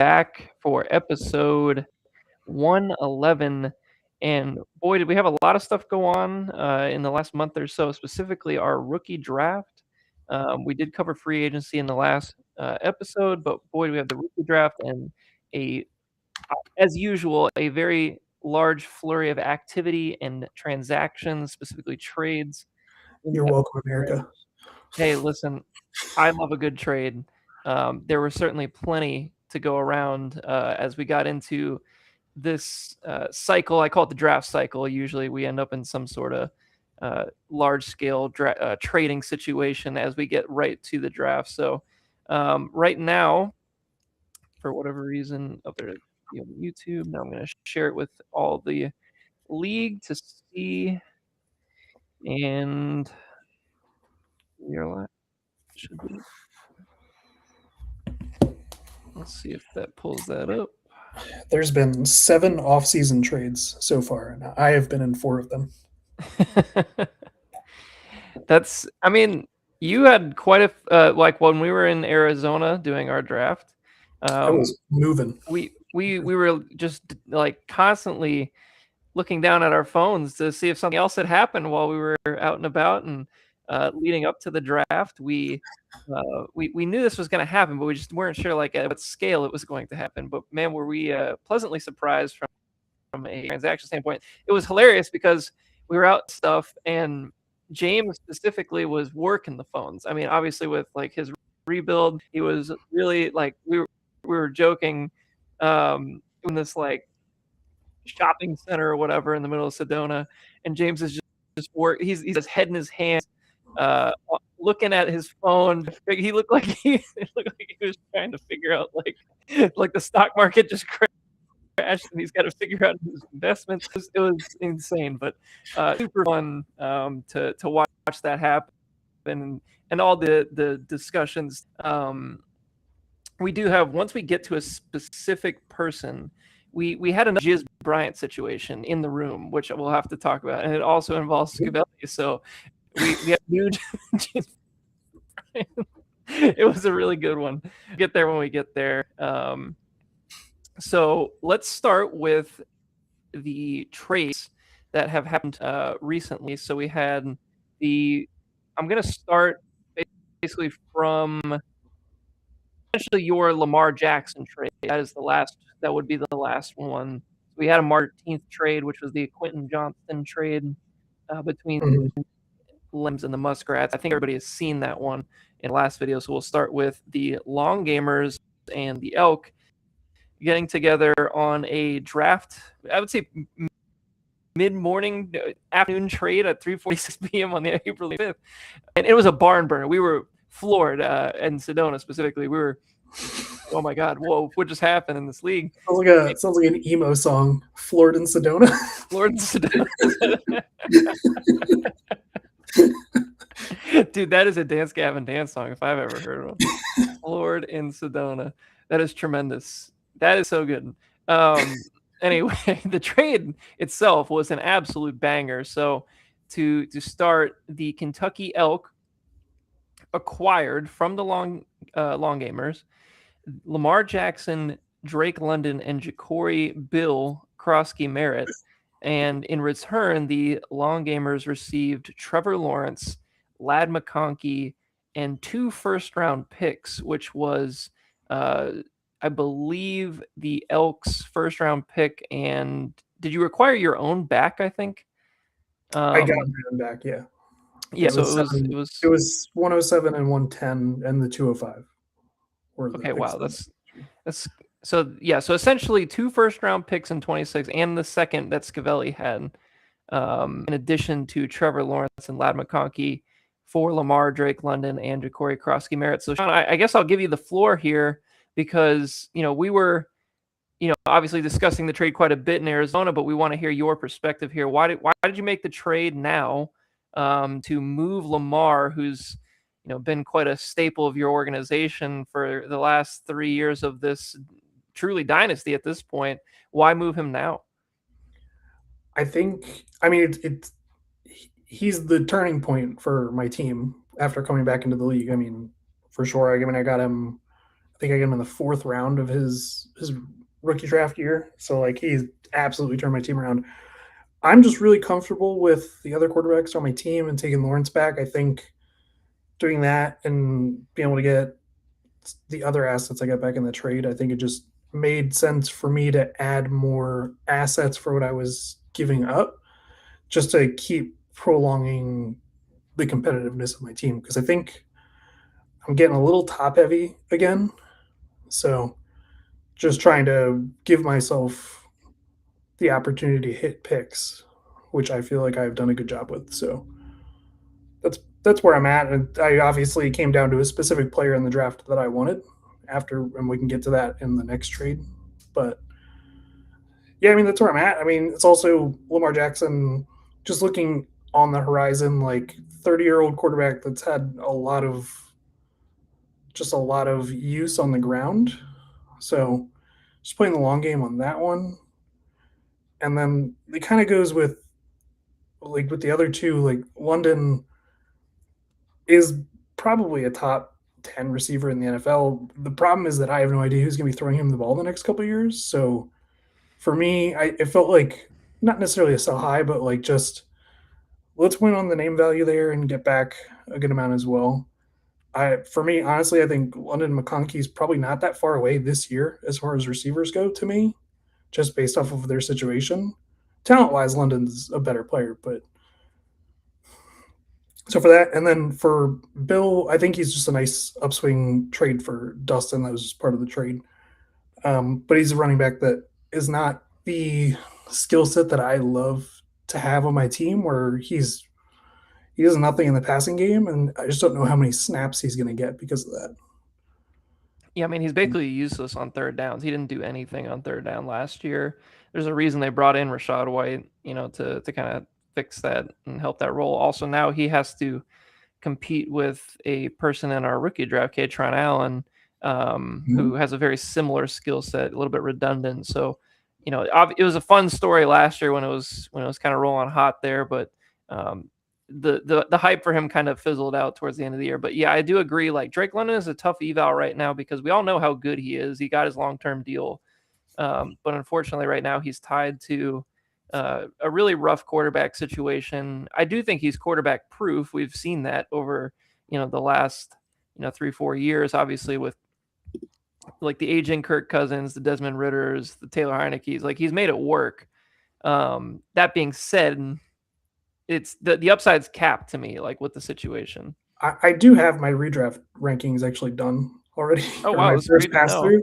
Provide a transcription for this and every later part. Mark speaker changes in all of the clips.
Speaker 1: back for episode 111. And boy, did we have a lot of stuff go on in the last month or so, specifically our rookie draft. We did cover free agency in the last episode, but boy, do we have the rookie draft and a, as usual, a very large flurry of activity and transactions, specifically trades.
Speaker 2: You're welcome, America.
Speaker 1: Hey, listen, I love a good trade. There were certainly plenty to go around as we got into this cycle. I call it the draft cycle. Usually we end up in some sort of large scale trading situation as we get right to the draft. So right now, for whatever reason, up there on YouTube, now I'm going to share it with all the league to see. And we are live. Should be. Let's see if that pulls that up.
Speaker 2: There's been 7 off-season trades so far, and I have been in 4 of them.
Speaker 1: I mean, you had quite a like when we were in Arizona doing our draft.
Speaker 2: I was moving.
Speaker 1: We were just like constantly looking down at our phones to see if something else had happened while we were out and about. And leading up to the draft, we knew this was going to happen, but we just weren't sure like at what scale it was going to happen. But man, were we pleasantly surprised from a transaction standpoint. It was hilarious because we were out stuff and James specifically was working the phones. I mean, obviously with like his rebuild, he was really like we were joking in this like shopping center or whatever in the middle of Sedona, and James is just work. He's his head in his hands, looking at his phone. He looked like he was trying to figure out like the stock market just crashed and he's got to figure out his investments. It was insane, but super fun to watch that happen and all the discussions. We do have, once we get to a specific person, we had a Giz Bryant situation in the room, which we'll have to talk about, and it also involves Scavelli. So we have huge. It was a really good one. Get there when we get there. So let's start with the trades that have happened recently. So we had I'm going to start basically from essentially your Lamar Jackson trade. That would be the last one. We had a March 13th trade, which was the Quentin Johnston trade between Limbs and the Muskrats. I think everybody has seen that one in the last video. So we'll start with the Long Gamers and the Elk getting together on a draft, I would say mid-morning, afternoon trade at 3:46 p.m. on the April 5th. And it was a barn burner. We were floored in Sedona specifically. We were, oh my God, whoa, what just happened in this league?
Speaker 2: Sounds like an emo song, Floored in Sedona.
Speaker 1: Floored in Sedona. Dude, that is a Dance Gavin Dance song if I've ever heard one. Floored in Sedona. That is tremendous. That is so good. Anyway, the trade itself was an absolute banger. So to start, the Kentucky Elk acquired from the Long Gamers Lamar Jackson, Drake London, and Ja'Cory Bill Krosky Merritt. And in return, the Long Gamers received Trevor Lawrence, Ladd McConkey, and 2 first-round picks, which was, I believe, the Elks' first-round pick. And did you require your own back, I think?
Speaker 2: I got my own back, yeah.
Speaker 1: Yeah, so it
Speaker 2: was 107 and 110 and the 205.
Speaker 1: Okay, wow, that's so yeah. So essentially, 2 first-round picks in 26, and the second that Scavelli had, in addition to Trevor Lawrence and Ladd McConkey for Lamar, Drake London, and Ja'Cory Krosky Merritt. So Sean, I guess I'll give you the floor here because we were obviously discussing the trade quite a bit in Arizona, but we want to hear your perspective here. Why did you make the trade now to move Lamar, who's been quite a staple of your organization for the last 3 years of this truly dynasty at this point? Why move him now?
Speaker 2: I think, he's the turning point for my team after coming back into the league. I mean, for sure. I got him, I think I got him in the 4th round of his rookie draft year. So like he's absolutely turned my team around. I'm just really comfortable with the other quarterbacks on my team and taking Lawrence back. I think doing that and being able to get the other assets I got back in the trade, I think it just made sense for me to add more assets for what I was giving up just to keep prolonging the competitiveness of my team because I think I'm getting a little top heavy again. So just trying to give myself the opportunity to hit picks, which I feel like I've done a good job with. So that's where I'm at. And I obviously came down to a specific player in the draft that I wanted after, and we can get to that in the next trade. But yeah, I mean, that's where I'm at. I mean, it's also Lamar Jackson just looking on the horizon, like 30-year-old quarterback that's had a lot of use on the ground. So just playing the long game on that one. And then it kind of goes with like with the other two, like London is probably a top 10 receiver in the NFL. The problem is that I have no idea who's going to be throwing him the ball the next couple of years. So for me, it felt like not necessarily a sell high, but like just let's win on the name value there and get back a good amount as well. For me, honestly, I think London McConkey is probably not that far away this year as far as receivers go to me, just based off of their situation. Talent wise, London's a better player, but so for that, and then for Bill, I think he's just a nice upswing trade for Dustin. That was just part of the trade. But he's a running back that is not the skill set that I love to have on my team, where he does nothing in the passing game, and I just don't know how many snaps he's going to get because of that.
Speaker 1: Yeah, I mean, he's basically useless on third downs. He didn't do anything on third down last year. There's a reason they brought in Rashad White, to kind of fix that and help that role. Also, now he has to compete with a person in our rookie draft, Kaytron Allen, who has a very similar skill set, a little bit redundant. So, it was a fun story last year when it was kind of rolling hot there, but the hype for him kind of fizzled out towards the end of the year. But yeah, I do agree. Like Drake London is a tough eval right now because we all know how good he is. He got his long-term deal. But unfortunately right now he's tied to a really rough quarterback situation. I do think he's quarterback proof. We've seen that over, the last, 3-4 years, obviously with like the aging Kirk Cousins, the Desmond Ritters, the Taylor Heineke's, like he's made it work. That being said, it's the upside's capped to me, like with the situation.
Speaker 2: I do have my redraft rankings actually done already.
Speaker 1: Oh wow,
Speaker 2: my first pass through.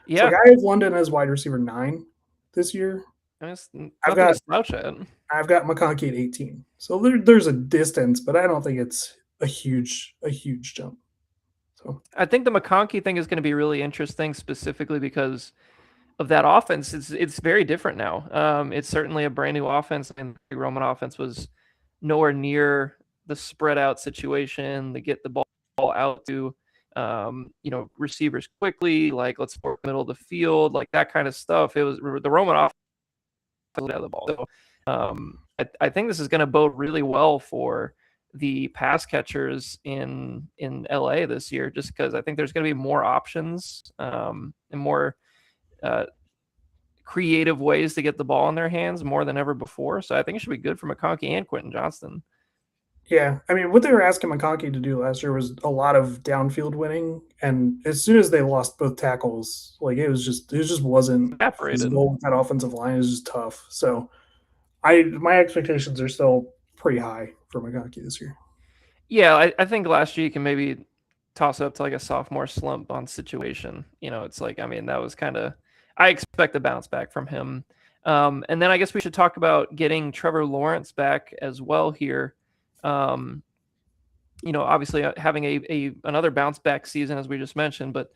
Speaker 1: Yeah,
Speaker 2: so like I have London as wide receiver 9 this year.
Speaker 1: I've got to slouch at.
Speaker 2: I've got McConkey at 18. So there's a distance, but I don't think it's a huge jump. So
Speaker 1: I think the McConkey thing is going to be really interesting, specifically because of that offense. It's very different now. It's certainly a brand new offense. I mean, the Roman offense was nowhere near the spread out situation, to get the ball out to receivers quickly, like let's work middle of the field, like that kind of stuff. It was the Roman offense out of the ball. So I think this is going to bode really well for the pass catchers in LA this year, just because I think there's going to be more options and more creative ways to get the ball in their hands more than ever before. So I think it should be good for McConkey and Quentin Johnston.
Speaker 2: Yeah, I mean, what they were asking McConkey to do last year was a lot of downfield winning, and as soon as they lost both tackles, like it just wasn't feasible with that offensive line. It was just tough. So, my expectations are still pretty high for McConkey this year.
Speaker 1: Yeah, I think last year you can maybe toss it up to like a sophomore slump on situation. It's like, I mean, that was kind of, I expect a bounce back from him. And then I guess we should talk about getting Trevor Lawrence back as well here. Obviously having another bounce back season, as we just mentioned, but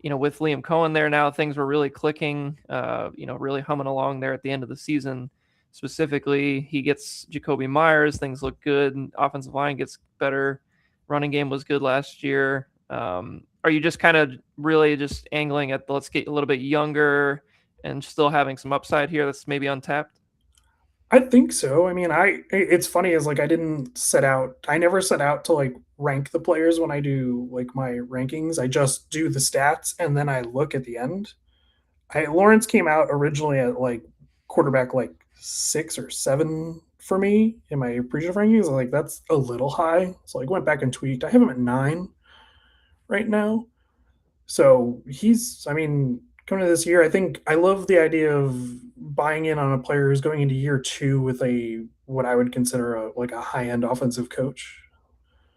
Speaker 1: with Liam Cohen there now, things were really clicking, really humming along there at the end of the season. Specifically, he gets Jakobi Meyers, things look good, offensive line gets better, running game was good last year. Are you just kind of really just angling at let's get a little bit younger and still having some upside here that's maybe untapped?
Speaker 2: I think so. I mean, it's funny is like I never set out to like rank the players when I do like my rankings. I just do the stats and then I look at the end. Lawrence came out originally at like quarterback like 6 or 7 for me in my pre-draft rankings. Like that's a little high. So like went back and tweaked. I have him at 9 right now. So I mean, coming to this year, I think I love the idea of buying in on a player who's going into year 2 with what I would consider like a high end offensive coach.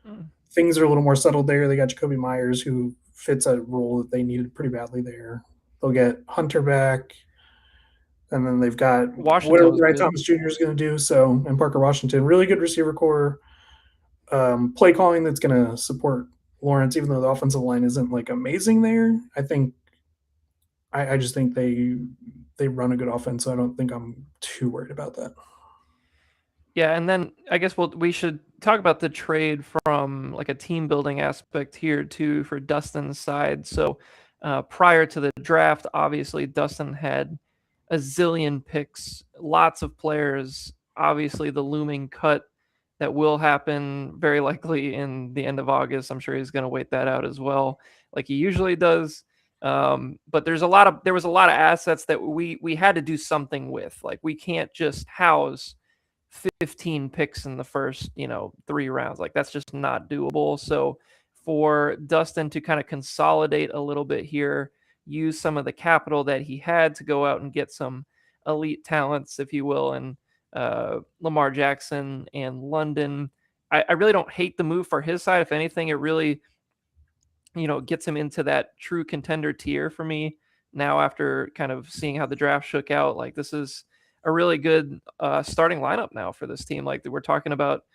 Speaker 1: Mm.
Speaker 2: Things are a little more settled there. They got Jacoby Myers, who fits a role that they needed pretty badly there. They'll get Hunter back, and then they've got
Speaker 1: Washington
Speaker 2: whatever
Speaker 1: was
Speaker 2: Brian
Speaker 1: good.
Speaker 2: Thomas Jr. is going to do. So, and Parker Washington, really good receiver core, play calling that's going to support Lawrence, even though the offensive line isn't like amazing there. I just think they run a good offense, so I don't think I'm too worried about that.
Speaker 1: Yeah, and then I guess we should talk about the trade from like a team building aspect here too for Dustin's side. So prior to the draft, obviously Dustin had a zillion picks, lots of players. Obviously, the looming cut that will happen very likely in the end of August. I'm sure he's going to wait that out as well, like he usually does. But there was a lot of assets that we had to do something with. Like we can't just house 15 picks in the first, 3 rounds. Like that's just not doable. So for Dustin to kind of consolidate a little bit here, use some of the capital that he had to go out and get some elite talents, if you will, and Lamar Jackson and London. I really don't hate the move for his side. If anything, it really, gets him into that true contender tier for me now after kind of seeing how the draft shook out. Like this is a really good starting lineup now for this team. Like we're talking about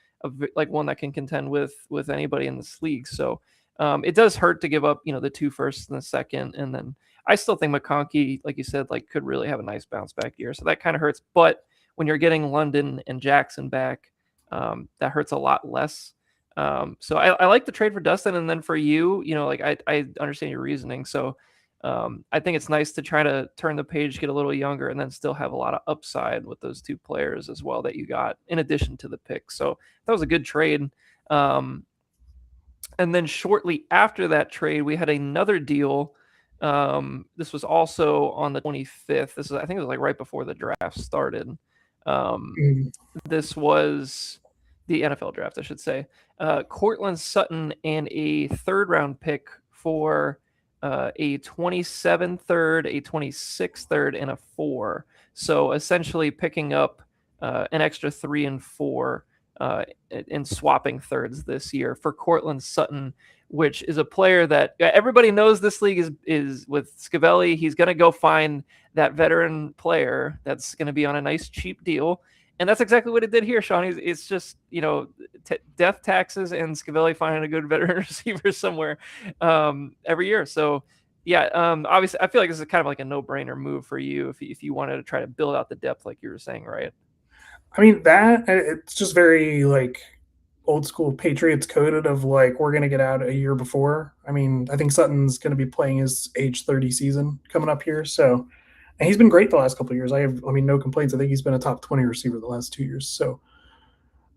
Speaker 1: like one that can contend with anybody in this league. So it does hurt to give up, the 2 firsts and the second, and then I still think McConkey, like you said, like could really have a nice bounce back year. So that kind of hurts. But when you're getting London and Jackson back, that hurts a lot less. So I like the trade for Dustin, and then for you, like I understand your reasoning. So I think it's nice to try to turn the page, get a little younger, and then still have a lot of upside with those 2 players as well that you got in addition to the pick. So that was a good trade. And then shortly after that trade, we had another deal. This was also on the 25th. I think it was like right before the draft started.
Speaker 2: Mm.
Speaker 1: This was the NFL draft, I should say. Courtland Sutton and a 3rd-round pick for a 27 third, a 26 third, and a 4. So essentially picking up an extra 3 and 4 in swapping thirds this year for Courtland Sutton, which is a player that everybody knows this league is with Scavelli. He's going to go find that veteran player that's going to be on a nice cheap deal. And that's exactly what it did here, Sean. It's just, death taxes and Scavelli finding a good veteran receiver somewhere every year. So, yeah, obviously, I feel like this is kind of like a no-brainer move for you if you wanted to try to build out the depth like you were saying, right?
Speaker 2: I mean, it's just very like old school Patriots coded of like we're going to get out a year before. I mean, I think Sutton's going to be playing his age 30 season coming up here, so and he's been great the last couple of years. I mean, no complaints. I think he's been a top 20 receiver the last 2 years. So,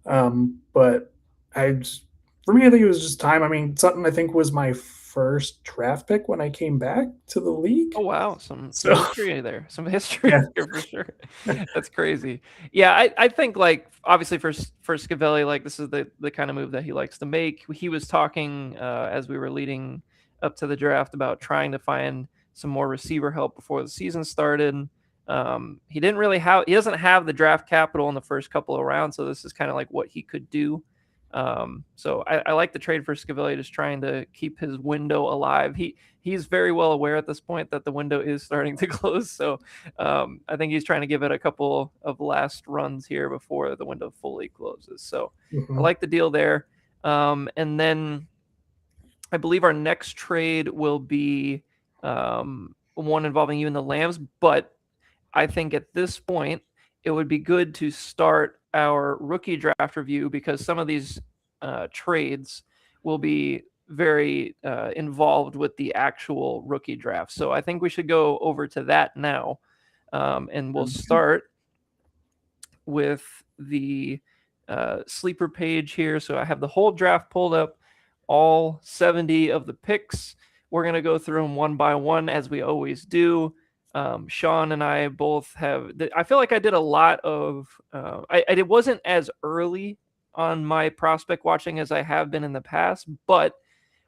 Speaker 2: but for me, I think it was just time. I mean, Sutton, I think, was my first draft pick when I came back to the league.
Speaker 1: Oh wow, some
Speaker 2: So,
Speaker 1: history there, some history
Speaker 2: yeah.
Speaker 1: there for sure. That's crazy. Yeah, I think like obviously for Scavelli, like this is the kind of move that he likes to make. He was talking as we were leading up to the draft about trying to find some more receiver help before the season started. He doesn't have the draft capital in the first couple of rounds, so this is kind of like what he could do. So I like the trade for Scavelli, just trying to keep his window alive. He's very well aware at this point that the window is starting to close. So I think he's trying to give it a couple of last runs here before the window fully closes. So I like the deal there. And then I believe our next trade will be one involving you and the Lambs. But I think at this point, it would be good to start our rookie draft review because some of these trades will be very involved with the actual rookie draft. So I think we should go over to that now. And we'll start with the sleeper page here. So I have the whole draft pulled up, all 70 of the picks. We're going to go through them one by one as we always do. Sean and I both have, I feel like I did a lot of, it wasn't as early on my prospect watching as I have been in the past, but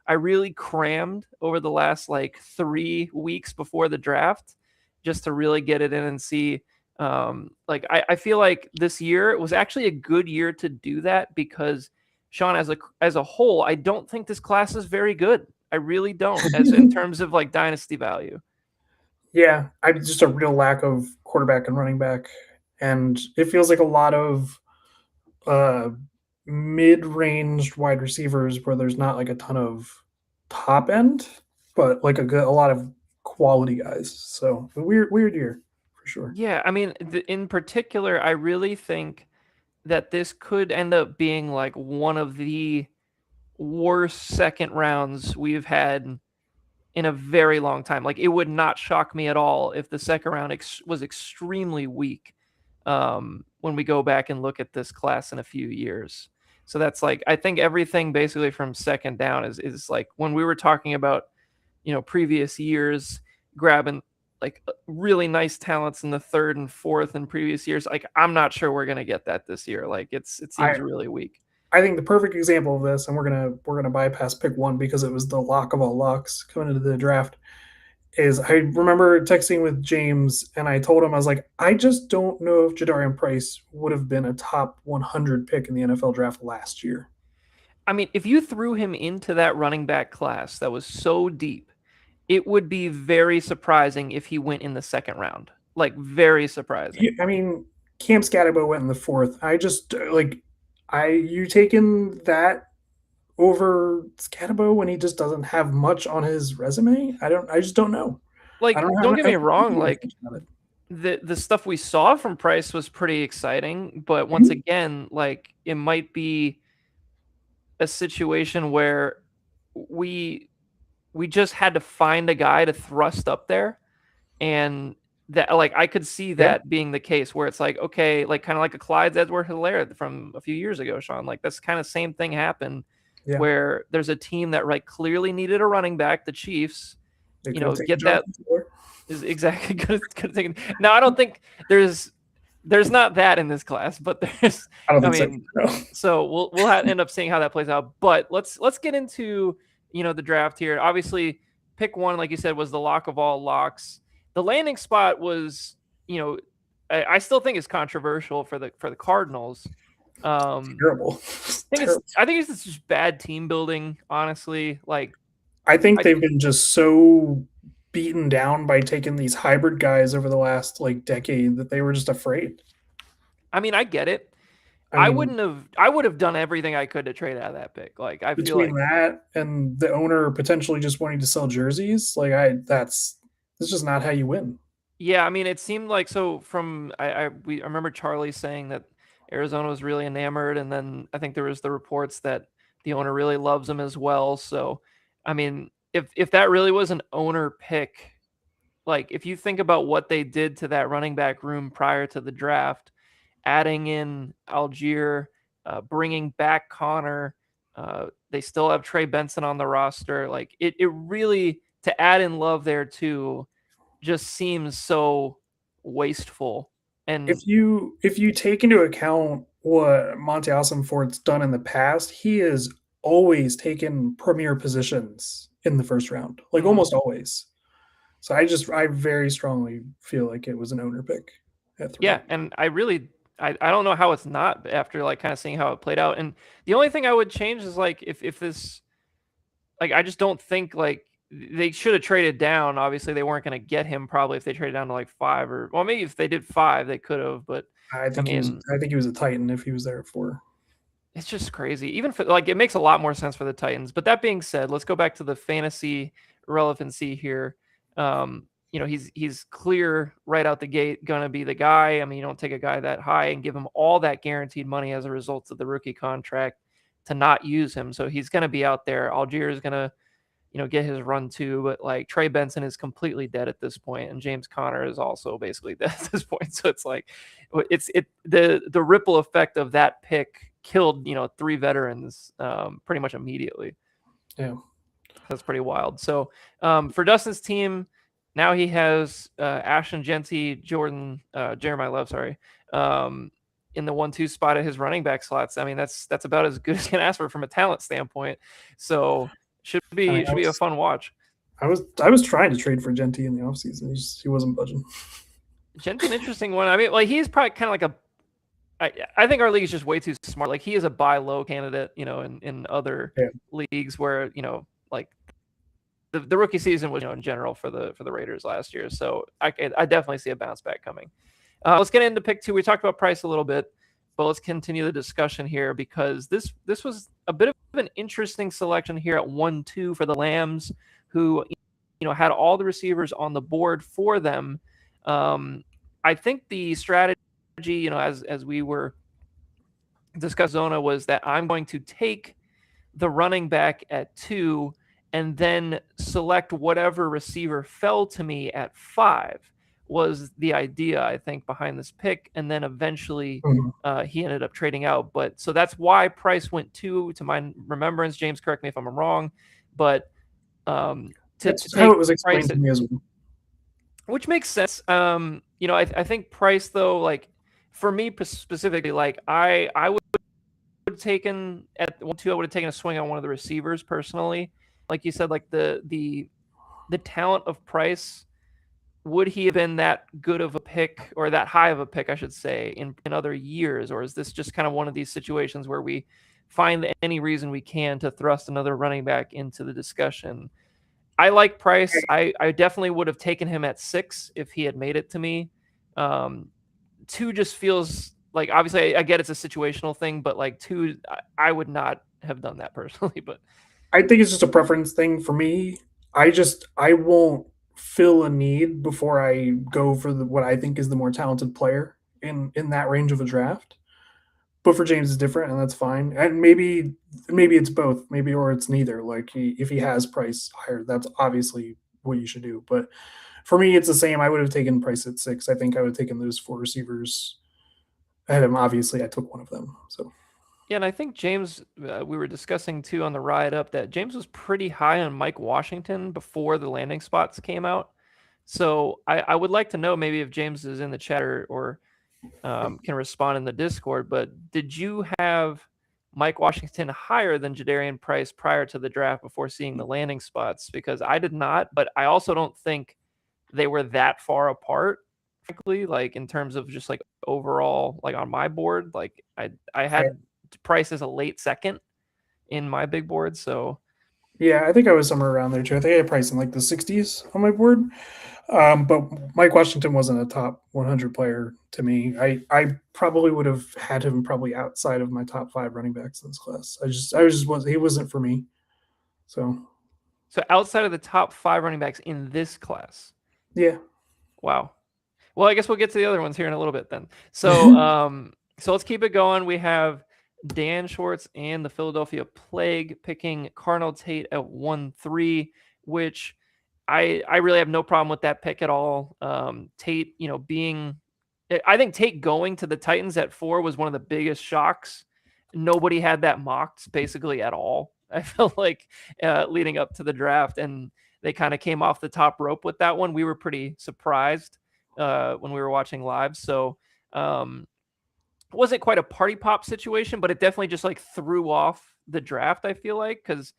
Speaker 1: I really crammed over the last like 3 weeks before the draft just to really get it in and see. I feel like this year was actually a good year to do that because Sean, as a whole, I don't think this class is very good. I really don't, as in terms of like dynasty value.
Speaker 2: Yeah, I just a real lack of quarterback and running back, and it feels like a lot of mid-range wide receivers where there's not like a ton of top end, but like a lot of quality guys. So a weird year for sure.
Speaker 1: Yeah, I mean, in particular, I really think that this could end up being like one of the worst second rounds we've had in a very long time. Like, it would not shock me at all if the second round was extremely weak when we go back and look at this class in a few years. So that's like, I think everything basically from second down is like when we were talking about, previous years grabbing like really nice talents in the third and fourth in previous years. Like, I'm not sure we're going to get that this year. Like it seems really weak.
Speaker 2: I think the perfect example of this, and we're gonna bypass pick one because it was the lock of all locks coming into the draft, is I remember texting with James and I told him, I was like, I just don't know if Jadarian Price would have been a top 100 pick in the NFL draft last year.
Speaker 1: I mean, if you threw him into that running back class that was so deep, it would be very surprising if he went in the second round. Like, very surprising.
Speaker 2: I mean, Cam Scatterbo went in the fourth. I just you taking that over Scatterbo when he just doesn't have much on his resume? I just don't know.
Speaker 1: Like,
Speaker 2: I
Speaker 1: don't get me wrong, like the stuff we saw from Price was pretty exciting, but once again, like it might be a situation where we just had to find a guy to thrust up there, and that, like, I could see that being the case where it's like, okay, like kind of like a Clyde Edwards-Helaire from a few years ago, Sean. Like that's kind of same thing happened where there's a team that clearly needed a running back, the Chiefs, get that is exactly good. Now, I don't think there's not that in this class, but there's.
Speaker 2: I mean,
Speaker 1: so we'll end up seeing how that plays out. But let's get into the draft here. Obviously, pick one, like you said, was the lock of all locks. The landing spot was, I still think is controversial for the Cardinals.
Speaker 2: Terrible.
Speaker 1: I think it's just bad team building, honestly. Like,
Speaker 2: I think they've been just so beaten down by taking these hybrid guys over the last decade that they were just afraid.
Speaker 1: I mean, I get it. I would have done everything I could to trade out of that pick. Like, I feel like
Speaker 2: that and the owner potentially just wanting to sell jerseys, that's just not how you win.
Speaker 1: Yeah, I mean, it seemed like I remember Charlie saying that Arizona was really enamored, and then I think there was the reports that the owner really loves him as well. So, I mean, if that really was an owner pick, like if you think about what they did to that running back room prior to the draft, adding in Allgeier, bringing back Connor, they still have Trey Benson on the roster. Like it really, to add in Love there too, just seems so wasteful. And
Speaker 2: if you take into account what Monty Ossenfort's done in the past, he has always taken premier positions in the first round, almost always. So I very strongly feel like it was an owner pick at 3.
Speaker 1: Yeah, and I don't know how it's not after kind of seeing how it played out. And the only thing I would change is if this, I just don't think they should have traded down. Obviously, they weren't going to get him probably if they traded down to 5 or maybe if they did 5, they could have. But
Speaker 2: I think he was a Titan if he was there at 4.
Speaker 1: It's just crazy. Even for it makes a lot more sense for the Titans. But that being said, let's go back to the fantasy relevancy here. He's clear right out the gate going to be the guy. I mean, you don't take a guy that high and give him all that guaranteed money as a result of the rookie contract to not use him. So he's going to be out there. Allgeier is going to get his run too. But like Trey Benson is completely dead at this point, and James Conner is also basically dead at this point. So it's like the ripple effect of that pick killed 3 veterans pretty much immediately.
Speaker 2: Yeah,
Speaker 1: that's pretty wild. So for Dustin's team, now he has Ashton Jeanty, Jeremiah Love, in the 1-2 spot at his running back slots. I mean, that's about as good as you can ask for from a talent standpoint. So should be a fun watch.
Speaker 2: I was trying to trade for Jeanty in the offseason. He wasn't budging.
Speaker 1: Jeanty, an interesting one. I mean, like he's probably kind of like I think our league is just way too smart. Like he is a buy low candidate, in other leagues where, like the rookie season was, in general for the Raiders last year. So I definitely see a bounce back coming. Let's get into pick 2. We talked about Price a little bit, but let's continue the discussion here because this was a bit of an interesting selection here at 1-2 for the Lambs, who had all the receivers on the board for them. I think the strategy, as we were discussing Zona, was that I'm going to take the running back at 2 and then select whatever receiver fell to me at 5 was the idea, I think, behind this pick. And then eventually he ended up trading out. But so that's why Price went 2 to my remembrance. James, correct me if I'm wrong. But
Speaker 2: that's how it was explained to me as well.
Speaker 1: Which makes sense. I think Price, though, like for me specifically, like I would have taken at 1-2, I would have taken a swing on one of the receivers personally. Like you said, like the talent of Price, would he have been that good of a pick or that high of a pick, I should say, in other years? Or is this just kind of one of these situations where we find any reason we can to thrust another running back into the discussion? I like Price. I definitely would have taken him at 6 if he had made it to me. 2 just feels like, obviously I get it's a situational thing, but like 2, I would not have done that personally. But
Speaker 2: I think it's just a preference thing for me. I won't fill a need before I go for what I think is the more talented player in that range of a draft. But for James, it's different, and that's fine. And maybe it's both, or it's neither. Like if he has Price higher, that's obviously what you should do. But for me, it's the same. I would have taken Price at 6. I think I would have taken those 4 receivers ahead of him. Obviously, I took one of them. So.
Speaker 1: Yeah, and I think James, we were discussing too on the ride up that James was pretty high on Mike Washington before the landing spots came out. So I would like to know maybe if James is in the chat or can respond in the Discord. But did you have Mike Washington higher than Jadarian Price prior to the draft before seeing the landing spots? Because I did not, but I also don't think they were that far apart, frankly, like in terms of just like overall, like on my board. Like I had Price as a late second in my big board. So
Speaker 2: yeah, I think I was somewhere around there too. I think I had Price in like the 60s on my board. But Mike Washington wasn't a top 100 player to me. I probably would have had him probably outside of my top 5 running backs in this class. He wasn't for me. So
Speaker 1: outside of the top 5 running backs in this class.
Speaker 2: Yeah.
Speaker 1: Wow. Well, I guess we'll get to the other ones here in a little bit then. So so let's keep it going. We have Dan Schwartz and the Philadelphia Plague picking Carnell Tate at 1-3, which I really have no problem with that pick at all. Tate, I think Tate going to the Titans at 4 was one of the biggest shocks. Nobody had that mocked basically at all. I felt like leading up to the draft, and they kind of came off the top rope with that one. We were pretty surprised when we were watching live. So it wasn't quite a party pop situation, but it definitely just like threw off the draft, I feel like, because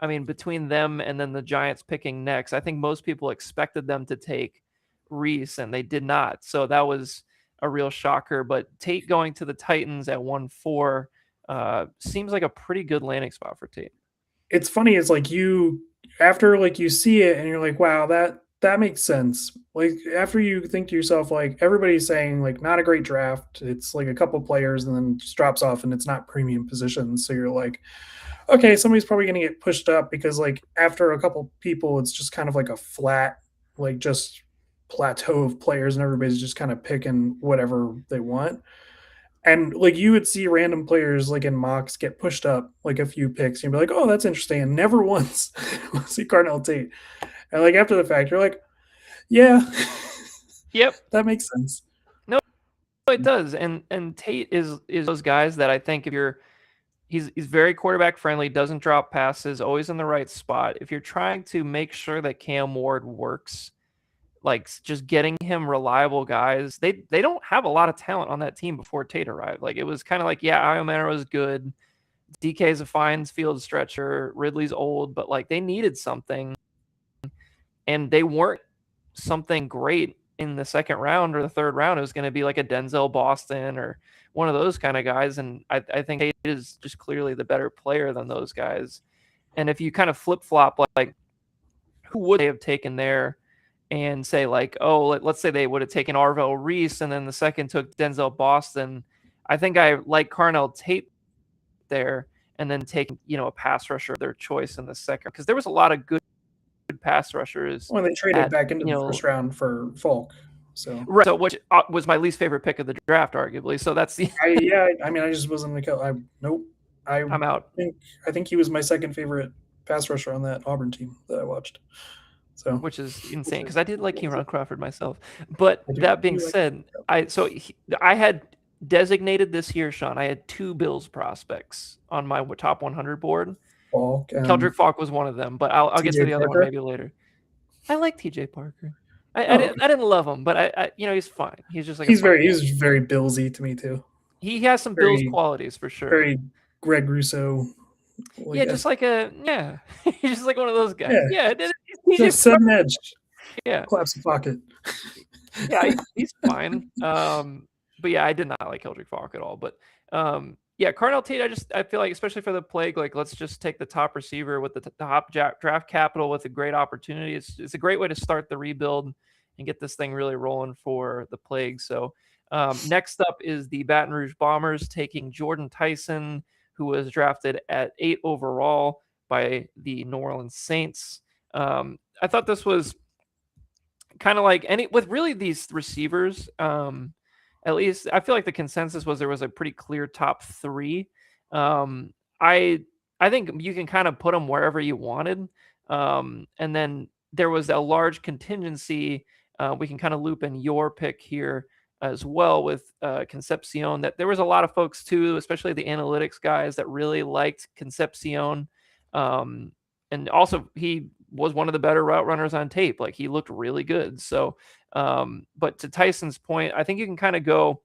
Speaker 1: I mean, between them and then the Giants picking next, I think most people expected them to take Reese, and they did not. So that was a real shocker. But Tate going to the Titans at 1-4 seems like a pretty good landing spot for Tate.
Speaker 2: It's funny. It's like after you see it and you're like, wow, that makes sense. Like after you think to yourself, like everybody's saying like not a great draft. It's like a couple players and then just drops off and it's not premium positions. So you're like, okay, somebody's probably going to get pushed up because like after a couple people, it's just kind of like a flat, like just plateau of players and everybody's just kind of picking whatever they want. And like you would see random players like in mocks get pushed up like a few picks, and you'd be like, "Oh, that's interesting." And never once see Carnell Tate. And like after the fact, you're like, "Yeah,
Speaker 1: Yep.
Speaker 2: that makes sense."
Speaker 1: No, it does. And Tate is those guys that I think if you're he's very quarterback friendly, doesn't drop passes, always in the right spot. If you're trying to make sure that Cam Ward works, like just getting him reliable guys, they don't have a lot of talent on that team before Tate arrived. Like it was kind of like, yeah, Iomero is good. DK's a fine field stretcher. Ridley's old, but like they needed something, and they weren't something great in the second round or the third round. It was going to be like a Denzel Boston or one of those kind of guys. And I think Tate is just clearly the better player than those guys. And if you kind of flip flop, like who would they have taken there? And say like, oh, let's say they would have taken Arvell Reese, and then the second took Denzel Boston. I think I like Carnell Tate there, and then taking a pass rusher of their choice in the second, because there was a lot of good pass rushers.
Speaker 2: When they traded back into the first round for Falk, so
Speaker 1: right, so which was my least favorite pick of the draft, arguably. So that's the
Speaker 2: I mean, I just wasn't nope.
Speaker 1: I'm out.
Speaker 2: I think he was my second favorite pass rusher on that Auburn team that I watched. So,
Speaker 1: which is insane because I did like Kieran Crawford myself. But that being said, I had designated this year, Sean. I had 2 Bills prospects on my top 100 board.
Speaker 2: Falk,
Speaker 1: Keldrick Falk was one of them, but I'll get to the other one maybe later. I like TJ Parker. I didn't love him, but I he's fine. He's just like
Speaker 2: he's very Billsy to me too.
Speaker 1: He has some Bills qualities for sure.
Speaker 2: Very Greg Rousseau.
Speaker 1: Yeah, just like he's just like one of those guys. Yeah,
Speaker 2: just sudden edge.
Speaker 1: Yeah,
Speaker 2: collapse the pocket.
Speaker 1: Yeah, he's fine. But yeah, I did not like Keldrick Falk at all. But yeah, Carnell Tate, I feel like, especially for the plague, like let's just take the top receiver with the top draft capital with a great opportunity. It's a great way to start the rebuild and get this thing really rolling for the plague. So next up is the Baton Rouge Bombers taking Jordan Tyson, who was drafted at 8 overall by the New Orleans Saints. I thought this was kind of like with really these receivers. At least I feel like the consensus was there was a pretty clear top 3. I think you can kind of put them wherever you wanted. And then there was a large contingency. We can kind of loop in your pick here as well with Concepcion. That there was a lot of folks too, especially the analytics guys, that really liked Concepcion. And also he was one of the better route runners on tape. Like he looked really good. So, but to Tyson's point, I think you can kind of go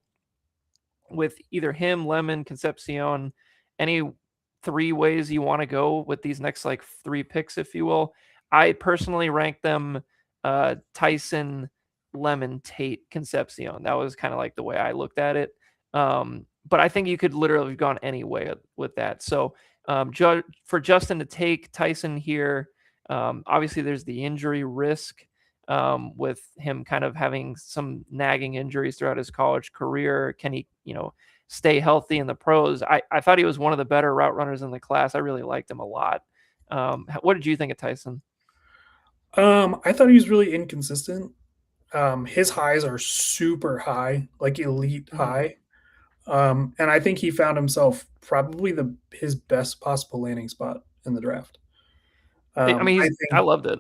Speaker 1: with either him, Lemon, Concepcion, any 3 ways you want to go with these next like 3 picks, if you will. I personally rank them Tyson, Lemon, Tate, Concepcion. That was kind of like the way I looked at it. But I think you could literally have gone any way with that. So for Justin to take Tyson here, obviously there's the injury risk with him kind of having some nagging injuries throughout his college career. Can he, stay healthy in the pros? I thought he was one of the better route runners in the class. I really liked him a lot. What did you think of Tyson?
Speaker 2: I thought he was really inconsistent. His highs are super high, like elite high. And I think he found himself probably his best possible landing spot in the draft.
Speaker 1: I mean, I loved it.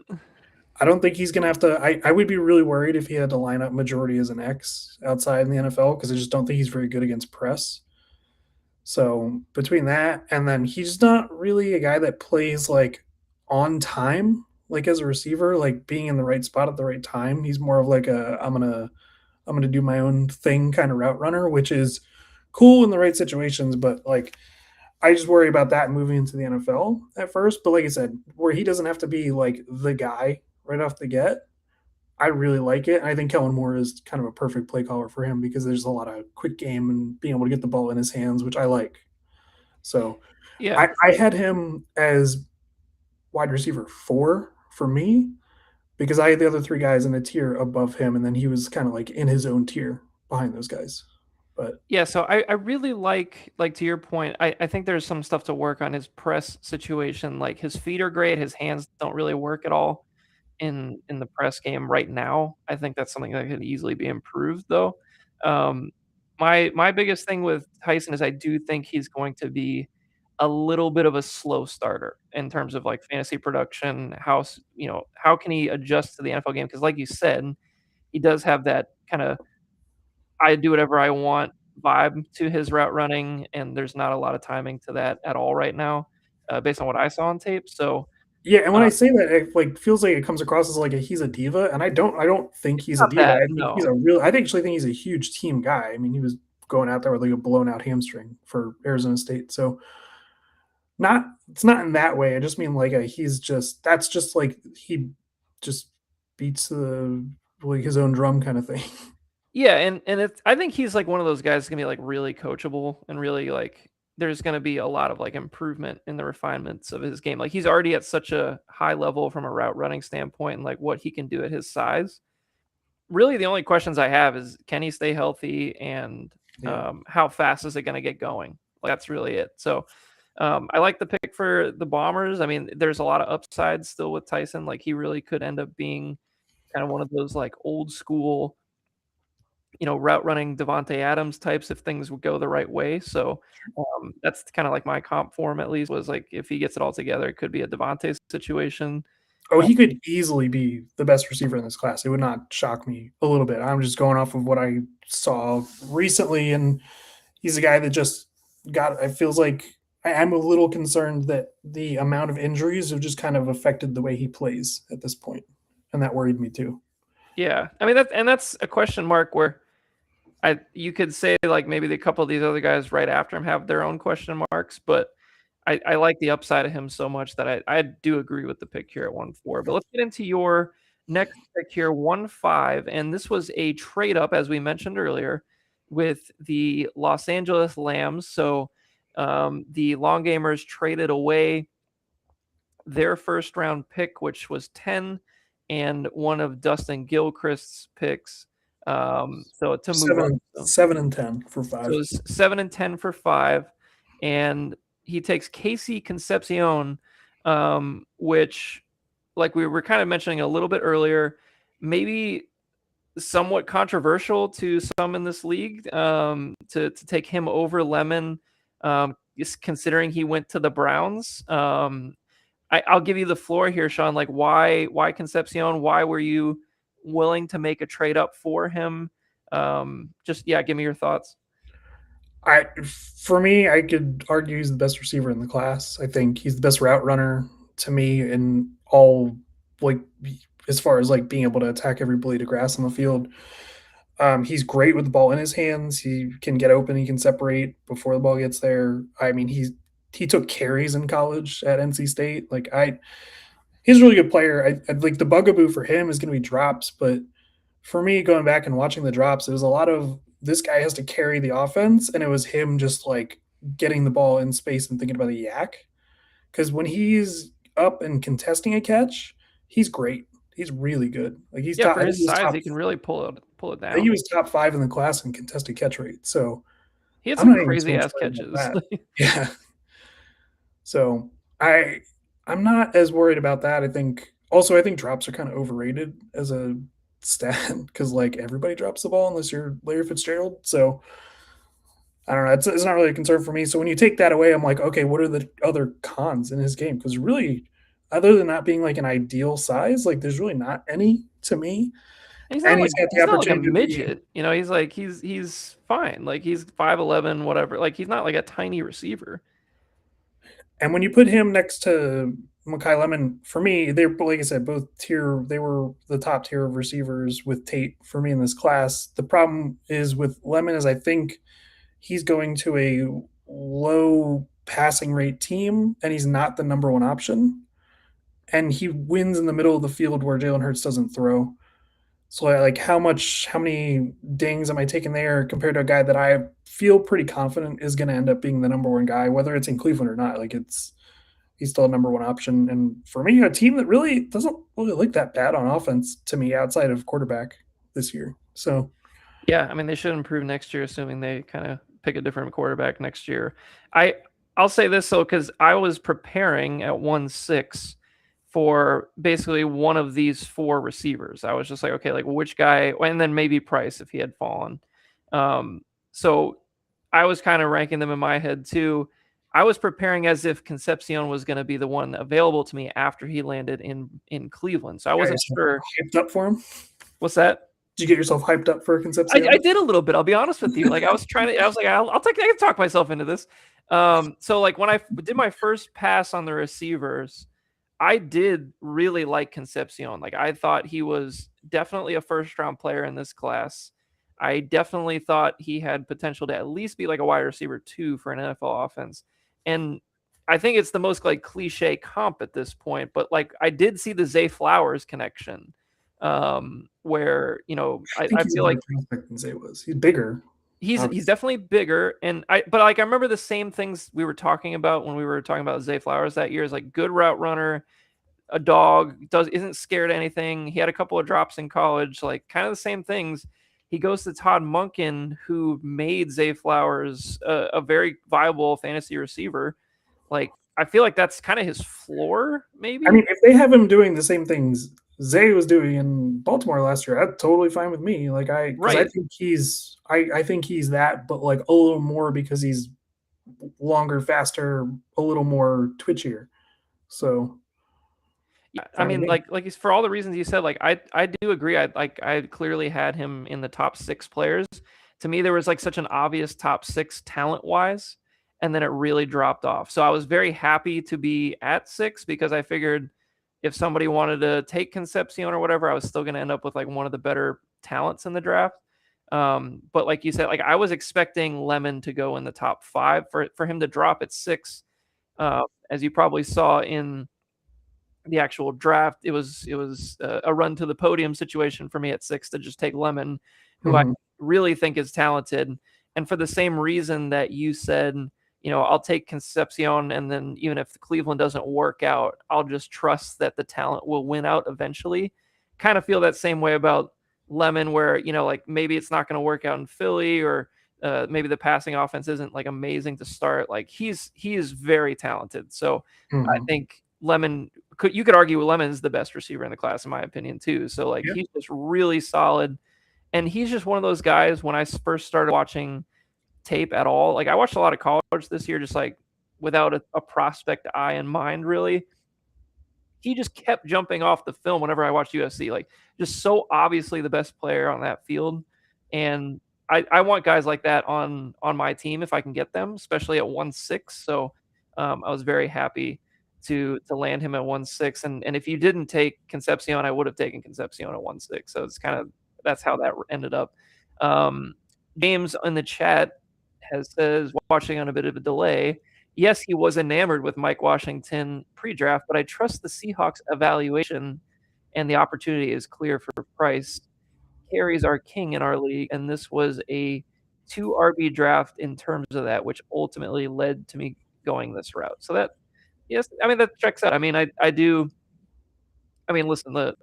Speaker 2: I don't think he's going to have to. I would be really worried if he had to line up majority as an X outside in the NFL, because I just don't think he's very good against press. So between that, and then he's not really a guy that plays like on time, like as a receiver, like being in the right spot at the right time. He's more of like I'm gonna do my own thing kind of route runner, which is cool in the right situations, but like I just worry about that moving into the NFL at first. But like I said, where he doesn't have to be like the guy right off the get, I really like it. And I think Kellen Moore is kind of a perfect play caller for him, because there's a lot of quick game and being able to get the ball in his hands, which I like. So yeah, I had him as wide receiver 4 for me, because I had the other 3 guys in a tier above him, and then he was kind of like in his own tier behind those guys. But
Speaker 1: yeah, so I really like to your point, I think there's some stuff to work on his press situation. Like his feet are great, his hands don't really work at all in the press game right now. I think that's something that could easily be improved though. My biggest thing with Tyson is I do think he's going to be a little bit of a slow starter in terms of, like, fantasy production, how can he adjust to the NFL game? Because like you said, he does have that kinda I do whatever I want vibe to his route running, and there's not a lot of timing to that at all right now, based on what I saw on tape, so,
Speaker 2: Yeah, and when
Speaker 1: uh
Speaker 2: I say that, it, like, feels like it comes across as, like, he's a diva, and I don't think he's a
Speaker 1: not
Speaker 2: diva.
Speaker 1: that,
Speaker 2: I think
Speaker 1: no.
Speaker 2: I actually think he's a huge team guy. I mean, he was going out there with, like, a blown out hamstring for Arizona State, so not it's not in that way. I just mean, like, he's just that's just, like, he just beats the like, his own drum kinda thing.
Speaker 1: Yeah, and it's I think he's, like, one of those guys that's gonna be, like, really coachable and really, like there's gonna be a lot of, like, improvement in the refinements of his game, like, he's already at such a high level from a route running standpoint and, like, what he can do at his size. Really, the only questions I have is, can he stay healthy, and,
Speaker 2: Yeah.
Speaker 1: how fast is it gonna get going? Like, that's really it. So, I like the pick for the Bombers. I mean, there's a lot of upside still with Tyson, like, he really could end up being kinda one of those, like, old school, route running Devontae Adams types if things would go the right way. So, that's kinda like my comp for him at least was, like, if he gets it all together, it could be a Devontae situation.
Speaker 2: Oh,
Speaker 1: Uh
Speaker 2: he could easily be the best receiver in this class. It would not shock me a little bit. I'm just going off of what I saw recently, and he's a guy that just got it feels like I'm a little concerned that the amount of injuries have just kind of affected the way he plays at this point, and that worried me too.
Speaker 1: yeah. I mean, that's a question mark where you could say, like, maybe a couple of these other guys right after him have their own question marks, but I like the upside of him so much that I do agree with the pick here at 1-4. But let's get into your next pick here, 1-5, and this was a trade up, as we mentioned earlier, with the Los Angeles Lambs. So, the Long Gamers traded away their first round pick, which was 10, and one of Dustin Gilchrist's picks, so to move up.
Speaker 2: 7 and 10 for
Speaker 1: So
Speaker 2: 5.
Speaker 1: it's 7 and 10 for 5, and he takes Casey Concepcion, which, like we were kind of mentioning a little bit earlier, maybe somewhat controversial to some in this league, to take him over Lemon, just considering he went to the Browns. I'll give you the floor here, Sean. Like, why Concepcion? Why were you willing to make a trade up for him? Just yeah, give me your thoughts.
Speaker 2: I For me, I could argue he's the best receiver in the class. I think he's the best route runner to me in all like as far as like being able to attack every blade of grass on the field. He's great with the ball in his hands. He can get open. He can separate before the ball gets there. I mean, he took carries in college at NC State. He's a really good player. I like the bugaboo for him is going to be drops, but for me, going back and watching the drops, it was a lot of this guy has to carry the offense, and it was him just like getting the ball in space and thinking about the yak. Because when he's up and contesting a catch, he's great. He's really good. Like he's
Speaker 1: Yeah,
Speaker 2: top.
Speaker 1: for his size, he can really pull it
Speaker 2: I think he
Speaker 1: down.
Speaker 2: was top 5 in the class in contested catch rate. So
Speaker 1: He had
Speaker 2: I'm
Speaker 1: some
Speaker 2: not even so
Speaker 1: crazy
Speaker 2: much
Speaker 1: ass
Speaker 2: worried about
Speaker 1: catches.
Speaker 2: that. Yeah. So I I'm not as worried about that. I think drops are kind of overrated as a stat because like everybody drops the ball unless you're Larry Fitzgerald. So I don't know. It's not really a concern for me. So when you take that away, I'm like, okay, what are the other cons in his game? Because really, other than not being like an ideal size, like there's really not any to me.
Speaker 1: He's
Speaker 2: And
Speaker 1: not like
Speaker 2: the
Speaker 1: he's not like a
Speaker 2: opportunity to be
Speaker 1: midget, he's like he's fine. Like he's 5'11", whatever. Like he's not like a tiny receiver.
Speaker 2: And when you put him next to Makai Lemon, for me, they're like I said, they were the top tier of receivers with Tate for me in this class. The problem is with Lemon is I think he's going to a low passing rate team and he's not the number one option. And he wins in the middle of the field where Jalen Hurts doesn't throw. So like how many dings am I taking there compared to a guy that I feel pretty confident is going to end up being the number one guy, whether it's in Cleveland or not. He's still a number one option. And for me, a team that really doesn't really look that bad on offense to me outside of quarterback this year. So
Speaker 1: Yeah, I mean they should improve next year, assuming they kind of pick a different quarterback next year. I I'll say this though, because I was preparing at 1-6 for basically one of these four receivers. I was just like, okay, like which guy, and then maybe Price if he had fallen. Um, So I was kind of ranking them in my head too. I was preparing as if Concepcion was going to be the one available to me after he landed in Cleveland. So I
Speaker 2: Got
Speaker 1: wasn't
Speaker 2: yourself
Speaker 1: sure.
Speaker 2: hyped up for him?
Speaker 1: What's that?
Speaker 2: Did you get yourself hyped up for
Speaker 1: I
Speaker 2: Concepcion?
Speaker 1: did a little bit. I'll be honest with you. Like I was like, I can talk myself into this. So like when I did my first pass on the receivers, I did really like Concepcion. Like I thought he was definitely a first round player in this class. I definitely thought he had potential to at least be like a wide receiver 2 for an NFL offense. And I think it's the most like cliche comp at this point, but like I did see the Zay Flowers connection, where
Speaker 2: I think
Speaker 1: I
Speaker 2: he's a
Speaker 1: feel
Speaker 2: better
Speaker 1: like
Speaker 2: prospect than Zay was. He's bigger.
Speaker 1: he's definitely bigger, but like I remember the same things we were talking about when we were talking about Zay Flowers that year. Is like good route runner, a dog, isn't scared of anything. He had a couple of drops in college, like kind of the same things. He goes to Todd Monken, who made Zay Flowers a very viable fantasy receiver. Like I feel like that's kind of his floor, maybe.
Speaker 2: I mean, if they have him doing the same things Zay was doing in Baltimore last year, that's totally fine with me. Like because I think I think he's that, but like a little more because he's longer, faster, a little more twitchier. So
Speaker 1: Yeah, I mean, like he's, for all the reasons you said, like I do agree. I clearly had him in the top 6 players. To me, there was like such an obvious top 6 talent wise, and then it really dropped off. So I was very happy to be at 6 because I figured if somebody wanted to take Concepcion or whatever, I was still going to end up with like one of the better talents in the draft. But like you said, like I was expecting Lemon to go in the top 5 for him to drop at 6. As you probably saw in the actual draft, it was a run to the podium situation for me at 6 to just take Lemon, who I really think is talented. And for the same reason that you said, I'll take Concepcion, and then even if the Cleveland doesn't work out, I'll just trust that the talent will win out eventually. Kind of feel that same way about Lemon, where, like maybe it's not going to work out in Philly, or maybe the passing offense isn't like amazing to start. Like he is very talented. So I think Lemon, you could argue Lemon is the best receiver in the class, in my opinion, too. So like he's just really solid. And he's just one of those guys, when I first started watching tape at all, like I watched a lot of college this year, just like without a prospect eye in mind, really. He just kept jumping off the film whenever I watched USC, like just so obviously the best player on that field. And I want guys like that on my team if I can get them, especially at 1-6. So I was very happy to land him at 1-6. And if you didn't take Concepcion, I would have taken Concepcion at 1-6. So it's kind of, that's how that ended up. James in the chat says, watching on a bit of a delay, yes, he was enamored with Mike Washington pre-draft, but I trust the Seahawks evaluation, and the opportunity is clear for Price. Carries are king in our league, and this was a 2 RB draft in terms of that, which ultimately led to me going this route. So that, yes, I mean, that checks out. I mean, I do. I mean, listen, the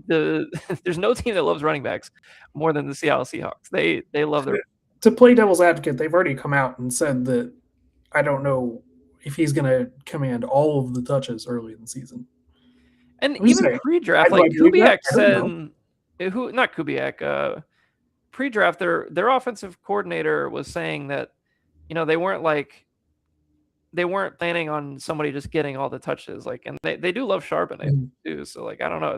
Speaker 1: there's no team that loves running backs more than the Seattle Seahawks. They love their.
Speaker 2: To play devil's advocate, they've already come out and said that I don't know if he's going to command all of the touches early in the season.
Speaker 1: And even pre-draft, like Kubiak said, not Kubiak, pre-draft, their offensive coordinator was saying that, they weren't planning on somebody just getting all the touches, like, and they do love Charbonnet too. So like, I don't know.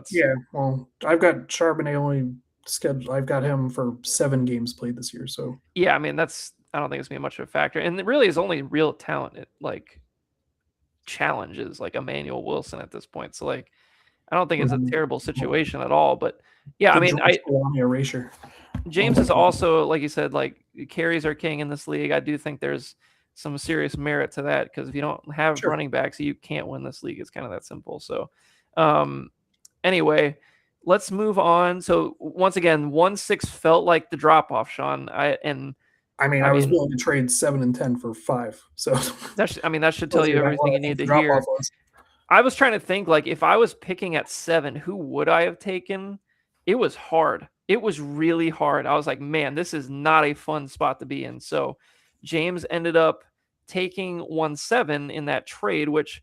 Speaker 2: Well, I've got Charbonnet only scheduled. I've got him for 7 games played this year. So
Speaker 1: yeah, I mean, I don't think it's gonna be much of a factor. And it really is only real talent like challenges like Emmanuel Wilson at this point. So like, I don't think it's a terrible situation at all. But yeah, I mean,
Speaker 2: erasure.
Speaker 1: James is also, like you said, like carries are king in this league. I do think there's some serious merit to that, because if you don't have running backs, you can't win this league. It's kind of that simple. So anyway, let's move on. So once again, 1-6 felt like the drop off, Sean. I
Speaker 2: was willing to trade 7 and 10 for 5. So
Speaker 1: that should tell you everything you need to hear. I was trying to think, like, if I was picking at 7, who would I have taken? It was hard. It was really hard. I was like, man, this is not a fun spot to be in. So James ended up taking 1-7 in that trade, which,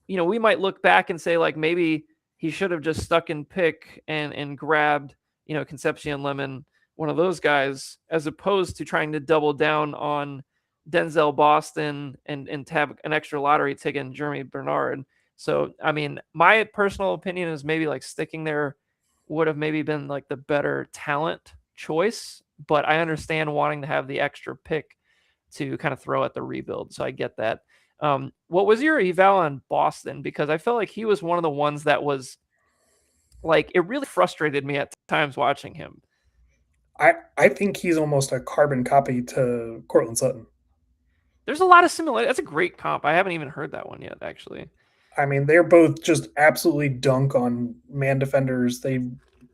Speaker 1: we might look back and say, like, maybe he should have just stuck in pick and grabbed, Concepcion Lemon one of those guys, as opposed to trying to double down on Denzel Boston and to have an extra lottery ticket in Jeremy Bernard. So, I mean, my personal opinion is maybe like sticking there would have maybe been like the better talent choice, but I understand wanting to have the extra pick to kind of throw at the rebuild. So I get that. What was your eval on Boston? Because I felt like he was one of the ones that was like, it really frustrated me at times watching him.
Speaker 2: I think he's almost a carbon copy to Cortland Sutton.
Speaker 1: There's a lot of similarity. That's a great comp. I haven't even heard that one yet, actually.
Speaker 2: I mean, they're both just absolutely dunk on man defenders. They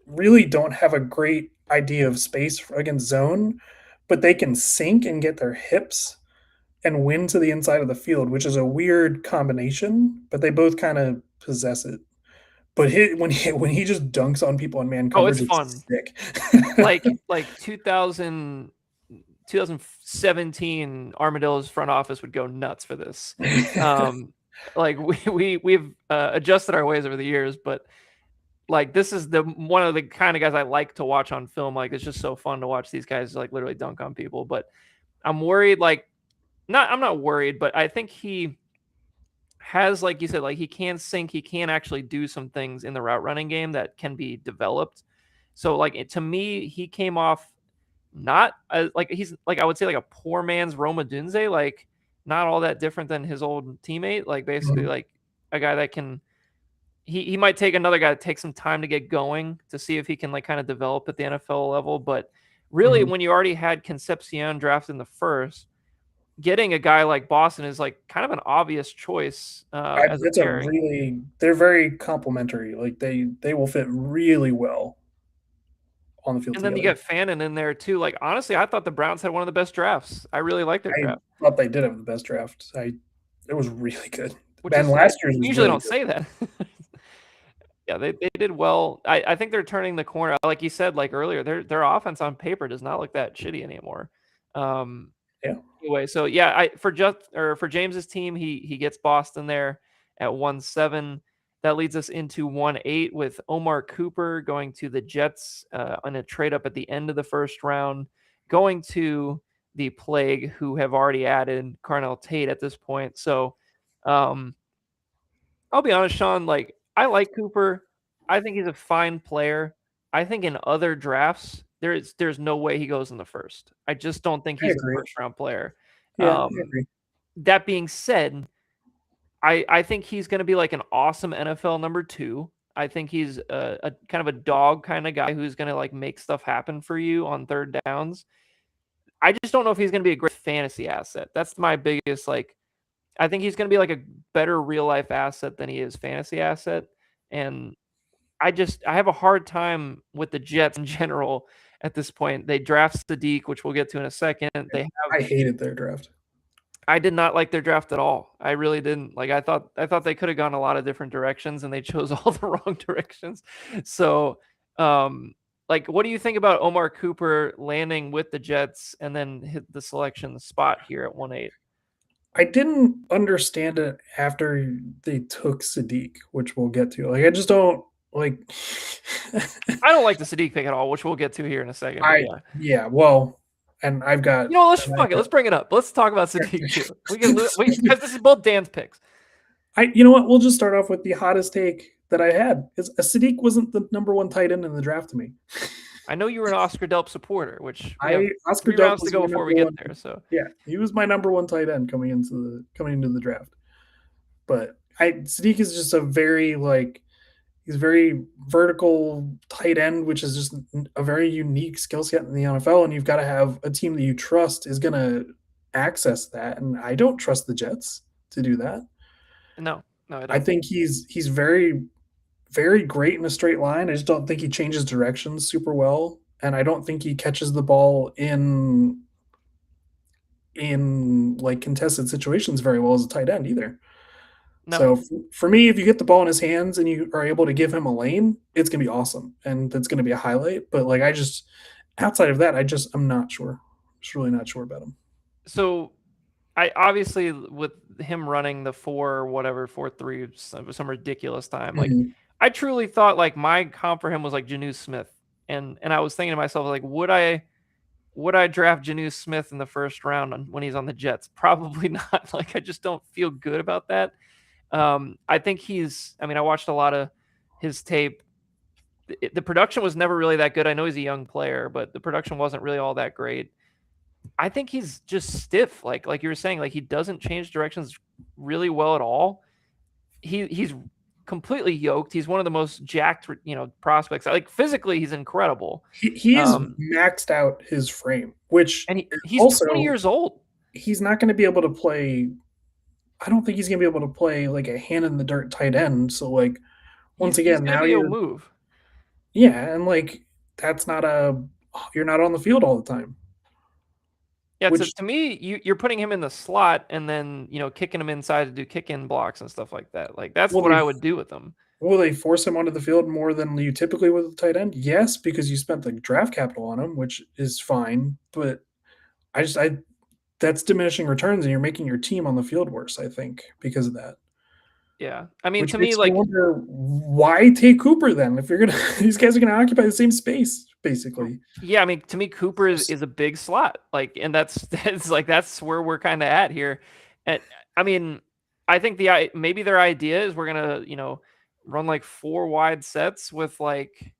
Speaker 2: really don't have a great idea of space against zone, but they can sink and get their hips and win to the inside of the field, which is a weird combination, but they both kind of possess it. But when he just dunks on people in man coverage,
Speaker 1: it's fun.
Speaker 2: Sick.
Speaker 1: like 2017, Armadillo's front office would go nuts for this. Like we've adjusted our ways over the years, but like this is one of the kind of guys I like to watch on film. Like it's just so fun to watch these guys like literally dunk on people. But I'm worried. I'm not worried, but I think he has, like you said, like he can sink. He can actually do some things in the route running game that can be developed. So like to me, he came off not like he's like I would say like a poor man's Roma Dunze, like not all that different than his old teammate. Like basically like a guy that can he might take another guy to take some time to get going to see if he can like kind of develop at the NFL level. But really, when you already had Concepcion drafted in the first, getting a guy like Boston is like kind of an obvious choice.
Speaker 2: They're very complementary. Like they will fit really well on the field.
Speaker 1: And then you get Fannin in there too. Like honestly, I thought the Browns had one of the best drafts. I really liked their draft.
Speaker 2: I thought they did have the best draft. It was really good.
Speaker 1: Last year's we usually don't say that. Yeah, they did well. I think they're turning the corner. Like you said, like earlier, their offense on paper does not look that shitty anymore. Anyway, so yeah, for James's team, he gets Boston there at 1-7. That leads us into 1-8 with Omar Cooper going to the Jets on a trade up at the end of the first round, going to the Plague, who have already added Carnell Tate at this point. So I'll be honest, Sean, like I like Cooper. I think he's a fine player. I think in other drafts, there's no way he goes in the first. I just don't think he's a first round player.
Speaker 2: Yeah, I agree.
Speaker 1: That being said, I think he's going to be like an awesome NFL number 2. I think he's a kind of a dog kind of guy who's going to like make stuff happen for you on third downs. I just don't know if he's going to be a great fantasy asset. That's my biggest I think he's going to be like a better real life asset than he is fantasy asset. And I have a hard time with the Jets in general at this point. They draft Sadiq, which we'll get to in a second.
Speaker 2: I hated their draft.
Speaker 1: I did not like their draft at all. I really didn't. Like I thought they could have gone a lot of different directions and they chose all the wrong directions. So like what do you think about Omar Cooper landing with the Jets and then hit the selection spot here at 1-8?
Speaker 2: I didn't understand it after they took Sadiq, which we'll get to. Like I just don't like
Speaker 1: I don't like the Sadiq pick at all, which we'll get to here in a second.
Speaker 2: Well, and I've got
Speaker 1: let's bring it up. Let's talk about Sadiq too. Because this is both Dan's picks.
Speaker 2: You know what? We'll just start off with the hottest take that I had. Is Sadiq wasn't the number 1 tight end in the draft to me.
Speaker 1: I know you were an Oscar Delp supporter, which
Speaker 2: Oscar
Speaker 1: Delp rounds to go before we get there. So
Speaker 2: yeah, he was my number 1 tight end coming into the draft. But Sadiq is just he's very vertical tight end, which is just a very unique skill set in the NFL. And you've got to have a team that you trust is going to access that. And I don't trust the Jets to do that.
Speaker 1: No,
Speaker 2: I think he's very, very great in a straight line. I just don't think he changes directions super well. And I don't think he catches the ball in like contested situations very well as a tight end either. No. So for me, if you get the ball in his hands and you are able to give him a lane, it's going to be awesome. And it's going to be a highlight. But like, outside of that, I'm not sure. I'm just really not sure about him.
Speaker 1: So I obviously with him running the 4-3, some ridiculous time, like I truly thought like my comp for him was like Janu Smith. and I was thinking to myself, like, would I draft Janu Smith in the first round when he's on the Jets? Probably not. Like, I just don't feel good about that. I think I mean, I watched a lot of his tape. The production was never really that good. I know he's a young player, but the production wasn't really all that great. I think he's just stiff. Like you were saying, like he doesn't change directions really well at all. He's completely yoked. He's one of the most jacked, prospects. Like physically, he's incredible.
Speaker 2: He's maxed out his frame, which
Speaker 1: and he's
Speaker 2: also
Speaker 1: 20 years old.
Speaker 2: He's not going to be able to play. I don't think he's going to be able to play like a hand in the dirt tight end. So like, once again, now
Speaker 1: you'll move.
Speaker 2: Yeah, and like that's not you're not on the field all the time.
Speaker 1: Yeah, so to me, you're putting him in the slot and then kicking him inside to do kick-in blocks and stuff like that. Like that's what I would do with him.
Speaker 2: Will they force him onto the field more than you typically would with a tight end? Yes, because you spent the draft capital on him, which is fine. But that's diminishing returns, and you're making your team on the field worse, I think, because of that.
Speaker 1: Yeah, I mean, to me, like,
Speaker 2: wonder why take Cooper then if you're gonna these guys are gonna occupy the same space basically.
Speaker 1: Yeah, I mean, to me, Cooper is a big slot, like, and that's where we're kind of at here. And I mean, I think maybe their idea is we're gonna run like 4 wide sets with like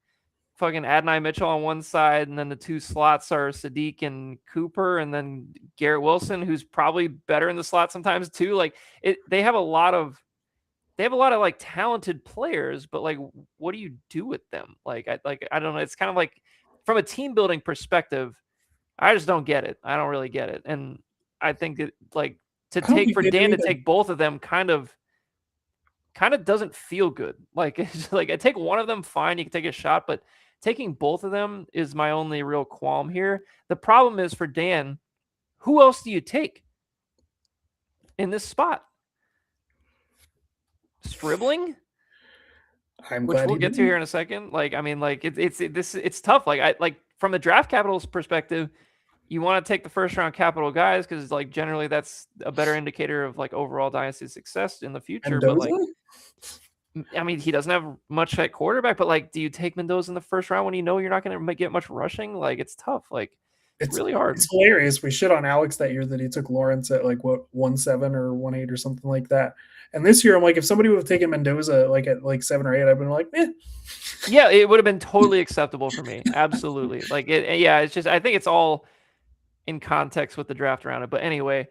Speaker 1: fucking Adonai Mitchell on one side, and then the 2 slots are Sadiq and Cooper, and then Garrett Wilson, who's probably better in the slot sometimes too. Like they have a lot of like talented players, but like, what do you do with them? Like, I don't know. It's kind of like from a team building perspective, I just don't get it. I don't really get it. And I think that like for Dan to take both of them kind of doesn't feel good. Like, it's like I take one of them, fine, you can take a shot, but taking both of them is my only real qualm here. The problem is for Dan, who else do you take in this spot? Stribling, which we'll get to here in a second. Like, I mean, like it's tough. Like from a draft capital's perspective, you want to take the first round capital guys because like generally that's a better indicator of like overall dynasty success in the future.
Speaker 2: Mendoza?
Speaker 1: But like, I mean, he doesn't have much at quarterback. But like, do you take Mendoza in the first round when you know you're not going to get much rushing? Like, it's tough. Like, it's really hard.
Speaker 2: It's hilarious. We shit on Alex that year that he took Lawrence at like 1.7 or 1.8 or something like that. And this year, I'm like, if somebody would have taken Mendoza like at like 7 or 8, I've been like, eh.
Speaker 1: Yeah, it would have been totally acceptable for me. Absolutely. Like yeah, it's just I think it's all in context with the draft around it. But anyway,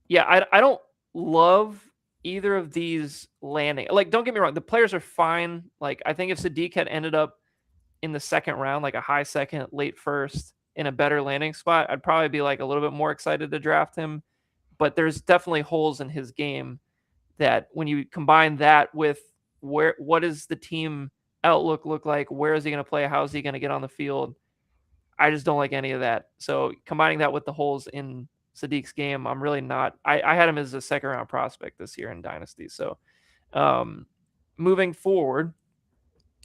Speaker 1: yeah, I don't love either of these landing. Like, don't get me wrong, the players are fine. Like, I think if Sadiq had ended up in the second round, like a high second, late first, in a better landing spot, I'd probably be like a little bit more excited to draft him. But there's definitely holes in his game that when you combine that with what does the team outlook look like? Where is he going to play? How is he going to get on the field? I just don't like any of that. So combining that with the holes in Sadiq's game, I'm really not. I had him as a second round prospect this year in Dynasty. So moving forward,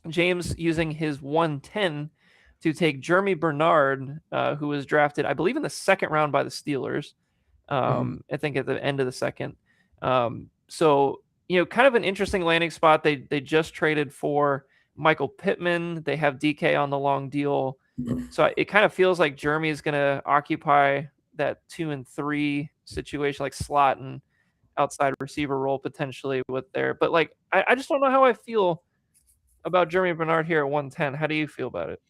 Speaker 1: James using his 110 to take Jeremy Bernard, who was drafted, I believe, in the second round by the Steelers. I think at the end of the second. So, kind of an interesting landing spot. They just traded for Michael Pittman. They have DK on the long deal. So it kind of feels like Jeremy is going to occupy that 2 and 3 situation, like slot and outside receiver role potentially with there. But like, I just don't know how I feel about Jeremy Bernard here at 110. How do you feel about it?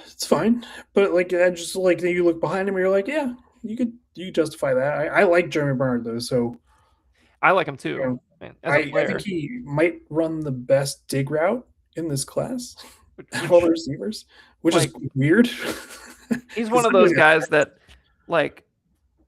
Speaker 2: It's fine, but like I just like you look behind him, and you're like, yeah, you justify that. I like Jeremy Bernard though, so
Speaker 1: I like him too.
Speaker 2: I think he might run the best dig route in this class of all the receivers, which is weird.
Speaker 1: He's one of those guys that, like,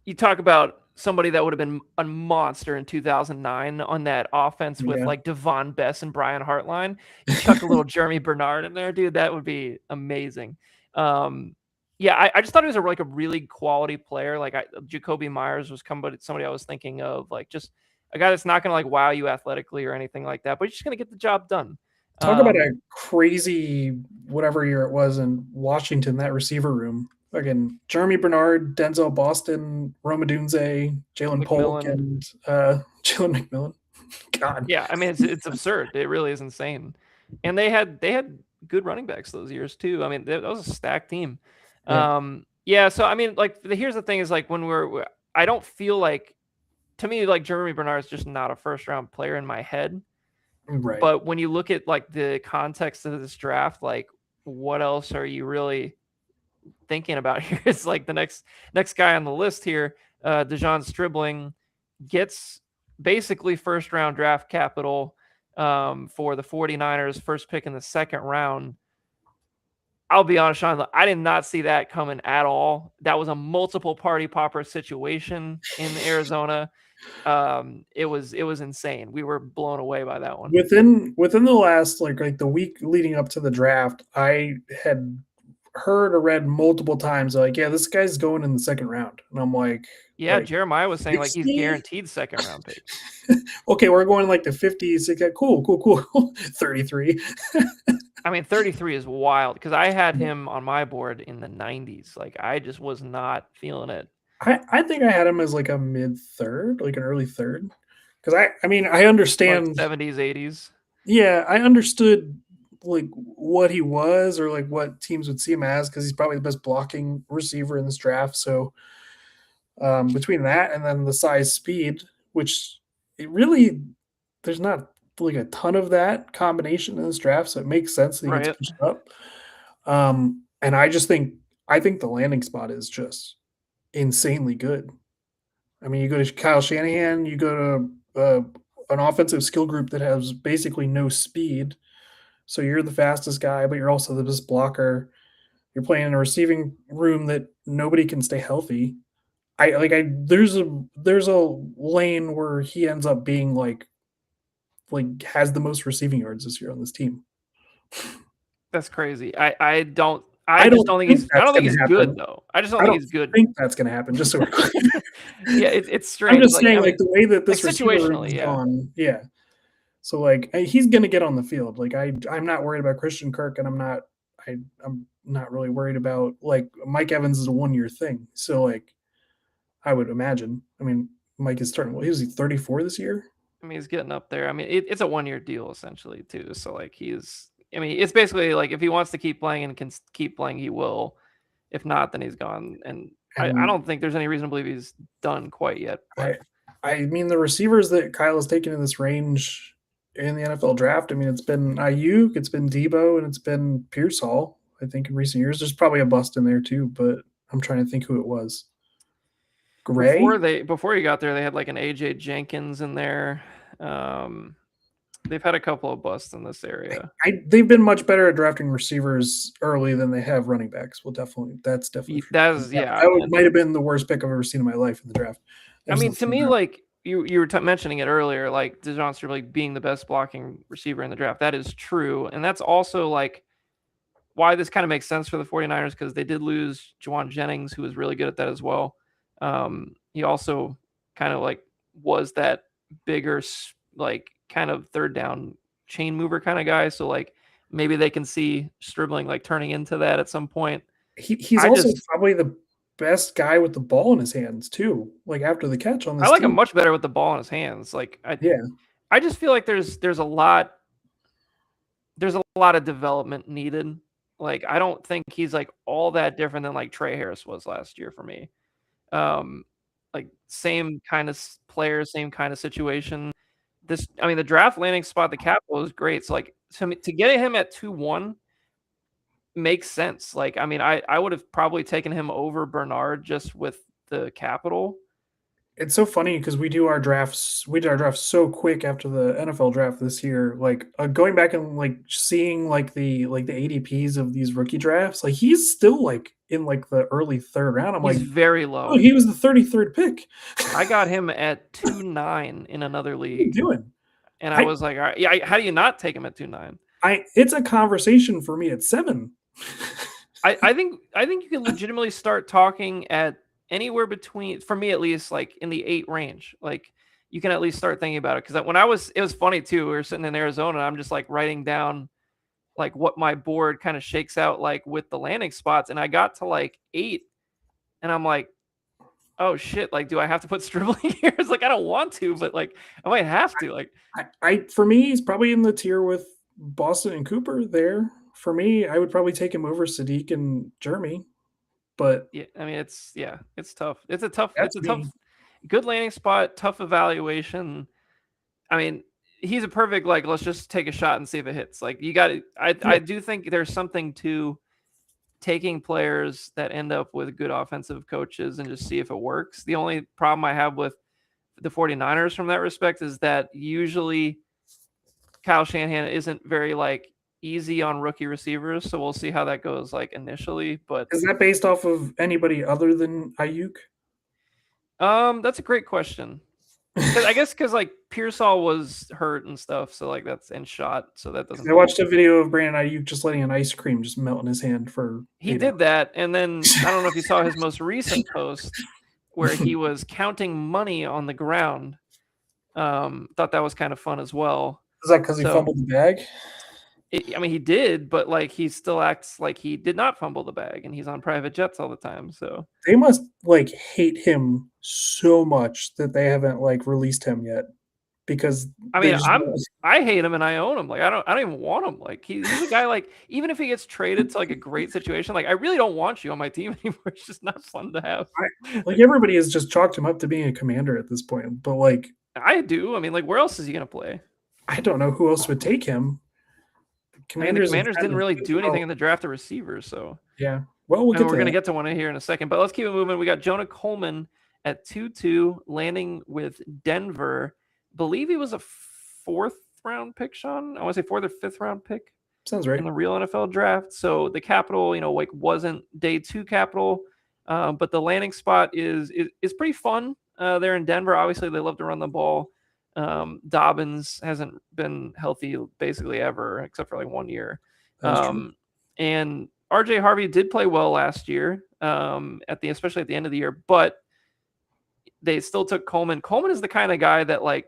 Speaker 1: you talk about somebody that would have been a monster in 2009 on that offense with like Devon Bess and Brian Hartline. You chuck a little Jeremy Bernard in there, dude. That would be amazing. Yeah, I just thought he was a really quality player. Like Jacoby Myers was somebody I was thinking of, like just a guy that's not going to like wow you athletically or anything like that, but he's just going to get the job done.
Speaker 2: Talk about a crazy whatever year it was in Washington, that receiver room. Again, Jeremy Bernard, Denzel Boston, Rome Odunze, Jalen Polk, and Jalen McMillan. God.
Speaker 1: Yeah, I mean it's absurd. It really is insane. And they had good running backs those years too. I mean, that was a stacked team.
Speaker 2: Yeah.
Speaker 1: Yeah. So I mean, like, here's the thing: is like when I don't feel like, to me, like Jeremy Bernard is just not a first round player in my head.
Speaker 2: Right.
Speaker 1: But when you look at like the context of this draft, like what else are you really thinking about here? It's like the next guy on the list here, Dejon Stribling, gets basically first round draft capital for the 49ers, first pick in the second round. I'll be honest, Sean, I did not see that coming at all. That was a multiple party popper situation in Arizona. It was insane. We were blown away by that one.
Speaker 2: Within the last like the week leading up to the draft, I had heard or read multiple times like, yeah, this guy's going in the second round, and I'm like,
Speaker 1: yeah, Jeremiah was saying like he's
Speaker 2: 60?
Speaker 1: guaranteed second round pick.
Speaker 2: Okay, we're going like the 50s. Cool. 33.
Speaker 1: I mean, 33 is wild because I had him on my board in the 90s. Like, I just was not feeling it.
Speaker 2: I think I had him as like a mid third, like an early third. Because I mean, I understand
Speaker 1: like 70s, 80s.
Speaker 2: Yeah, I understood like what he was or like what teams would see him as because he's probably the best blocking receiver in this draft. So between that and then the size speed, which it really there's not like a ton of that combination in this draft, so it makes sense that he gets
Speaker 1: Right.
Speaker 2: pushed up. And I think the landing spot is just insanely good. I mean, you go to Kyle Shanahan, you go to an offensive skill group that has basically no speed. So you're the fastest guy, but you're also the best blocker. You're playing in a receiving room that nobody can stay healthy. There's a lane where he ends up being like has the most receiving yards this year on this team.
Speaker 1: That's crazy. I just don't think he's good though. I just don't think he's good.
Speaker 2: I think that's going to happen. Just so we're clear.
Speaker 1: Yeah, it's strange.
Speaker 2: I'm just saying, like the way that this
Speaker 1: like, situationally, yeah.
Speaker 2: Gone, yeah. So like he's going to get on the field. Like I'm not worried about Christian Kirk, and I'm not really worried about like Mike Evans is a 1-year thing. So like I would imagine. I mean, Mike is turning. Well, he was 34 this year.
Speaker 1: I mean, he's getting up there. I mean, it's a 1-year deal essentially too. So like I mean, it's basically like if he wants to keep playing and can keep playing, he will. If not, then he's gone. And I don't think there's any reason to believe he's done quite yet.
Speaker 2: I mean, the receivers that Kyle has taken in this range in the NFL draft, I mean, it's been Ayuk, it's been Debo, and it's been Pearsall, I think, in recent years. There's probably a bust in there too, but I'm trying to think who it was. Gray?
Speaker 1: Before he got there, they had like an AJ Jenkins in there. They've had a couple of busts in this area.
Speaker 2: They've been much better at drafting receivers early than they have running backs. That's definitely
Speaker 1: that
Speaker 2: might have been the worst pick I've ever seen in my life in the draft.
Speaker 1: I mean, to me, like you were mentioning it earlier, like Dejon Stribling being the best blocking receiver in the draft. That is true, and that's also like why this kind of makes sense for the 49ers because they did lose Juwan Jennings, who was really good at that as well. He also kind of like was that bigger, like kind of third down chain mover kind of guy. So like maybe they can see Stribling like turning into that at some point.
Speaker 2: He's also probably the best guy with the ball in his hands too. Like after the catch on this,
Speaker 1: I like him much better with the ball in his hands. Like I just feel like there's a lot of development needed. Like I don't think he's like all that different than like Trey Harris was last year for me. Like same kind of player, same kind of situation. The draft landing spot, the capital is great. So like to get him at 2-1 makes sense. Like, I mean, I would have probably taken him over Bernard just with the capital.
Speaker 2: It's so funny because we did our drafts so quick after the NFL draft this year. Like going back and like seeing like the ADPs of these rookie drafts, like he's still like in like the early third round.
Speaker 1: He's very low.
Speaker 2: Oh, he was the 33rd pick.
Speaker 1: I got him at 2-9 in another league.
Speaker 2: What are you doing?
Speaker 1: And I was like, all right, yeah, how do you not take him at 2-9?
Speaker 2: It's a conversation for me at 7.
Speaker 1: I think you can legitimately start talking at anywhere between, for me at least, like in the 8 range. Like you can at least start thinking about it. Because it was funny too. We were sitting in Arizona and I'm just like writing down like what my board kind of shakes out like with the landing spots. And I got to like 8 and I'm like, oh shit, like do I have to put Stribling here? It's like I don't want to, but like I might have to. Like
Speaker 2: for me, he's probably in the tier with Boston and Cooper there. For me, I would probably take him over Sadiq and Jeremy, but
Speaker 1: Yeah, I mean it's tough. It's
Speaker 2: that's
Speaker 1: a tough
Speaker 2: me.
Speaker 1: good landing spot, tough evaluation. I mean, he's a perfect like let's just take a shot and see if it hits. Like you got to I
Speaker 2: Yeah,
Speaker 1: do think there's something to taking players that end up with good offensive coaches and just see if it works. The only problem I have with the 49ers from that respect is that usually Kyle Shanahan isn't very like easy on rookie receivers, so we'll see how that goes like initially, but
Speaker 2: is that based off of anybody other than Ayuk?
Speaker 1: that's a great question. Cuz I guess cuz like Pearsall was hurt and stuff, so like that's and shot, so that doesn't
Speaker 2: I
Speaker 1: help.
Speaker 2: watched a video of Brandon Ayuk just letting an ice cream just melt in his hand for
Speaker 1: He
Speaker 2: 8
Speaker 1: did
Speaker 2: hours.
Speaker 1: that and then I don't know if you saw his most recent post where he was counting money on the ground. Thought that was kind of fun as well.
Speaker 2: Is that because he
Speaker 1: So
Speaker 2: fumbled the bag?
Speaker 1: I mean, he did, but like he still acts like he did not fumble the bag, and he's on private jets all the time. So
Speaker 2: They must, like, hate him so much that they haven't, like, released him yet because
Speaker 1: I
Speaker 2: they
Speaker 1: mean,
Speaker 2: just
Speaker 1: I hate him and I own him. Like I don't even want him. Like he's a guy like even if he gets traded to like a great situation, like I really don't want you on my team anymore. It's just not fun to have.
Speaker 2: like, everybody has just chalked him up to being a commander at this point, but, like,
Speaker 1: I do. I mean, like where else is he gonna play?
Speaker 2: I don't know who else would take him.
Speaker 1: I mean, the
Speaker 2: Commanders have
Speaker 1: Commanders
Speaker 2: kind
Speaker 1: didn't
Speaker 2: of
Speaker 1: really do anything in the draft of receivers, so
Speaker 2: yeah. Well, we'll
Speaker 1: and
Speaker 2: get
Speaker 1: we're
Speaker 2: to
Speaker 1: going to
Speaker 2: that.
Speaker 1: get to one here in a second, but let's keep it moving. We got Jonah Coleman at 2-2, landing with Denver. Believe he was a fourth round pick, Sean. I want to say fourth or fifth round pick
Speaker 2: Sounds
Speaker 1: in
Speaker 2: right.
Speaker 1: the real NFL draft. So the capital, like wasn't day two capital, but the landing spot is pretty fun there in Denver. Obviously, they love to run the ball. Dobbins hasn't been healthy basically ever, except for like 1 year.
Speaker 2: That is true.
Speaker 1: And RJ Harvey did play well last year, especially at the end of the year, but they still took Coleman. Coleman is the kind of guy that like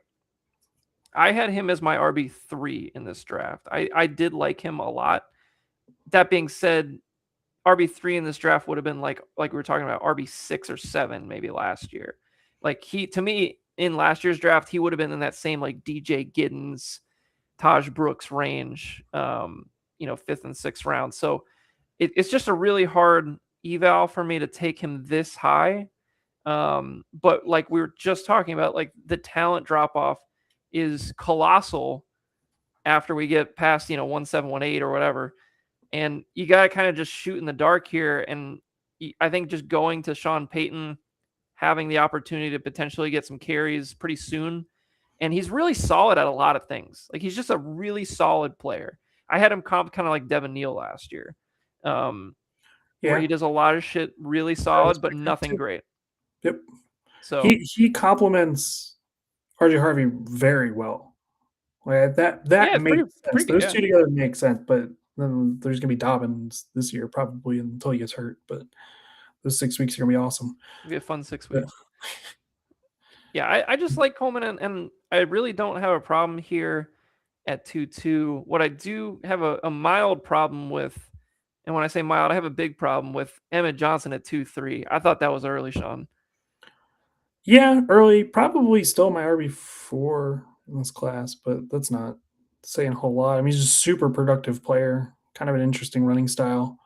Speaker 1: I had him as my RB3 in this draft. I did like him a lot. That being said, RB3 in this draft would have been like we were talking about RB6 or 7 maybe last year. Like he to me in last year's draft, he would have been in that same like DJ Giddens, Taj Brooks range, fifth and sixth round. So it's just a really hard eval for me to take him this high. But like we were just talking about, like the talent drop off is colossal after we get past 1-7, 1-8 or whatever, and you got to kind of just shoot in the dark here. And I think just going to Sean Payton, having the opportunity to potentially get some carries pretty soon, and he's really solid at a lot of things. Like he's just a really solid player. I had him comp kind of like Devin Neal last year, where
Speaker 2: Yeah,
Speaker 1: he does a lot of shit really
Speaker 2: I
Speaker 1: solid, but
Speaker 2: respect that
Speaker 1: nothing
Speaker 2: too.
Speaker 1: great.
Speaker 2: Yep.
Speaker 1: So
Speaker 2: He complements RJ Harvey very well. Like
Speaker 1: yeah,
Speaker 2: that
Speaker 1: it's
Speaker 2: makes
Speaker 1: pretty
Speaker 2: sense.
Speaker 1: good.
Speaker 2: Those
Speaker 1: Yeah,
Speaker 2: two together make sense, but then there's gonna be Dobbins this year probably until he gets hurt. But those 6 weeks are gonna be awesome.
Speaker 1: it'll be a fun 6 weeks.
Speaker 2: Yeah.
Speaker 1: Yeah, I just like Coleman, and I really don't have a problem here at 2-2. What I do have a mild problem with, and when I say mild, I have a big problem with Emmett Johnson at 2-3. I thought that was early, Sean.
Speaker 2: Yeah, early, probably still my RB4 in this class, but that's not saying a whole lot. I mean, he's just a super productive player, kind of an interesting running style.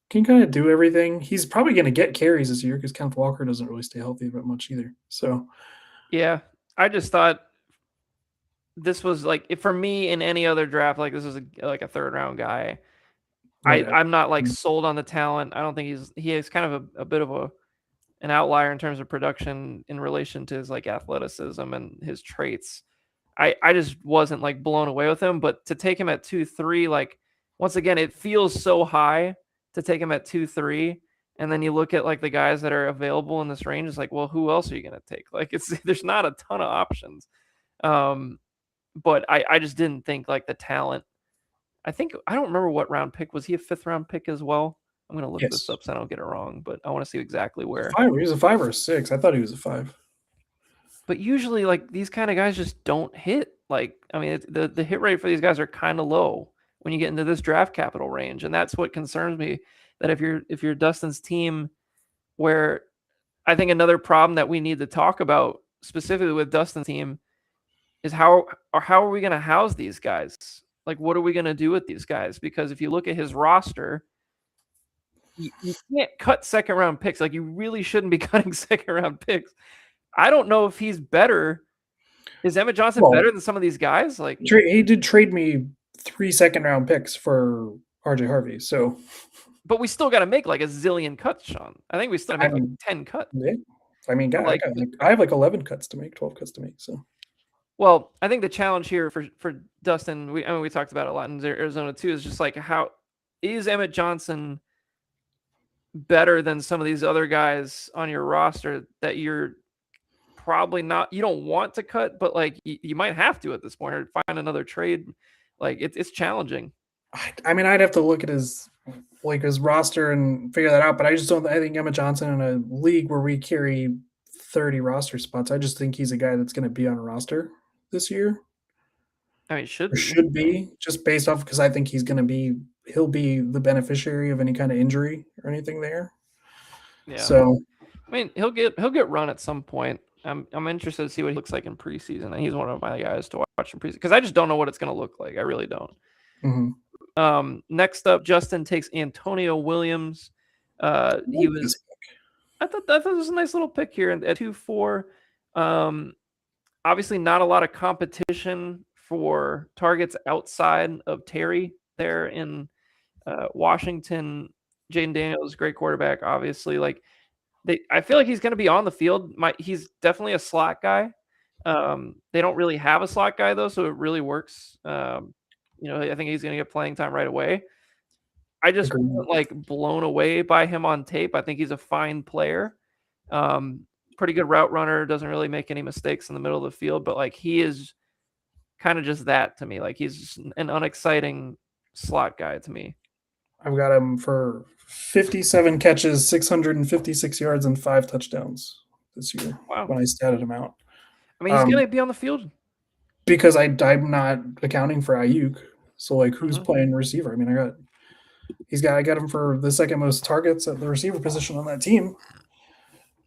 Speaker 2: Can kind of do everything. He's probably going to get carries this year because Kenneth Walker doesn't really stay healthy that much either. So,
Speaker 1: Yeah, I just thought this was like if for me in any other draft, like this is like a third round guy.
Speaker 2: oh yeah,
Speaker 1: I'm not like sold on the talent. I don't think he is kind of a bit of an outlier in terms of production in relation to his like athleticism and his traits. I just wasn't like blown away with him, but to take him at 2-3, like once again, it feels so high to take him at 2-3. And then you look at like the guys that are available in this range, it's like, well, who else are you going to take? Like there's not a ton of options. But I just didn't think like the talent. I don't remember what round pick. Was he a fifth round pick as well? I'm going to look this
Speaker 2: yes,
Speaker 1: up so I don't get it wrong, but I want to see exactly where.
Speaker 2: five. He was a 5 or 6. I thought he was a 5.
Speaker 1: But usually, like these kind of guys just don't hit. Like, I mean, the hit rate for these guys are kind of low when you get into this draft capital range, and that's what concerns me. That if you're Dustin's team, where I think another problem that we need to talk about specifically with Dustin's team is how are we going to house these guys? Like, what are we going to do with these guys? Because if you look at his roster, you can't cut second round picks. Like, you really shouldn't be cutting second round picks. I don't know if he's better. Is Emmett Johnson better than some of these guys? Like,
Speaker 2: he did trade me 3 second round picks for RJ Harvey. So,
Speaker 1: but we still got to make like a zillion cuts, Sean. I think we still make like 10 cuts.
Speaker 2: Yeah. I mean, God,
Speaker 1: like,
Speaker 2: I have like 11 cuts to make, 12 cuts to make. So,
Speaker 1: well, I think the challenge here for Dustin, we talked about it a lot in Arizona too, is just like, how is Emmett Johnson better than some of these other guys on your roster that you're probably not, you don't want to cut, but like you might have to at this point, or find another trade. Like, it's challenging.
Speaker 2: I mean, I'd have to look at his roster and figure that out, but I just don't. I think Emmett Johnson, in a league where we carry 30 roster spots, I just think he's a guy that's going to be on a roster this year.
Speaker 1: I mean,
Speaker 2: should be just based off, because I think he'll be the beneficiary of any kind of injury or anything there.
Speaker 1: Yeah.
Speaker 2: So,
Speaker 1: I mean, he'll get run at some point. I'm interested to see what he looks like in preseason, and he's one of my guys to watch in preseason, because I just don't know what it's going to look like. I really don't.
Speaker 2: Mm-hmm.
Speaker 1: Next up, Justin takes Antonio Williams. I thought that was a nice little pick here at 2-4. Obviously, not a lot of competition for targets outside of Terry there in Washington. Jayden Daniels, great quarterback, obviously. Like, I feel like he's going to be on the field. He's definitely a slot guy. They don't really have a slot guy though, so it really works. I think he's going to get playing time right away. I just wasn't like blown away by him on tape. I think he's a fine player. Pretty good route runner, doesn't really make any mistakes in the middle of the field, but like, he is kind of just that to me. Like, he's just an unexciting slot guy to me.
Speaker 2: I've got him for 57 catches, 656 yards, and 5 touchdowns this year.
Speaker 1: Wow.
Speaker 2: When I statted him out.
Speaker 1: I mean, he's going to be on the field.
Speaker 2: Because I'm not accounting for Ayuk. So, like, who's playing receiver? I mean, I got him for the second most targets at the receiver position on that team.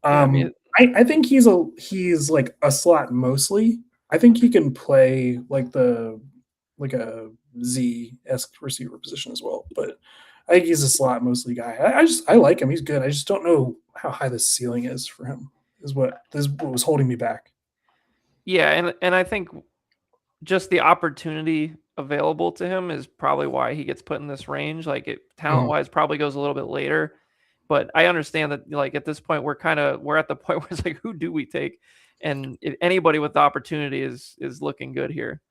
Speaker 2: I think he's like a slot mostly. I think he can play like a Z-esque receiver position as well, but I think he's a slot mostly guy. I like him. He's good. I just don't know how high the ceiling is for him. Is what was holding me back.
Speaker 1: Yeah, and I think just the opportunity available to him is probably why he gets put in this range. Like, talent-wise, probably goes a little bit later. But I understand that, like, at this point, we're at the point where it's like, who do we take? And if anybody with the opportunity is looking good here.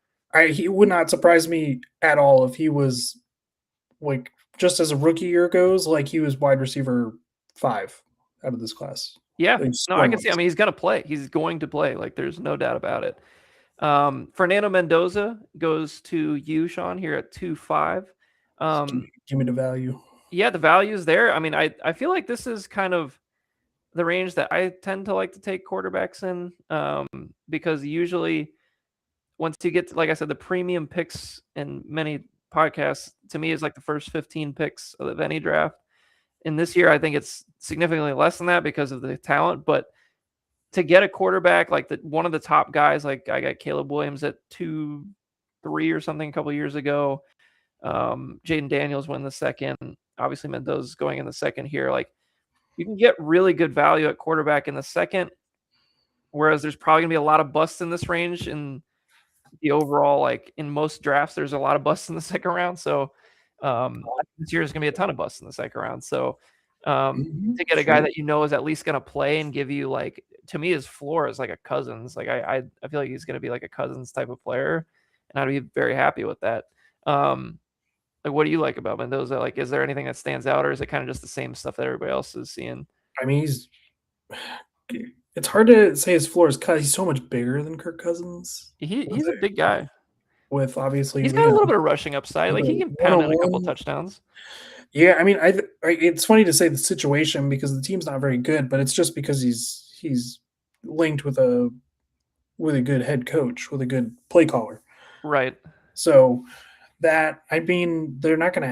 Speaker 2: He would not surprise me at all if he was, like, just as a rookie year goes, like, he was wide receiver 5 out of this class.
Speaker 1: Yeah, no, I can see. I mean, he's going to play. He's going to play. Like, there's no doubt about it. Fernando Mendoza goes to you, Sean, here at 2-5.
Speaker 2: Give me the value.
Speaker 1: Yeah, the value is there. I mean, I feel like this is kind of the range that I tend to like to take quarterbacks in, because usually once you get to, like I said, the premium picks in many podcasts, to me, is like the first 15 picks of any draft. And this year, I think it's significantly less than that because of the talent. But to get a quarterback like one of the top guys, like I got Caleb Williams at 2-3 or something a couple years ago. Jayden Daniels went in the second. Obviously, Mendoza's going in the second here. Like, you can get really good value at quarterback in the second, whereas there's probably going to be a lot of busts in this range. In the overall, like, in most drafts, there's a lot of busts in the second round. So this year is going to be a ton of busts in the second round. So to get a guy that is at least going to play and give you, like, to me, his floor is like a Cousins. Like, I feel like he's going to be like a Cousins type of player, and I'd be very happy with that. Like, what do you like about Mendoza? Like, is there anything that stands out, or is it kind of just the same stuff that everybody else is seeing?
Speaker 2: I mean, it's hard to say his floor is cut. He's so much bigger than Kirk Cousins.
Speaker 1: He's a big guy.
Speaker 2: With obviously,
Speaker 1: he's got a little bit of rushing upside. Like, he can pound in a couple touchdowns.
Speaker 2: Yeah, I mean, it's funny to say the situation because the team's not very good, but it's just because he's linked with a good head coach, with a good play caller.
Speaker 1: Right.
Speaker 2: So that, I mean, they're not going to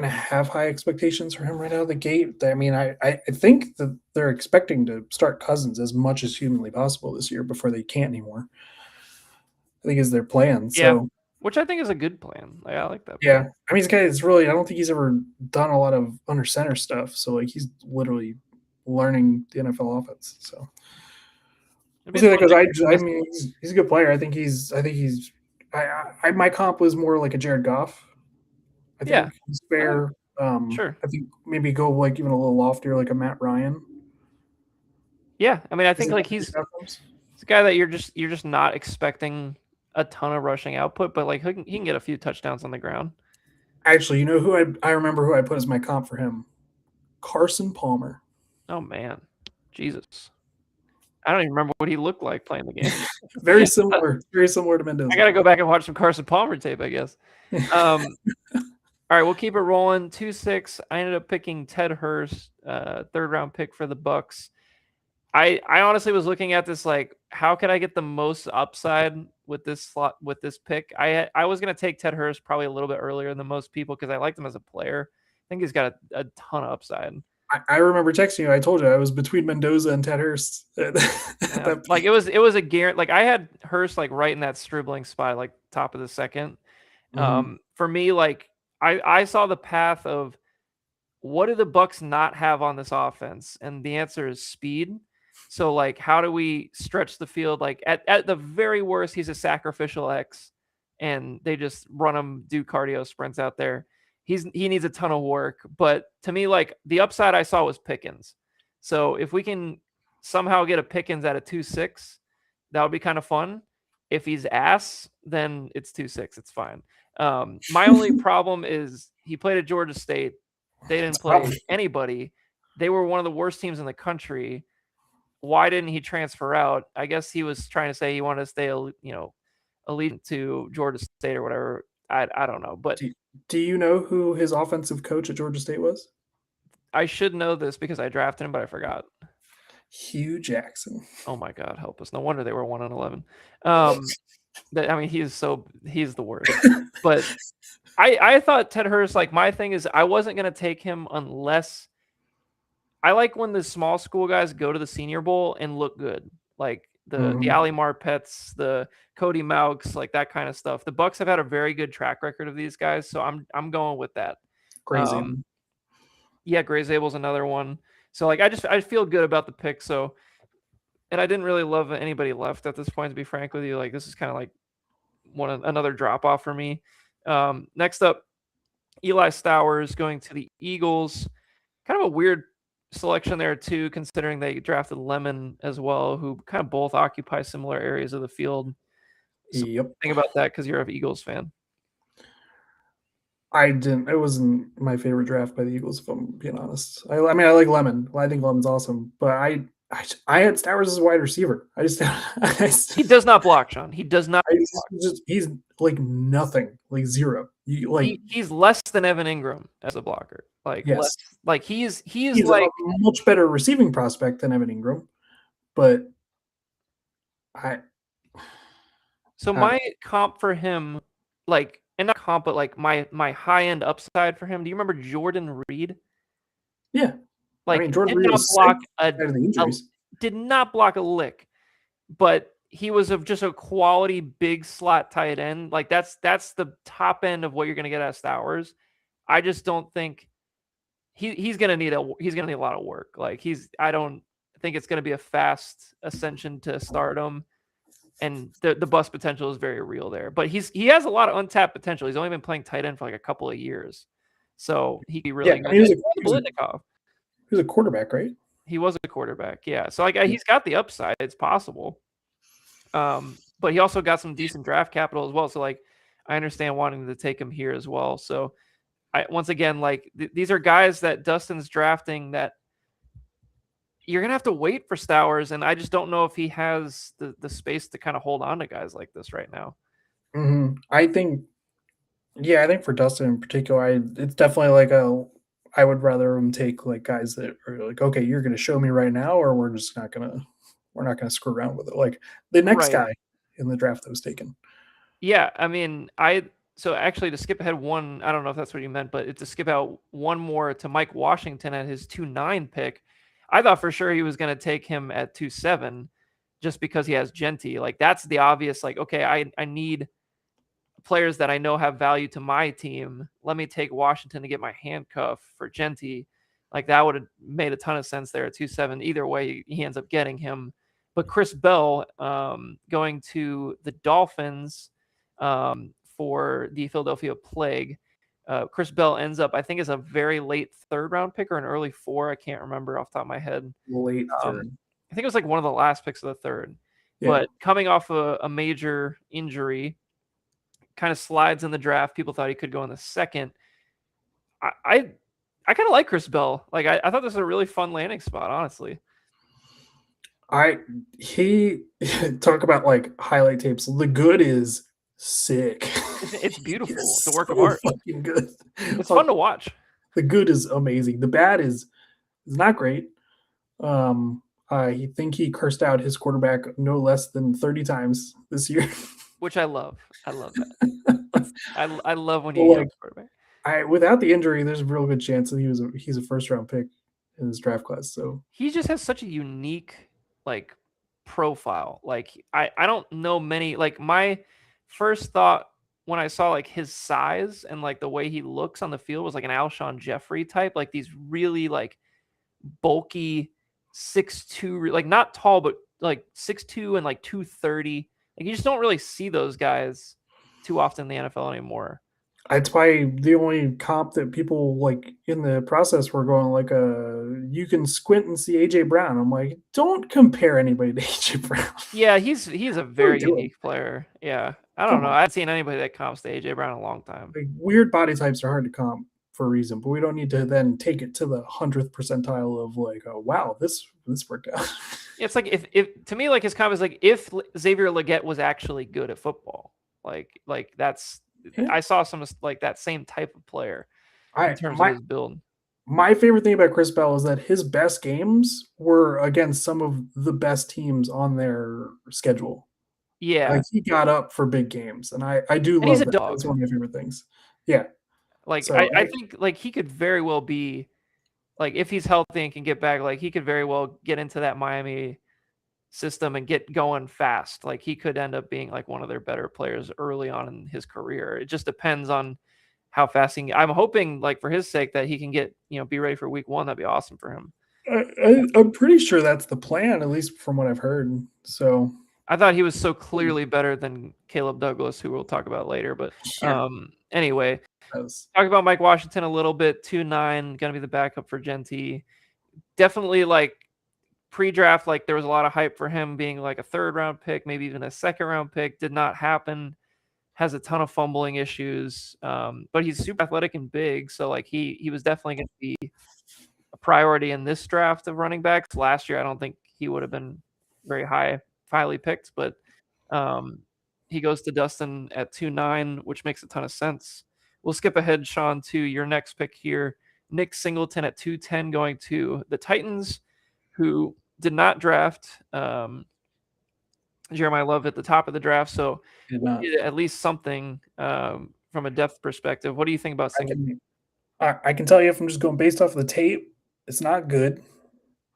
Speaker 2: have high expectations for him right out of the gate. I mean, I think that they're expecting to start Cousins as much as humanly possible this year before they can't anymore. I think is their plan.
Speaker 1: Yeah.
Speaker 2: So
Speaker 1: which I think is a good plan. Like, I like that.
Speaker 2: Yeah,
Speaker 1: Plan.
Speaker 2: I mean, this guy is really. I don't think he's ever done a lot of under center stuff. So like, he's literally learning the NFL offense. So we'll see that because I mean, he's a good player. I think he's. My comp was more like a Jared Goff. I think he's fair.
Speaker 1: Sure.
Speaker 2: I think maybe go like even a little loftier, like a Matt Ryan.
Speaker 1: Yeah, I mean, I think like he's a guy that you're just not expecting a ton of rushing output, but like he can get a few touchdowns on the ground.
Speaker 2: Actually, you know who I remember who I put as my comp for him? Carson Palmer.
Speaker 1: Oh man, Jesus. I don't even remember what he looked like playing the game.
Speaker 2: Very similar to Mendoza.
Speaker 1: I got to go back and watch some Carson Palmer tape, I guess. All right, we'll keep it rolling. 2-6. I ended up picking Ted Hurst, third round pick for the Bucks. I honestly was looking at this like, how could I get the most upside with this pick? I was gonna take Ted Hurst probably a little bit earlier than most people because I liked him as a player. I think he's got a ton of upside.
Speaker 2: I remember texting you. I told you I was between Mendoza and Ted Hurst.
Speaker 1: Like it was a guarantee. Like I had Hurst like right in that dribbling spot, like top of the second.
Speaker 2: Mm-hmm.
Speaker 1: For me, like I saw the path of what do the Bucks not have on this offense, and the answer is speed. So like, how do we stretch the field? Like at the very worst, he's a sacrificial X, and they just run him do cardio sprints out there. He needs a ton of work, but to me, like the upside I saw was Pickens. So if we can somehow get a Pickens at a 2-6, that would be kind of fun. If he's ass, then it's 2-6. It's fine. My only problem is he played at Georgia State. They didn't play anybody. They were one of the worst teams in the country. Why didn't he transfer out? I guess he was trying to say he wanted to stay, elite to Georgia State or whatever. I don't know. But
Speaker 2: do you know who his offensive coach at Georgia State was?
Speaker 1: I should know this because I drafted him, but I forgot.
Speaker 2: Hugh Jackson.
Speaker 1: Oh my God, help us! No wonder they were 1-11. He's the worst. But I thought Ted Hurst, like my thing is I wasn't gonna take him unless I like when the small school guys go to the Senior Bowl and look good, like the Ali Marpets, the Cody Mauks, like that kind of stuff. The Bucks have had a very good track record of these guys, so I'm going with that.
Speaker 2: Gray
Speaker 1: Zable's another one. So like I feel good about the pick. So, and I didn't really love anybody left at this point, to be frank with you. Like this is kind of like another drop off for me. Next up, Eli Stowers going to the Eagles. Kind of a weird selection there too, considering they drafted Lemon as well, who kind of both occupy similar areas of the field. So think about that because you're an Eagles fan.
Speaker 2: I didn't. It wasn't my favorite draft by the Eagles, if I'm being honest. I mean, I like Lemon. Well, I think Lemon's awesome, but I had Stowers as a wide receiver.
Speaker 1: He does not block, Sean. He does not.
Speaker 2: He's like nothing, like zero.
Speaker 1: He's less than Evan Ingram as a blocker. Like
Speaker 2: yes,
Speaker 1: like he's
Speaker 2: like a much better receiving prospect than Evan Ingram, but
Speaker 1: my comp for him, like, and not comp, but like my high end upside for him. Do you remember Jordan Reed?
Speaker 2: Yeah,
Speaker 1: like
Speaker 2: I mean, Jordan
Speaker 1: did
Speaker 2: Reed
Speaker 1: did not block a lick, but he was just a quality big slot tight end. Like that's the top end of what you're gonna get out of Stowers. I just don't think he's gonna need a lot of work. Like I don't think it's gonna be a fast ascension to stardom. And the bust potential is very real there. But he has a lot of untapped potential. He's only been playing tight end for like a couple of years. So he'd be really good.
Speaker 2: He was a quarterback, right?
Speaker 1: He was a quarterback, yeah. So like he's got the upside. It's possible. But he also got some decent draft capital as well. So like I understand wanting to take him here as well. So once again, like these are guys that Dustin's drafting that you're going to have to wait for Stowers, and I just don't know if he has the space to kind of hold on to guys like this right now.
Speaker 2: Mm-hmm. I think for Dustin in particular, it's definitely like I would rather him take like guys that are like, okay, you're going to show me right now, or we're not going to screw around with it. Like the next guy in the draft that was taken.
Speaker 1: Yeah. I mean, so actually to skip ahead one, I don't know if that's what you meant, but to skip out one more to Mike Washington at his 2-9 pick. I thought for sure he was going to take him at 2-7 just because he has Genty. Like that's the obvious, like, okay, I need players that I know have value to my team. Let me take Washington to get my handcuff for Genty. Like that would have made a ton of sense there at 2-7. Either way, he ends up getting him. But Chris Bell going to the Dolphins for the Philadelphia Plague. Chris Bell ends up, I think, as a very late 3rd round pick or an early 4. I can't remember off the top of my head.
Speaker 2: Late 3rd.
Speaker 1: I think it was like one of the last picks of the 3rd. Yeah. But coming off a major injury, kind of slides in the draft. People thought he could go in the 2nd. I kind of like Chris Bell. Like I thought this was a really fun landing spot, honestly.
Speaker 2: He talk about like highlight tapes. The good is sick.
Speaker 1: It's beautiful. It's a work of art.
Speaker 2: Fucking good.
Speaker 1: It's fun to watch.
Speaker 2: The good is amazing. The bad is not great. I think he cursed out his quarterback no less than 30 times this year.
Speaker 1: Which I love. I love that. I love when you get a quarterback.
Speaker 2: Without the injury, there's a real good chance that he's a 1st round pick in this draft class. So
Speaker 1: he just has such a unique like profile. Like I don't know many. Like my first thought when I saw like his size and like the way he looks on the field was like an Alshon Jeffrey type. Like these really like bulky 6'2", like not tall, but like 6'2" and like 230. Like you just don't really see those guys too often in the NFL anymore.
Speaker 2: It's probably the only comp that people like in the process were going like, you can squint and see AJ Brown. I'm like, don't compare anybody to AJ Brown.
Speaker 1: Yeah, he's a very unique player. Yeah, I don't know. I haven't seen anybody that comps to AJ Brown in a long time.
Speaker 2: Like, weird body types are hard to comp for a reason, but we don't need to then take it to the 100th percentile of like, oh wow, this worked out.
Speaker 1: It's like if to me, like his comp is like if Xavier Legette was actually good at football, like that's. Yeah. I saw some like that same type of player in terms of his build.
Speaker 2: My favorite thing about Chris Bell is that his best games were against some of the best teams on their schedule.
Speaker 1: Yeah,
Speaker 2: like he got up for big games, and I do love that. Dog. That's one of my favorite things. Yeah,
Speaker 1: like so, I think like he could very well be like if he's healthy and can get back, like he could very well get into that Miami system and get going fast. Like he could end up being like one of their better players early on in his career. It just depends on how fast I'm hoping like for his sake that he can get, be ready for week 1. That'd be awesome for him.
Speaker 2: I'm pretty sure that's the plan, at least from what I've heard. So
Speaker 1: I thought he was so clearly better than Caleb Douglas, who we'll talk about later. But anyway, talk about Mike Washington a little bit. 2-9, going to be the backup for Genty. Definitely like pre-draft, like there was a lot of hype for him being like a 3rd round pick, maybe even a 2nd round pick. Did not happen. Has a ton of fumbling issues, but he's super athletic and big. So like he was definitely going to be a priority in this draft of running backs. Last year, I don't think he would have been very highly picked, but he goes to Dustin at 2-9, which makes a ton of sense. We'll skip ahead, Sean, to your next pick here. Nick Singleton at 2-10 going to the Titans, who did not draft Jeremiah Love at the top of the draft, so at least something from a depth perspective. What do you think about Singleton?
Speaker 2: I can tell you if I'm just going based off of the tape, it's not good.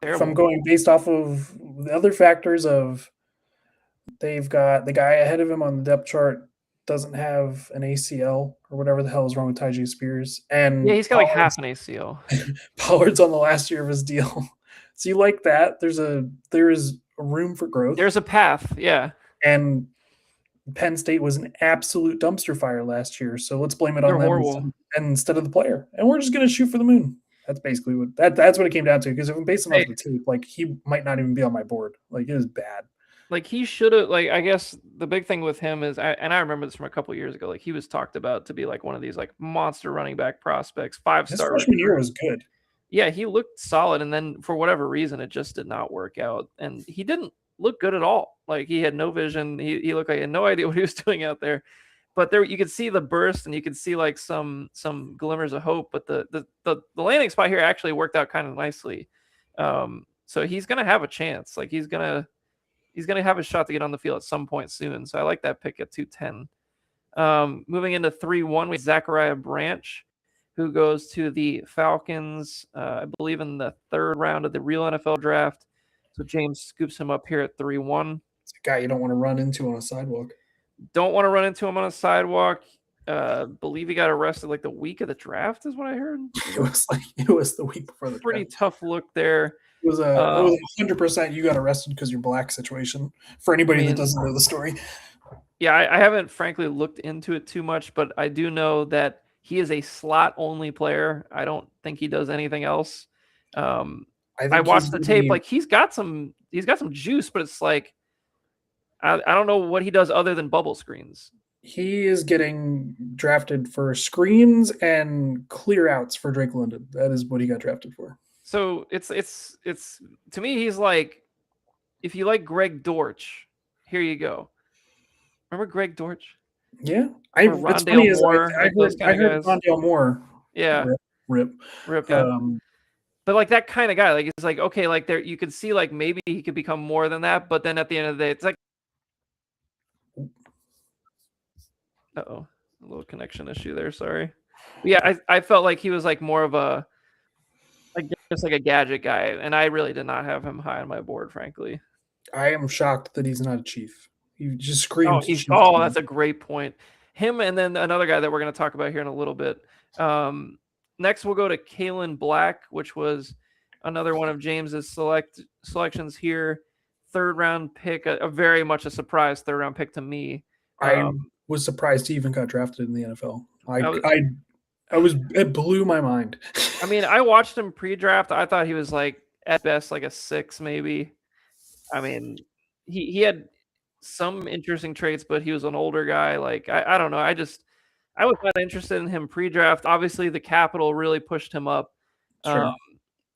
Speaker 2: Terrible. If I'm going based off of the other factors of they've got the guy ahead of him on the depth chart doesn't have an ACL or whatever the hell is wrong with Tyjae Spears. And
Speaker 1: yeah, he's got like half an ACL.
Speaker 2: Pollard's on the last year of his deal. So you like that. There is room for growth.
Speaker 1: There's a path, yeah.
Speaker 2: And Penn State was an absolute dumpster fire last year. So let's blame it on them instead of the player. And we're just going to shoot for the moon. That's basically that's what it came down to. Because if I'm basing off the tape, like he might not even be on my board. Like it is bad.
Speaker 1: Like he should have, like, I guess the big thing with him is, and I remember this from a couple years ago, like he was talked about to be like one of these like monster running back prospects, 5-star.
Speaker 2: His freshman year was good.
Speaker 1: Yeah, he looked solid, and then for whatever reason, it just did not work out, and he didn't look good at all. Like he had no vision. He looked like he had no idea what he was doing out there. But there, you could see the burst, and you could see like some glimmers of hope. But the landing spot here actually worked out kind of nicely. So he's gonna have a chance. Like he's gonna have a shot to get on the field at some point soon. So I like that pick at 210. Moving into 3-1 with Zachariah Branch, who goes to the Falcons, I believe in the 3rd round of the real NFL draft. So James scoops him up here at 3-1.
Speaker 2: It's a guy you don't want to run into on a sidewalk.
Speaker 1: Don't want to run into him on a sidewalk. Believe he got arrested like the week of the draft, is what I heard.
Speaker 2: It was the week before the
Speaker 1: Pretty
Speaker 2: draft.
Speaker 1: tough look there.
Speaker 2: It was 100% you got arrested because you're black situation. For anybody that doesn't know the story.
Speaker 1: Yeah, I haven't frankly looked into it too much, but I do know that he is a slot only player. I don't think he does anything else. I watched the tape. Like he's got some juice, but it's like I don't know what he does other than bubble screens.
Speaker 2: He is getting drafted for screens and clear outs for Drake London. That is what he got drafted for.
Speaker 1: So it's to me, he's like, if you like Greg Dortch, here you go. Remember Greg Dortch?
Speaker 2: Yeah, I heard Rondale Moore.
Speaker 1: Yeah,
Speaker 2: rip.
Speaker 1: Yeah. But like that kind of guy, like it's like okay, like there you could see like maybe he could become more than that, but then at the end of the day, it's like, a little connection issue there. Sorry. But yeah, I felt like he was like more of a just like a gadget guy, and I really did not have him high on my board, frankly.
Speaker 2: I am shocked that he's not a Chief. He just screams.
Speaker 1: That's a great point. Him and then another guy that we're going to talk about here in a little bit. Next, we'll go to Kalen Black, which was another one of James's selections here. Third round pick, a very much a surprise third round pick to me.
Speaker 2: I was surprised he even got drafted in the NFL. It blew my mind.
Speaker 1: I mean, I watched him pre-draft. I thought he was like at best like a 6, maybe. I mean, he had some interesting traits, but he was an older guy. Like I don't know. I was not interested in him pre-draft. Obviously, the capital really pushed him up,
Speaker 2: Sure.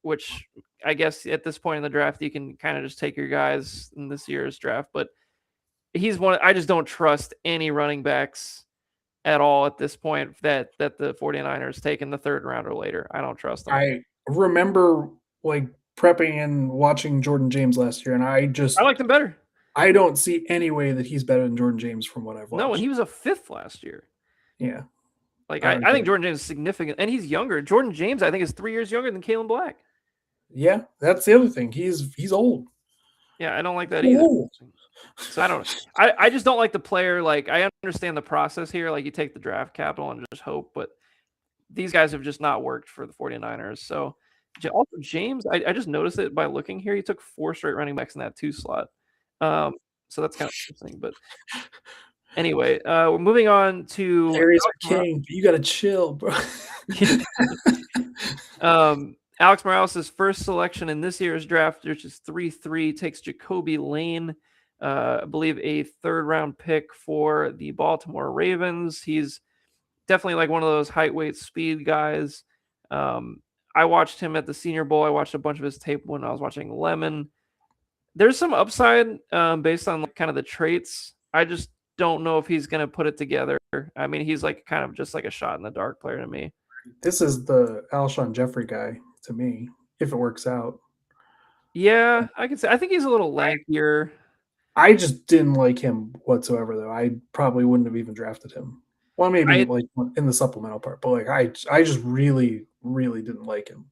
Speaker 1: Which I guess at this point in the draft, you can kind of just take your guys in this year's draft. But he's one. I just don't trust any running backs at all at this point that the 49ers take in the third round or later. I don't trust them.
Speaker 2: I remember like prepping and watching Jordan James last year, and I
Speaker 1: liked him better.
Speaker 2: I don't see any way that he's better than Jordan James from what I've watched.
Speaker 1: No, and he was a 5th last year.
Speaker 2: Yeah.
Speaker 1: Like I think Jordan James is significant, and he's younger. Jordan James, I think, is 3 years younger than Kalen Black.
Speaker 2: Yeah, that's the other thing. He's old.
Speaker 1: Yeah, I don't like that either. So I don't. I just don't like the player. Like I understand the process here. Like you take the draft capital and just hope, but these guys have just not worked for the 49ers. So also James, I just noticed it by looking here. He took 4 straight running backs in that 2 slot. So that's kind of interesting. But anyway, we're moving on to
Speaker 2: Aries King. You gotta chill, bro.
Speaker 1: Alex Morales' first selection in this year's draft, which is 3-3, takes Jacoby Lane, I believe a 3rd round pick for the Baltimore Ravens. He's definitely like one of those height, weight, speed guys. I watched him at the Senior Bowl. I watched a bunch of his tape when I was watching Lemon. There's some upside based on kind of the traits. I just don't know if he's going to put it together. I mean, he's like kind of just like a shot in the dark player to me.
Speaker 2: This is the Alshon Jeffrey guy to me, if it works out.
Speaker 1: Yeah, I can say. I think he's a little lankier.
Speaker 2: I just didn't like him whatsoever, though. I probably wouldn't have even drafted him. Well, maybe like in the supplemental part, but like I just really, really didn't like him.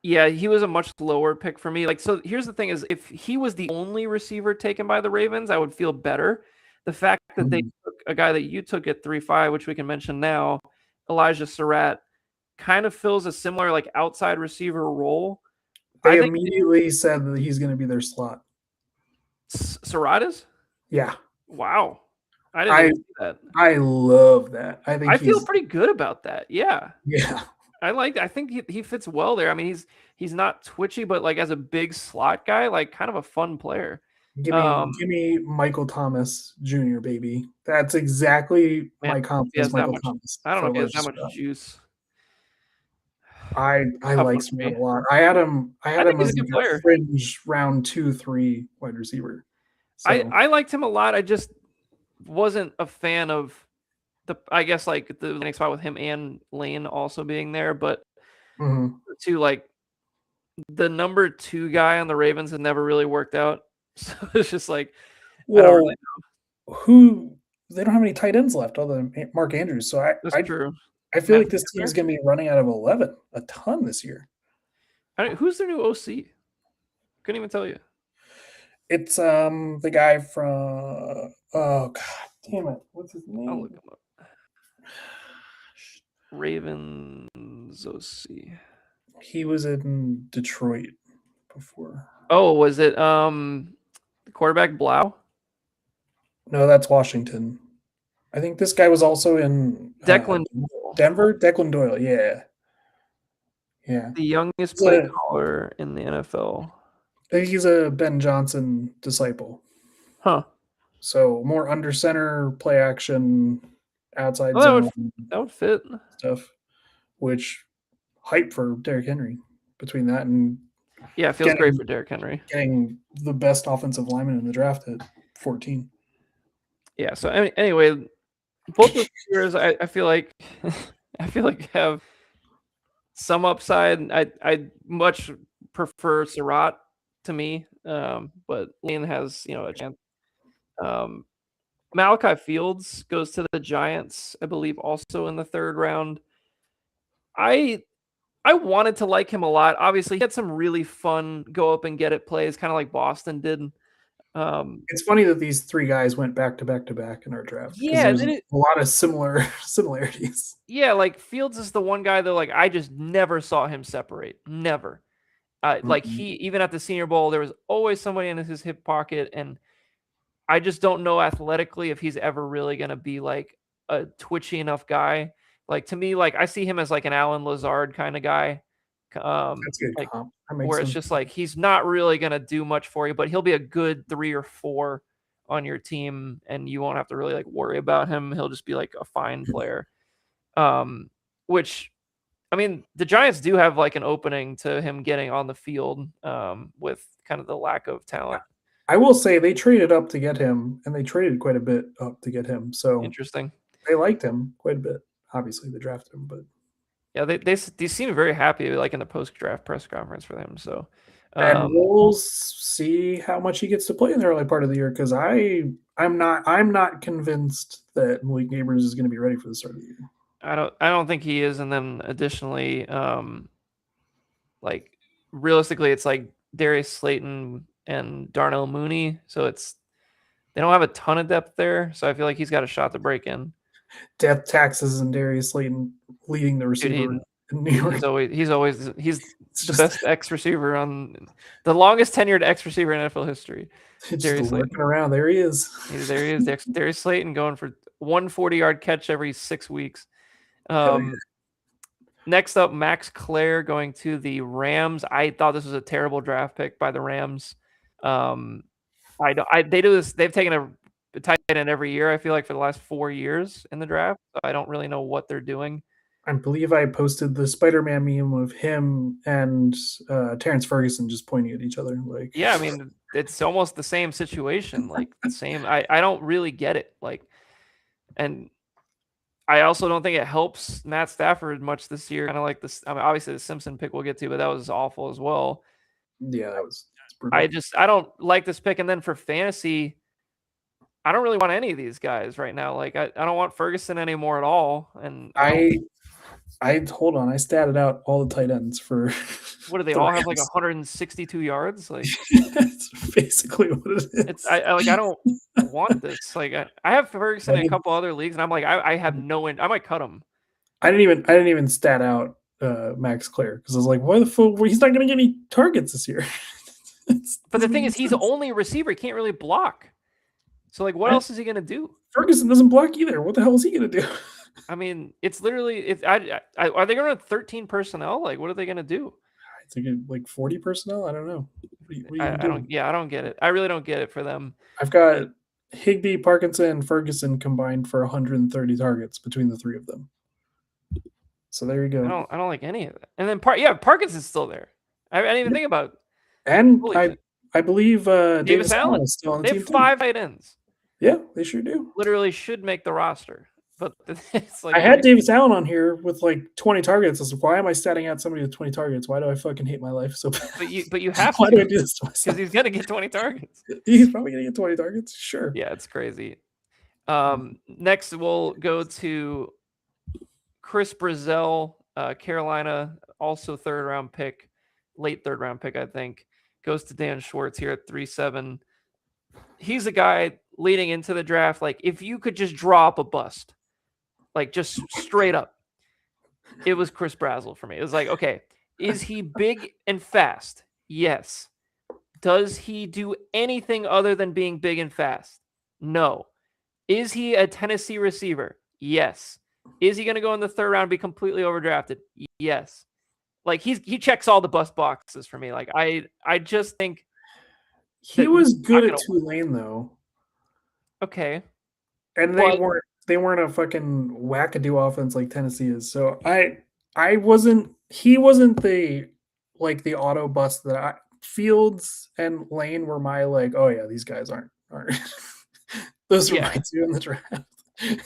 Speaker 1: Yeah, he was a much lower pick for me. Like, so here's the thing: is if he was the only receiver taken by the Ravens, I would feel better. The fact that they took a guy that you took at 3-5, which we can mention now, Elijah Surratt, kind of fills a similar like outside receiver role.
Speaker 2: They immediately said that he's going to be their slot.
Speaker 1: Surratt is?
Speaker 2: Yeah.
Speaker 1: Wow. I didn't see that.
Speaker 2: I love that. I
Speaker 1: feel pretty good about that. Yeah.
Speaker 2: Yeah.
Speaker 1: I think he fits well there. I mean, he's not twitchy, but like as a big slot guy, like kind of a fun player.
Speaker 2: Give me Michael Thomas Jr., baby. That's exactly my confidence. Michael Thomas.
Speaker 1: I don't know if he has that much juice.
Speaker 2: I like Smith a lot. I had him as a fringe round 2-3 wide receiver.
Speaker 1: So. I liked him a lot. I just wasn't a fan of I guess like the next spot with him and Lane also being there, but to like the number 2 guy on the Ravens had never really worked out. So it's just like,
Speaker 2: well, I don't really know. They don't have any tight ends left other than Mark Andrews. So
Speaker 1: true.
Speaker 2: I feel like this team is going to be running out of 11 a ton this year.
Speaker 1: Who's their new OC? Couldn't even tell you.
Speaker 2: It's the guy from Damn it. What's his name?
Speaker 1: I'll look him up. Ravens. Let's see.
Speaker 2: He was in Detroit before.
Speaker 1: Oh, was it the quarterback Blau?
Speaker 2: No, that's Washington. I think this guy was also in
Speaker 1: Declan Doyle.
Speaker 2: Denver. Declan Doyle, yeah. Yeah.
Speaker 1: The youngest play caller in the NFL.
Speaker 2: I think he's a Ben Johnson disciple.
Speaker 1: Huh.
Speaker 2: So more under center, play action, outside
Speaker 1: Oh,
Speaker 2: zone.
Speaker 1: That would fit.
Speaker 2: Stuff, which hype for Derrick Henry between that and
Speaker 1: yeah, it feels great for Derrick Henry.
Speaker 2: Getting the best offensive lineman in the draft at 14.
Speaker 1: Yeah, so anyway, both those players I feel like have some upside. I much prefer Surratt to me, but Lane has a chance. Malachi Fields goes to the Giants, I believe, also in the 3rd round. I wanted to like him a lot. Obviously, he had some really fun go up and get it plays, kind of like Boston did.
Speaker 2: It's funny that these 3 guys went back to back to back in our draft.
Speaker 1: Yeah,
Speaker 2: there's a lot of similarities.
Speaker 1: Yeah, like Fields is the one guy that like I just never saw him separate. Never. Like he even at the Senior Bowl, there was always somebody in his hip pocket, and I just don't know athletically if he's ever really going to be like a twitchy enough guy. Like to me, like I see him as like an Allen Lazard kind of guy.
Speaker 2: That's good.
Speaker 1: Like,
Speaker 2: where
Speaker 1: it's just like he's not really going to do much for you, but he'll be a good 3 or 4 on your team, and you won't have to really like worry about him. He'll just be like a fine player. Which, I mean, the Giants do have like an opening to him getting on the field with kind of the lack of talent.
Speaker 2: I will say they traded up to get him, and they traded quite a bit up to get him. So
Speaker 1: interesting.
Speaker 2: They liked him quite a bit. Obviously, they drafted him, but
Speaker 1: yeah, they seem very happy, like in the post-draft press conference for him. So,
Speaker 2: and we'll see how much he gets to play in the early part of the year because I'm not convinced that Malik Nabers is going to be ready for the start of the year.
Speaker 1: I don't think he is. And then additionally, like realistically, it's like Darius Slayton and Darnell Mooney, so they don't have a ton of depth there. So I feel like he's got a shot to break in.
Speaker 2: Death taxes and Darius Slayton leading the receiver in New York.
Speaker 1: He's the best X receiver on the longest tenured X receiver in NFL history.
Speaker 2: Darius Slayton working around. There he is.
Speaker 1: There he is. Darius Slayton going for 140-yard catch every 6 weeks. Next up, Max Clare going to the Rams. I thought this was a terrible draft pick by the Rams. They do this. They've taken a tight end every year, I feel like, for the last 4 years in the draft. So I don't really know what they're doing.
Speaker 2: I believe I posted the Spider-Man meme of him and Terrence Ferguson just pointing at each other. Like,
Speaker 1: yeah, I mean, it's almost the same situation. Like the same. I don't really get it. Like, and I also don't think it helps Matt Stafford much this year. Kind of like this. I mean, obviously the Simpson pick we'll get to, but that was awful as well.
Speaker 2: Yeah, that's brutal.
Speaker 1: I don't like this pick. And then for fantasy, I don't really want any of these guys right now. Like I don't want Ferguson anymore at all. And
Speaker 2: I hold on. I statted out all the tight ends for.
Speaker 1: What do they all have? Like 162 yards? Like
Speaker 2: that's basically what it is.
Speaker 1: I don't want this. Like I have Ferguson in a couple other leagues, and I'm like I have no. I might cut him.
Speaker 2: I didn't even stat out Max Clare because I was like, why the fuck? He's not going to get any targets this year.
Speaker 1: But the thing is, he's only a receiver. He can't really block. So like, what else is he going to do?
Speaker 2: Ferguson doesn't block either. What the hell is he going to do?
Speaker 1: I mean, it's literally. Are they going to 13 personnel? Like, what are they going to do?
Speaker 2: I think like 40 personnel. I don't know.
Speaker 1: I don't get it. I really don't get it for them.
Speaker 2: I've got Higbee, Parkinson, and Ferguson combined for 130 targets between the 3 of them. So there you go.
Speaker 1: I don't like any of it. And then Parkinson's still there. I didn't even think about it.
Speaker 2: And I believe Davis Allen is still on the
Speaker 1: team. They have 5
Speaker 2: too.
Speaker 1: tight ends.
Speaker 2: Yeah, they sure do.
Speaker 1: Literally should make the roster. But it's like
Speaker 2: I had Davis Allen on here with like 20 targets. I was like, why am I statting out somebody with 20 targets? Why do I fucking hate my life so bad?
Speaker 1: But you have
Speaker 2: why
Speaker 1: to.
Speaker 2: do I do this to myself?
Speaker 1: Because he's gonna get 20 targets.
Speaker 2: He's probably gonna get 20 targets. Sure.
Speaker 1: Yeah, it's crazy. Next we'll go to Chris Brazell, Carolina, also late 3rd round pick, I think. Goes to Dan Schwartz here at 3-7. he's a guy leading into the draft. Like, if you could just draw up a bust, like just straight up, it was Chris Brazzell for me. It was like, okay, is he big and fast? Yes. Does he do anything other than being big and fast? No. Is he a Tennessee receiver? Yes. Is he going to go in the third round and be completely overdrafted? Yes. Like, he checks all the bust boxes for me. Like, I just think
Speaker 2: he
Speaker 1: that
Speaker 2: was good
Speaker 1: not
Speaker 2: at
Speaker 1: gonna
Speaker 2: Tulane though,
Speaker 1: okay.
Speaker 2: and
Speaker 1: But
Speaker 2: they weren't a fucking wackadoo offense like Tennessee is. So I wasn't he wasn't the like the auto bust that Fields and Lane were my like, oh yeah, these guys aren't those were
Speaker 1: yeah.
Speaker 2: my two in the draft.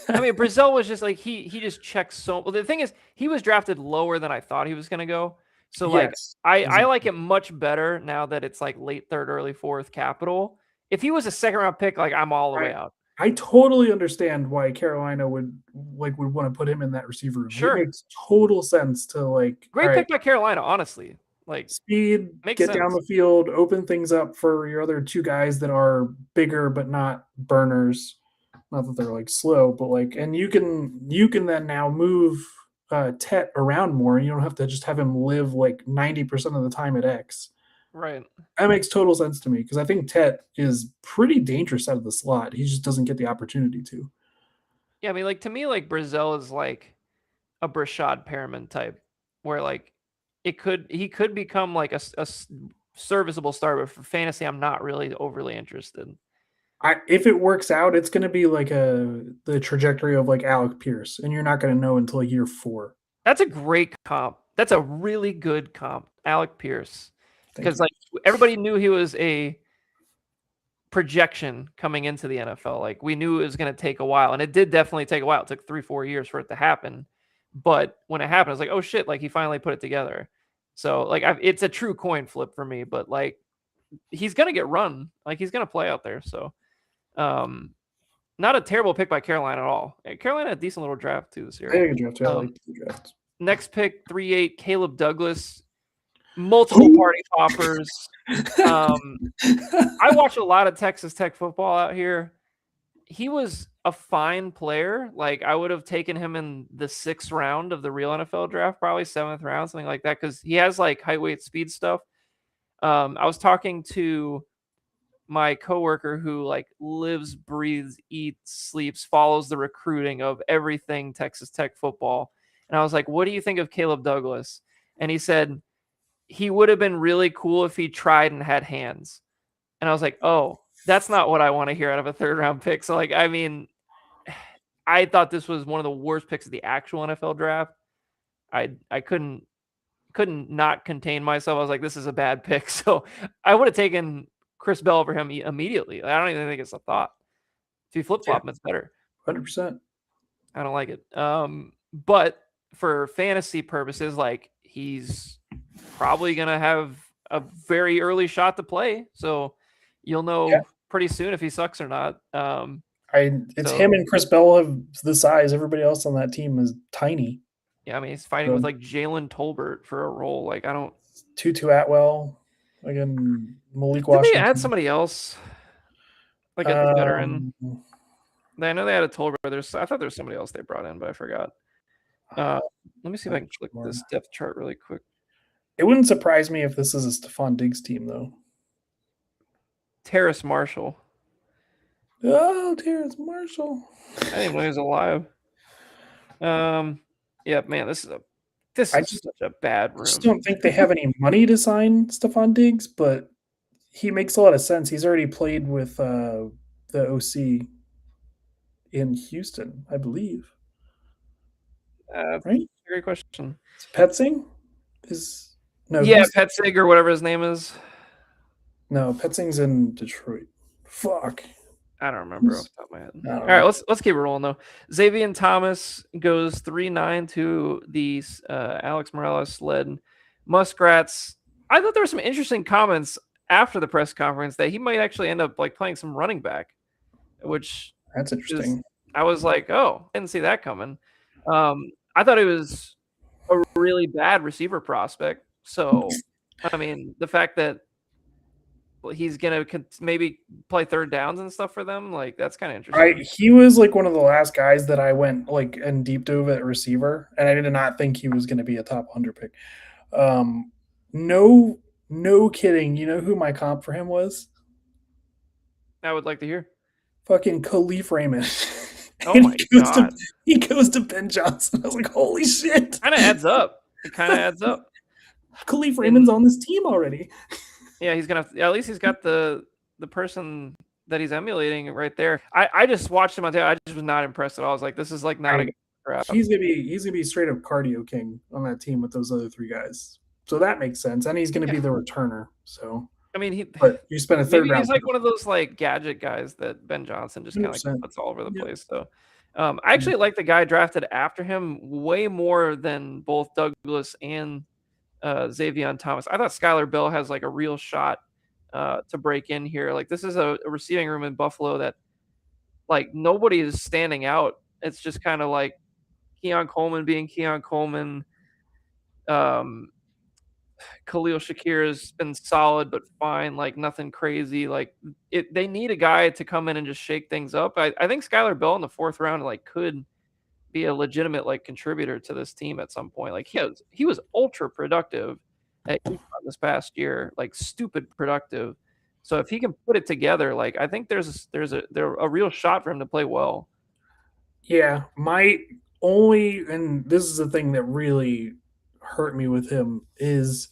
Speaker 1: I mean, Brazil was just like he just checks so well. The thing is, he was drafted lower than I thought he was going to go. So like
Speaker 2: Yes,
Speaker 1: I like it much better now that it's like late third, early fourth capital. If he was a second round pick, like I'm all the way out.
Speaker 2: I totally understand why Carolina would want to put him in that receiver room.
Speaker 1: Sure.
Speaker 2: It makes total sense to like
Speaker 1: Great pick by Carolina, honestly. Like
Speaker 2: speed, get down the field, open things up for your other two guys that are bigger but not burners. Not that they're like slow, but like, and you can then now move Tet around more, and you don't have to just have him live like 90% of the time at X.
Speaker 1: Right.
Speaker 2: That makes total sense to me because I think Tet is pretty dangerous out of the slot. He just doesn't get the opportunity to.
Speaker 1: Yeah, I mean, like to me, like Brazil is like a Brashad Perriman type, where like he could become like a serviceable star, but for fantasy, I'm not really overly interested.
Speaker 2: If it works out, it's going to be like the trajectory of like Alec Pierce, and you're not going to know until year 4.
Speaker 1: That's a great comp. That's a really good comp, Alec Pierce, because like everybody knew he was a projection coming into the NFL. Like we knew it was going to take a while, and it did definitely take a while. It took 3-4 years for it to happen, but when it happened, I was like, oh shit! Like he finally put it together. So like it's a true coin flip for me, but like he's going to get run. Like he's going to play out there. So. Not a terrible pick by Carolina at all. Carolina had a decent little draft too this year.
Speaker 2: I draft. I like the draft.
Speaker 1: Next pick, 3-8, Caleb Douglas. Multiple party poppers. I watch a lot of Texas Tech football out here. He was a fine player. Like I would have taken him in the 6th round of the real NFL draft, probably 7th round, something like that, because he has like height, weight, speed stuff. I was talking to my coworker who like lives, breathes, eats, sleeps, follows the recruiting of everything Texas Tech football. And I was like, what do you think of Caleb Douglas? And he said he would have been really cool if he tried and had hands. And I was like, oh, that's not what I want to hear out of a 3rd round pick. So like, I mean, I thought this was one of the worst picks of the actual NFL draft. I couldn't not contain myself. I was like, this is a bad pick. So I would have taken Chris Bell over him immediately. I don't even think it's a thought. If you flip flop him, it's better.
Speaker 2: 100%.
Speaker 1: I don't like it. But for fantasy purposes, like he's probably gonna have a very early shot to play. So you'll know pretty soon if he sucks or not.
Speaker 2: It's him and Chris Bell have the size. Everybody else on that team is tiny.
Speaker 1: Yeah, I mean he's fighting with like Jalen Tolbert for a role. Like I don't.
Speaker 2: Tutu Atwell. Again, Malik
Speaker 1: Did
Speaker 2: Washington.
Speaker 1: they add somebody else? Like a veteran. I know they had a Tolbert. I thought there was somebody else they brought in, but I forgot. Let me see if I can click this depth chart really quick.
Speaker 2: It wouldn't surprise me if this is a Stephon Diggs team, though.
Speaker 1: Terrace Marshall.
Speaker 2: Oh, Terrace Marshall.
Speaker 1: I didn't know he was alive. Yeah, man, this is such a bad room.
Speaker 2: I just don't think they have any money to sign Stephon Diggs, but he makes a lot of sense. He's already played with the OC in Houston, I believe. Right?
Speaker 1: Great question.
Speaker 2: Petzing
Speaker 1: Petzing or whatever his name is.
Speaker 2: No, Petzing's in Detroit. Fuck.
Speaker 1: I don't remember off the top of my head. All right, let's keep it rolling though. Xavier Thomas goes 3-9 to the Alex Morales led Muskrats. I thought there were some interesting comments after the press conference that he might actually end up like playing some running back, which
Speaker 2: that's interesting.
Speaker 1: I was like, oh, I didn't see that coming. I thought it was a really bad receiver prospect. So, I mean, the fact that he's gonna maybe play third downs and stuff for them. Like that's kind of interesting.
Speaker 2: He was like one of the last guys that I went like in deep dove at receiver, and I did not think he was going to be a top 100 pick. No, no kidding. You know who my comp for him was?
Speaker 1: I would like to hear.
Speaker 2: Fucking Khalif Raymond.
Speaker 1: Oh my god,
Speaker 2: he goes to Ben Johnson. I was like, holy shit!
Speaker 1: Kind of adds up. It kind of adds up.
Speaker 2: Khalif Raymond's on this team already.
Speaker 1: Yeah, he's gonna. At least he's got the person that he's emulating right there. I just watched him on tape. I just was not impressed at all. I was like, this is like not a good crap.
Speaker 2: He's gonna be straight up cardio king on that team with those other three guys. So that makes sense, and he's gonna be the returner. So
Speaker 1: I mean,
Speaker 2: but you spent a third round.
Speaker 1: He's like one of those like gadget guys that Ben Johnson just kind of like puts all over the place. So I actually like the guy drafted after him way more than both Douglas and Xavier Thomas. I thought Skylar Bell has like a real shot to break in here. Like this is a receiving room in Buffalo that like nobody is standing out. It's just kind of like Keon Coleman being Keon Coleman. Khalil Shakir has been solid but fine, like nothing crazy. Like they need a guy to come in and just shake things up. I think Skylar Bell in the 4th round like could be a legitimate like contributor to this team at some point. Like he was ultra productive at UConn this past year, like stupid productive. So if he can put it together, like I think there's a real shot for him to play well.
Speaker 2: Yeah, my only, and this is the thing that really hurt me with him, is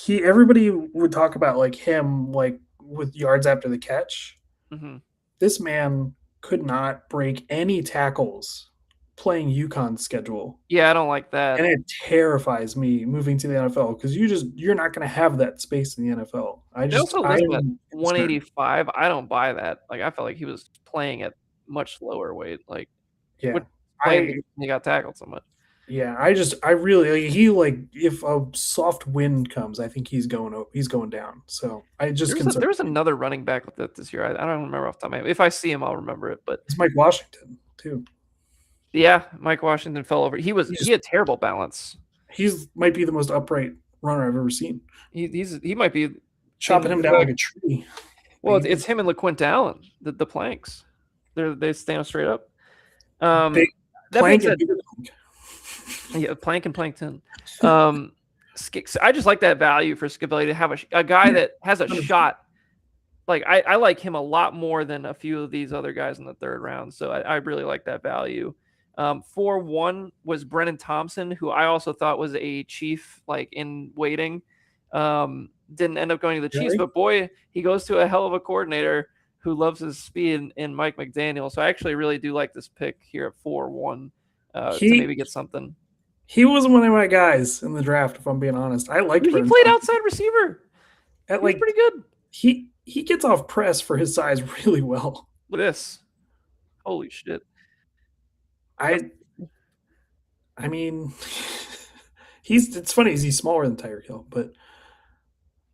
Speaker 2: everybody would talk about like him like with yards after the catch.
Speaker 1: Mm-hmm.
Speaker 2: This man could not break any tackles playing UConn's schedule.
Speaker 1: Yeah, I don't like that.
Speaker 2: And it terrifies me moving to the NFL because you're not going to have that space in the NFL. I just
Speaker 1: 185. I don't buy that. Like I felt like he was playing at much lower weight. Like
Speaker 2: yeah,
Speaker 1: he got tackled so much.
Speaker 2: Yeah, I really he like if a soft wind comes, I think he's going down. So I just
Speaker 1: there was another running back with it this year. I don't remember off the top of my head. If I see him, I'll remember it. But
Speaker 2: it's Mike Washington too.
Speaker 1: Yeah, Mike Washington fell over. He had terrible balance.
Speaker 2: He's might be the most upright runner I've ever seen.
Speaker 1: He might be
Speaker 2: chopping him down like a tree.
Speaker 1: Well, it's him and LaQuint Allen, the planks. They stand straight up.
Speaker 2: Big plank and
Speaker 1: yeah, Plank and Plankton. I just like that value for Scavelli to have a guy that has a shot. Like I like him a lot more than a few of these other guys in the 3rd round. So I really like that value. 4-1 was Brennan Thompson, who I also thought was a Chief like in waiting. Didn't end up going to the Chiefs, but boy, he goes to a hell of a coordinator who loves his speed in Mike McDaniel. So I actually really do like this pick here at 4-1 to maybe get something.
Speaker 2: He was one of my guys in the draft, if I'm being honest. I liked
Speaker 1: him. He played outside receiver. He was pretty good.
Speaker 2: He gets off press for his size really well.
Speaker 1: Look at this. Holy shit.
Speaker 2: I mean, it's funny. He's smaller than Tyreek Hill, but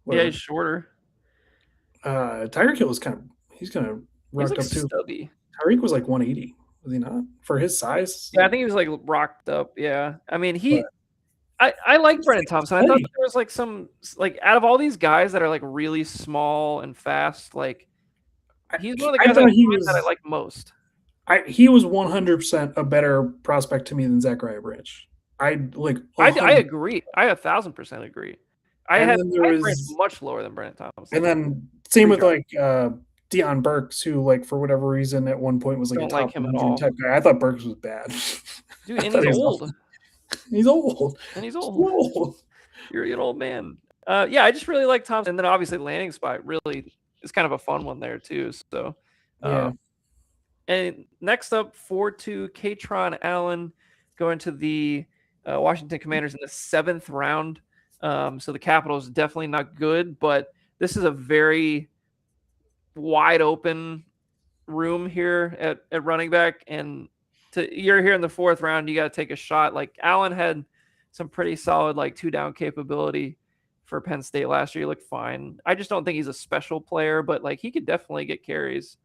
Speaker 1: whatever. Yeah, he's shorter.
Speaker 2: Tyreek Hill was he's kind of rocked up too.
Speaker 1: Stubby.
Speaker 2: Tyreek was like 180, was he not? For his size?
Speaker 1: Yeah, I think he was like rocked up. Yeah, I mean I like Brennan Thompson. I thought there was like some like out of all these guys that are like really small and fast, like he's one of the guys that I like most.
Speaker 2: He was 100% a better prospect to me than Zachariah Branch. I
Speaker 1: agree. I 1,000% agree. I had Branch much lower than Brennan Thompson.
Speaker 2: And then same with like Deion Burks, who like for whatever reason at one point was like a top
Speaker 1: him at all.
Speaker 2: Type guy. I thought Burks was bad.
Speaker 1: Dude, and he's old.
Speaker 2: He's old.
Speaker 1: And he's old. You're an old man. Yeah, I just really like Thompson. And then obviously landing spot really is kind of a fun one there too. So
Speaker 2: yeah.
Speaker 1: And next up, 4-2, Katron Allen going to the Washington Commanders in the 7th round. So the Capitals definitely not good, but this is a very wide open room here at running back. And you're here in the 4th round, you got to take a shot. Like Allen had some pretty solid like 2-down capability for Penn State last year. He looked fine. I just don't think he's a special player, but like he could definitely get carries.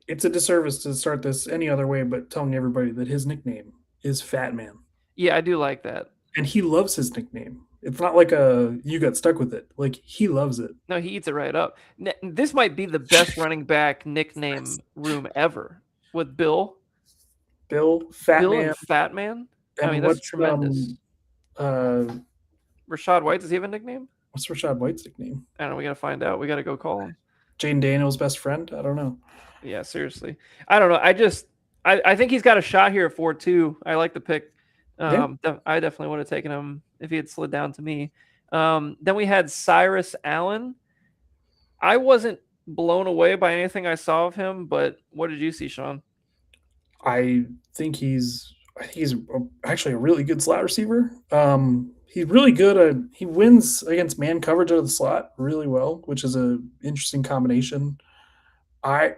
Speaker 2: It's a disservice to start this any other way, but telling everybody that his nickname is Fat Man.
Speaker 1: Yeah, I do like that.
Speaker 2: And he loves his nickname. It's not like a you got stuck with it. Like he loves it.
Speaker 1: No, he eats it right up. This might be the best running back nickname room ever with
Speaker 2: Bill, Fat
Speaker 1: Bill
Speaker 2: Man,
Speaker 1: and Fat Man. I mean,
Speaker 2: and
Speaker 1: that's tremendous.
Speaker 2: uh
Speaker 1: Rashad White, does he have a nickname?
Speaker 2: what's Rashad White's nickname?
Speaker 1: I don't know. We got to find out. We got to go call him.
Speaker 2: Jane Daniels' best friend? I don't know.
Speaker 1: Yeah, seriously. I don't know. I think he's got a shot here at 4-2. I like the pick.
Speaker 2: Yeah.
Speaker 1: I definitely would have taken him if he had slid down to me. Then we had Cyrus Allen. I wasn't blown away by anything I saw of him, but what did you see, Sean?
Speaker 2: I think he's actually a really good slot receiver. He's really good at he wins against man coverage out of the slot really well, which is a interesting combination. I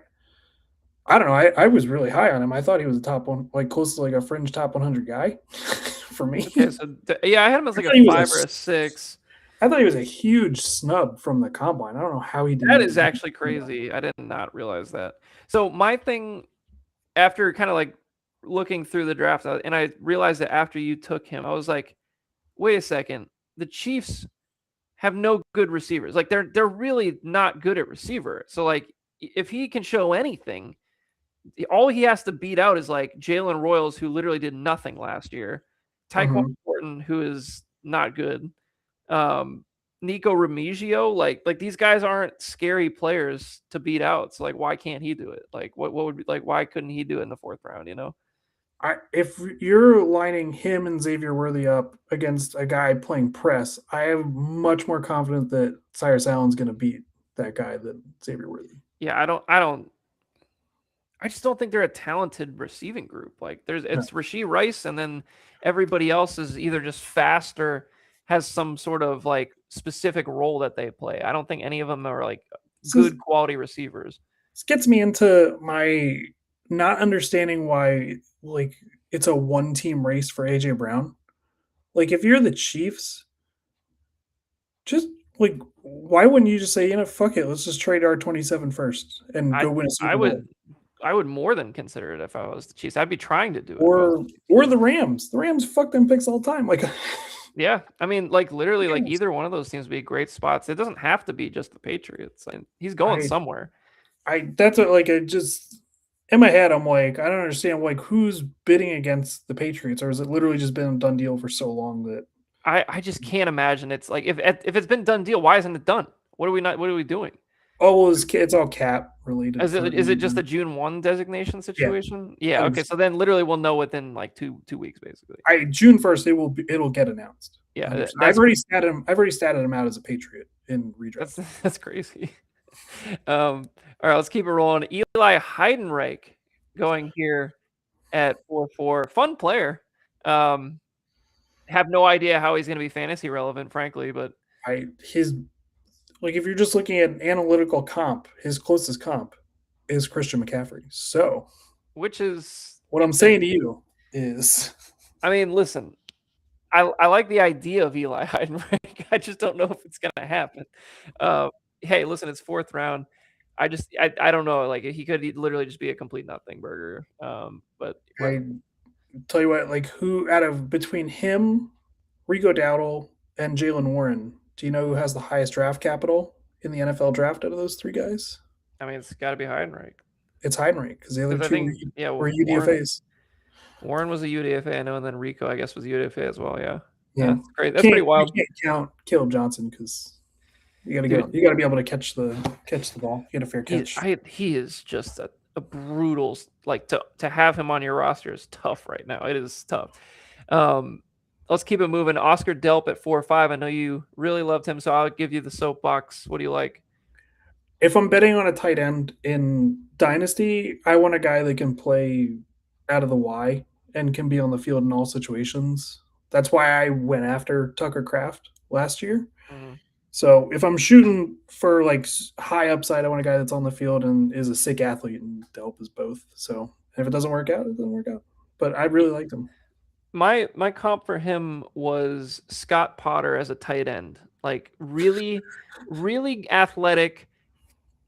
Speaker 2: I don't know. I was really high on him. I thought he was a top one, like close to like a fringe top 100 guy for me.
Speaker 1: Okay, so yeah, I had him as like
Speaker 2: thought
Speaker 1: a
Speaker 2: he was
Speaker 1: 5 or a 6.
Speaker 2: I thought he was a huge snub from the combine. I don't know how he didn't
Speaker 1: That
Speaker 2: make
Speaker 1: is actually crazy. I did not realize that. So my thing, after kind of like looking through the draft, and I realized that after you took him, I was like, wait a second, the Chiefs have no good receivers. Like they're really not good at receiver. So like if he can show anything, all he has to beat out is like Jalen Royals, who literally did nothing last year, Tyquan
Speaker 2: Mhm.
Speaker 1: Morton, who is not good, Nico Remigio. Like these guys aren't scary players to beat out. So like, why can't he do it? Like, what would be like? Why couldn't he do it in the 4th round? You know?
Speaker 2: If you're lining him and Xavier Worthy up against a guy playing press, I am much more confident that Cyrus Allen's going to beat that guy than Xavier Worthy.
Speaker 1: Yeah, I just don't think they're a talented receiving group. Like
Speaker 2: No.
Speaker 1: it's Rashee Rice, and then everybody else is either just fast or has some sort of like specific role that they play. I don't think any of them are like
Speaker 2: This,
Speaker 1: good quality receivers.
Speaker 2: this gets me into my not understanding why like it's a one team race for AJ Brown. Like if you're the Chiefs, just like why wouldn't you just say, fuck it, let's just trade our 27 first and
Speaker 1: I
Speaker 2: go win a
Speaker 1: I
Speaker 2: Super Bowl?
Speaker 1: would more than consider it if I was the Chiefs. I'd be trying to do it if I was
Speaker 2: Or
Speaker 1: the Chiefs.
Speaker 2: or the Rams. The Rams fuck them picks all the time. Like
Speaker 1: Yeah, I mean, like literally, like
Speaker 2: Rams.
Speaker 1: either one of those teams would be great spots. It doesn't have to be just the Patriots. Like, he's going
Speaker 2: I
Speaker 1: somewhere.
Speaker 2: that's what like I just in my head I'm like, I don't understand like who's bidding against the Patriots, or has it literally just been a done deal for so long that
Speaker 1: I just can't imagine it's like if it's been done deal, why isn't it done? What are we not? What are we doing?
Speaker 2: oh well it's all cap related
Speaker 1: Is
Speaker 2: for
Speaker 1: it just a June 1 designation
Speaker 2: yeah.
Speaker 1: situation? Yeah.
Speaker 2: And
Speaker 1: Okay. So then literally we'll know within like two weeks basically.
Speaker 2: June 1st it'll get announced.
Speaker 1: Yeah.
Speaker 2: 100%.
Speaker 1: That's
Speaker 2: I've already statted him out as a Patriot in redraft.
Speaker 1: that's crazy. All right, let's keep it rolling. Eli Heidenreich going here at 4-4. Fun player. Have no idea how he's going to be fantasy relevant, frankly, but
Speaker 2: His like if you're just looking at analytical comp, his closest comp is Christian McCaffrey. So
Speaker 1: which is
Speaker 2: what I'm saying to you is
Speaker 1: I mean, listen, I like the idea of Eli Heidenreich. I just don't know if it's going to happen. Hey, listen, it's 4th round. I don't know. Like he could literally just be a complete nothing burger. But
Speaker 2: I tell you what, like who out of between him, Rico Dowdle, and Jalen Warren, do you know who has the highest draft capital in the NFL draft out of those three guys?
Speaker 1: I mean, it's got to be Heidenreich.
Speaker 2: It's Heidenreich because the other
Speaker 1: 'Cause I
Speaker 2: two
Speaker 1: think yeah,
Speaker 2: were
Speaker 1: Warren,
Speaker 2: UDFAs.
Speaker 1: Warren was a UDFA, I know, and then Rico, I guess, was UDFA as well. Yeah,
Speaker 2: Yeah,
Speaker 1: that's great. That's pretty
Speaker 2: you
Speaker 1: wild,
Speaker 2: can't count Caleb Johnson because you got to
Speaker 1: dude.
Speaker 2: go. You got to be able to catch the ball, get a fair catch.
Speaker 1: He is just a brutal. Like to have him on your roster is tough right now. It is tough. Let's keep it moving. Oscar Delp at 4-5. I know you really loved him, so I'll give you the soapbox. What do you like?
Speaker 2: If I'm betting on a tight end in Dynasty, I want a guy that can play out of the Y and can be on the field in all situations. That's why I went after Tucker Kraft last year.
Speaker 1: Mm-hmm.
Speaker 2: So if I'm shooting for like high upside, I want a guy that's on the field and is a sick athlete, and Delp is both. So if it doesn't work out, it doesn't work out. But I really liked him.
Speaker 1: My comp for him was Scott Potter as a tight end. Like really, really athletic,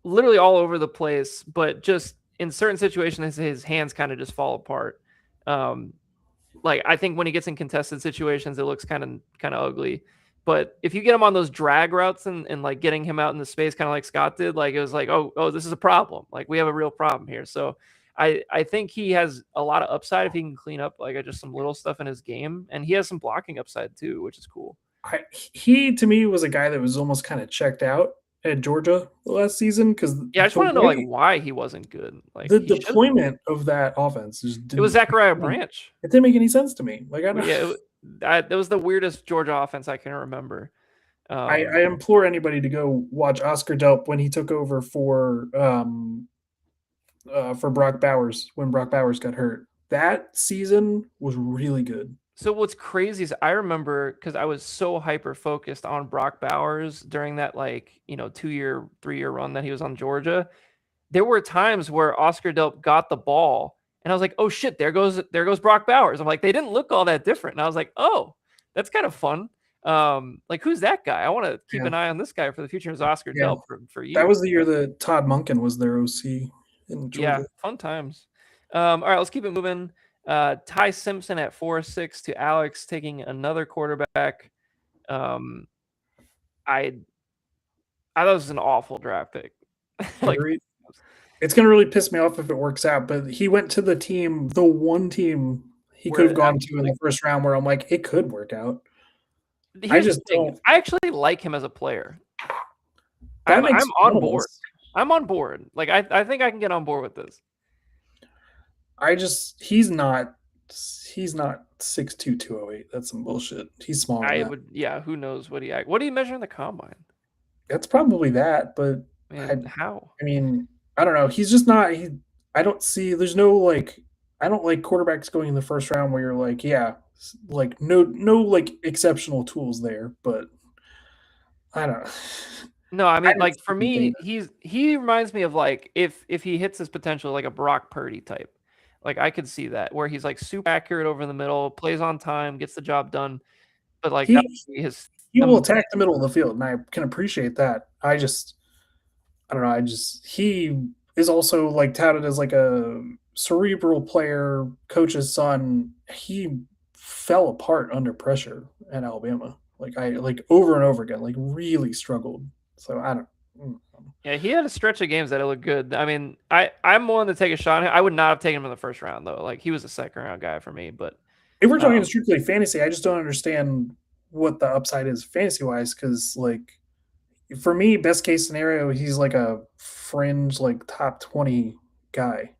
Speaker 1: literally all over the place, but just in certain situations his hands kind of just fall apart. Like I think when he gets in contested situations, it looks kind of ugly. But if you get him on those drag routes and like getting him out in the space, kind of like Scott did, like it was like, oh, this is a problem. Like we have a real problem here. So I think he has a lot of upside if he can clean up like just some little stuff in his game, and he has some blocking upside too, which is cool.
Speaker 2: He to me was a guy that was almost kind of checked out at Georgia last season because
Speaker 1: Yeah, I just want to know like why he wasn't good. Like
Speaker 2: the
Speaker 1: he
Speaker 2: deployment of that offense just
Speaker 1: it was Zachariah Branch.
Speaker 2: It didn't make any sense to me. Like
Speaker 1: that was the weirdest Georgia offense I can remember.
Speaker 2: I implore anybody to go watch Oscar Delp when he took over for Brock Bowers when Brock Bowers got hurt. That season was really good.
Speaker 1: So what's crazy is I remember because I was so hyper focused on Brock Bowers during that 2-year, 3-year run that he was on Georgia. There were times where Oscar Delp got the ball and I was like, oh shit, there goes Brock Bowers. I'm like, they didn't look all that different. And I was like, oh, that's kind of fun. Like who's that guy? I want to keep an eye on this guy for the future. It was Oscar Delp for years.
Speaker 2: That was the year that Todd Monken was their OC in Georgia.
Speaker 1: Yeah, fun times. All right, let's keep it moving. Ty Simpson at 4-6 to Alex taking another quarterback. I thought it was an awful draft pick.
Speaker 2: It's going to really piss me off if it works out, but he went to the one team he could have gone to in the first round where I'm like, it could work out. I just don't.
Speaker 1: I actually like him as a player. I'm on board. I'm on board. Like I think I can get on board with this.
Speaker 2: He's not 6'2", 208. That's some bullshit. He's small.
Speaker 1: Who knows what do you measure in the combine?
Speaker 2: That's probably that, but
Speaker 1: how?
Speaker 2: I mean, I don't know. He's just not I don't see there's no like I don't like quarterbacks going in the first round where you're like, yeah, like no like exceptional tools there, but I don't know.
Speaker 1: No, I mean, like for me, he reminds me of like if he hits his potential, like a Brock Purdy type. Like I could see that where he's like super accurate over the middle, plays on time, gets the job done. But like
Speaker 2: he will attack the middle of the field, and I can appreciate that. I don't know. He is also like touted as like a cerebral player, coach's son. He fell apart under pressure at Alabama. Like over and over again, like really struggled. So I don't.
Speaker 1: Yeah, he had a stretch of games that looked good. I mean, I'm willing to take a shot. I would not have taken him in the first round though. Like he was a second round guy for me. But
Speaker 2: if we're talking strictly fantasy, I just don't understand what the upside is fantasy wise. Because like for me, best case scenario, he's like a fringe like top 20 guy.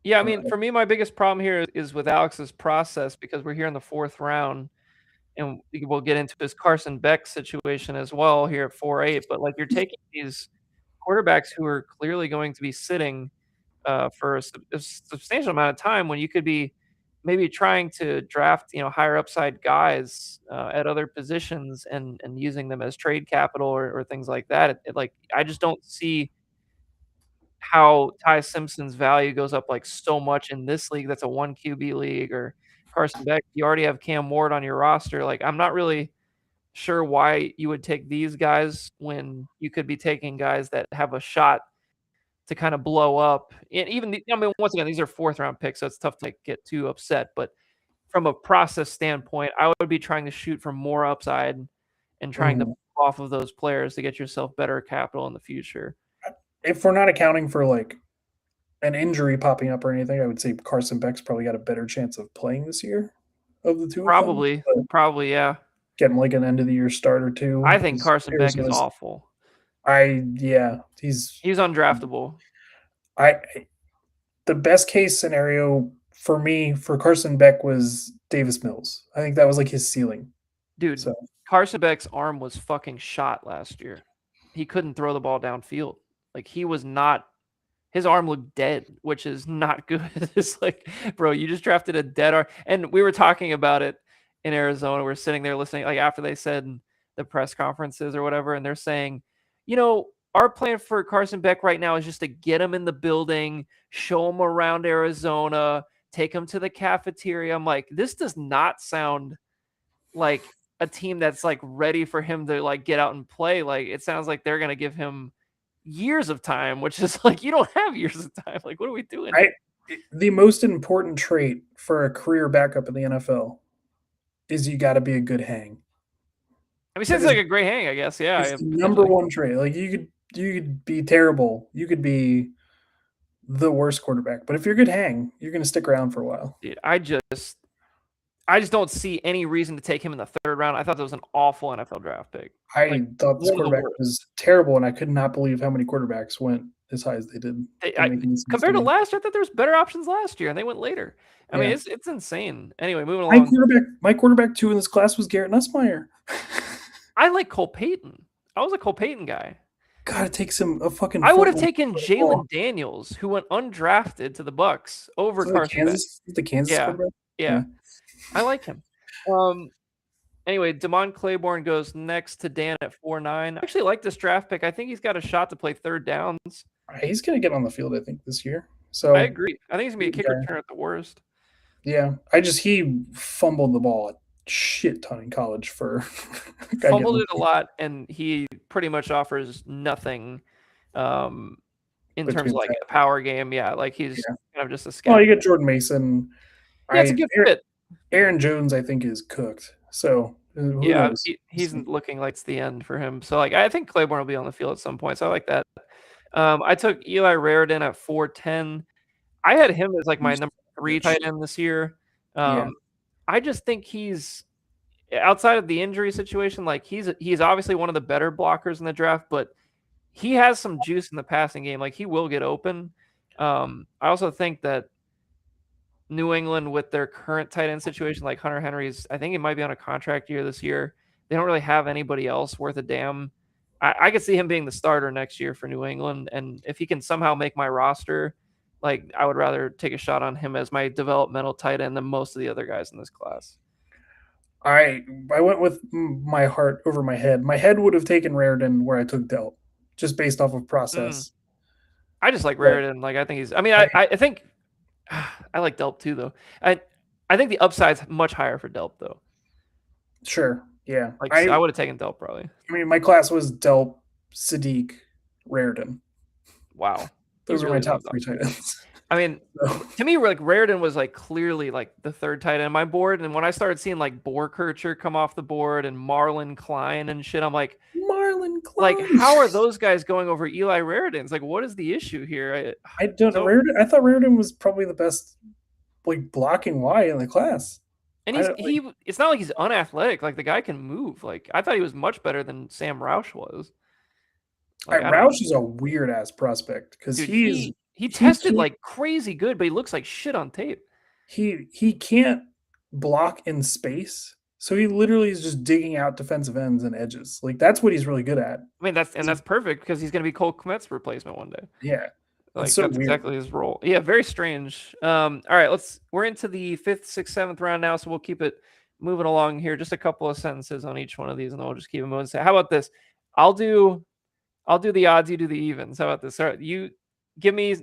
Speaker 1: Yeah, I mean, for me, my biggest problem here is with Alex's process because we're here in the fourth round. And we'll get into this Carson Beck situation as well here at 4-8. But like you're taking these quarterbacks who are clearly going to be sitting for a substantial amount of time when you could be maybe trying to draft higher upside guys at other positions and using them as trade capital or things like that. I just don't see how Ty Simpson's value goes up like so much in this league that's a 1 QB league, or Carson Beck, you already have Cam Ward on your roster. Like, I'm not really sure why you would take these guys when you could be taking guys that have a shot to kind of blow up. And once again, these are fourth round picks, so it's tough to get too upset. But from a process standpoint, I would be trying to shoot for more upside and trying to off of those players to get yourself better capital in the future.
Speaker 2: If we're not accounting for like an injury popping up or anything, I would say Carson Beck's probably got a better chance of playing this year of the two.
Speaker 1: Probably, yeah.
Speaker 2: Getting like an end of the year start or two.
Speaker 1: I think Carson Beck is awful.
Speaker 2: He's
Speaker 1: undraftable.
Speaker 2: The best case scenario for me for Carson Beck was Davis Mills. I think that was like his ceiling.
Speaker 1: Dude, Carson Beck's arm was fucking shot last year. He couldn't throw the ball downfield. Like he was not. His arm looked dead, which is not good. It's like, bro, you just drafted a dead arm. And we were talking about it in Arizona. We're sitting there listening, like after they said the press conferences or whatever, and they're saying, our plan for Carson Beck right now is just to get him in the building, show him around Arizona, take him to the cafeteria. I'm like, this does not sound like a team that's like ready for him to like get out and play. Like it sounds like they're going to give him years of time, which is like, you don't have years of time. Like, what are we doing?
Speaker 2: The most important trait for a career backup in the NFL is you got to be a good hang.
Speaker 1: I mean, seems like a great hang, I guess. Yeah,
Speaker 2: It's the number one trait. Like you could be terrible. You could be the worst quarterback, but if you're a good hang, you're going to stick around for a while.
Speaker 1: Dude, I just don't see any reason to take him in the 3rd round. I thought that was an awful NFL draft pick.
Speaker 2: I thought this quarterback was terrible, and I could not believe how many quarterbacks went as high as they did.
Speaker 1: Compared to last year, I thought there was better options last year, and they went later. I mean, it's insane. Anyway, moving along.
Speaker 2: My quarterback 2 in this class was Garrett Nussmeier.
Speaker 1: I like Cole Payton. I was a Cole Payton guy.
Speaker 2: God, it takes him a fucking.
Speaker 1: I would have taken Jalen Daniels, who went undrafted to the Bucks, over Carson Wentz.
Speaker 2: The Kansas quarterback?
Speaker 1: Yeah. I like him. Anyway, Damon Claiborne goes next to Dan at 4-9. I actually like this draft pick. I think he's got a shot to play 3rd downs.
Speaker 2: He's going to get on the field, I think, this year. So
Speaker 1: I agree. I think he's going to be a kick return at the worst.
Speaker 2: Yeah. He fumbled the ball a shit ton in college for
Speaker 1: fumbled it a lot, and he pretty much offers nothing in terms of like a power game. Yeah, like he's kind of just a scout.
Speaker 2: Well, you get Jordan Mason.
Speaker 1: Yeah, it's a good fit.
Speaker 2: Aaron Jones, I think, is cooked. So
Speaker 1: he's looking like it's the end for him. So like I think Claiborne will be on the field at some point. So I like that. I took Eli Raridon at 4-10. I had him as like my number 3 tight end this year. I just think he's outside of the injury situation. Like he's obviously one of the better blockers in the draft, but he has some juice in the passing game. Like he will get open. I also think that New England, with their current tight end situation, like Hunter Henry's, I think he might be on a contract year this year. They don't really have anybody else worth a damn. I could see him being the starter next year for New England, and if he can somehow make my roster, like I would rather take a shot on him as my developmental tight end than most of the other guys in this class.
Speaker 2: I went with my heart over my head. My head would have taken Raridon where I took Delp, just based off of process.
Speaker 1: I just like Raridon. Like I think he's. I mean, I think I like Delp too, though. I think the upside's much higher for Delp, though.
Speaker 2: Sure. Yeah.
Speaker 1: Like I would have taken Delp probably.
Speaker 2: I mean, my class was Delp, Sadiq, Raridon.
Speaker 1: Wow.
Speaker 2: Those are my top 3 tight ends.
Speaker 1: I mean, to me, like Raridon was like clearly like the 3rd tight end on my board, and when I started seeing like Borkercher come off the board and Marlon Klein and shit, I'm like,
Speaker 2: Marlon Klein.
Speaker 1: Like, how are those guys going over Eli Raridon? It's like, what is the issue here?
Speaker 2: I don't know. I thought Raridon was probably the best like blocking Y in the class.
Speaker 1: And it's not like he's unathletic. Like the guy can move. Like I thought he was much better than Sam Roush was.
Speaker 2: Like, Roush is a weird ass prospect because
Speaker 1: he tested like crazy good, but he looks like shit on tape.
Speaker 2: He can't block in space, so he literally is just digging out defensive ends and edges. Like that's what he's really good at.
Speaker 1: I mean that's perfect because he's going to be Cole Kmet's replacement one day.
Speaker 2: Yeah.
Speaker 1: Like that's exactly his role. Yeah, very strange. All right, we're into the 5th, 6th, 7th round now, so we'll keep it moving along here. Just a couple of sentences on each one of these, and then we'll just keep it moving. So how about this? I'll do the odds, you do the evens. How about this? All right, you give me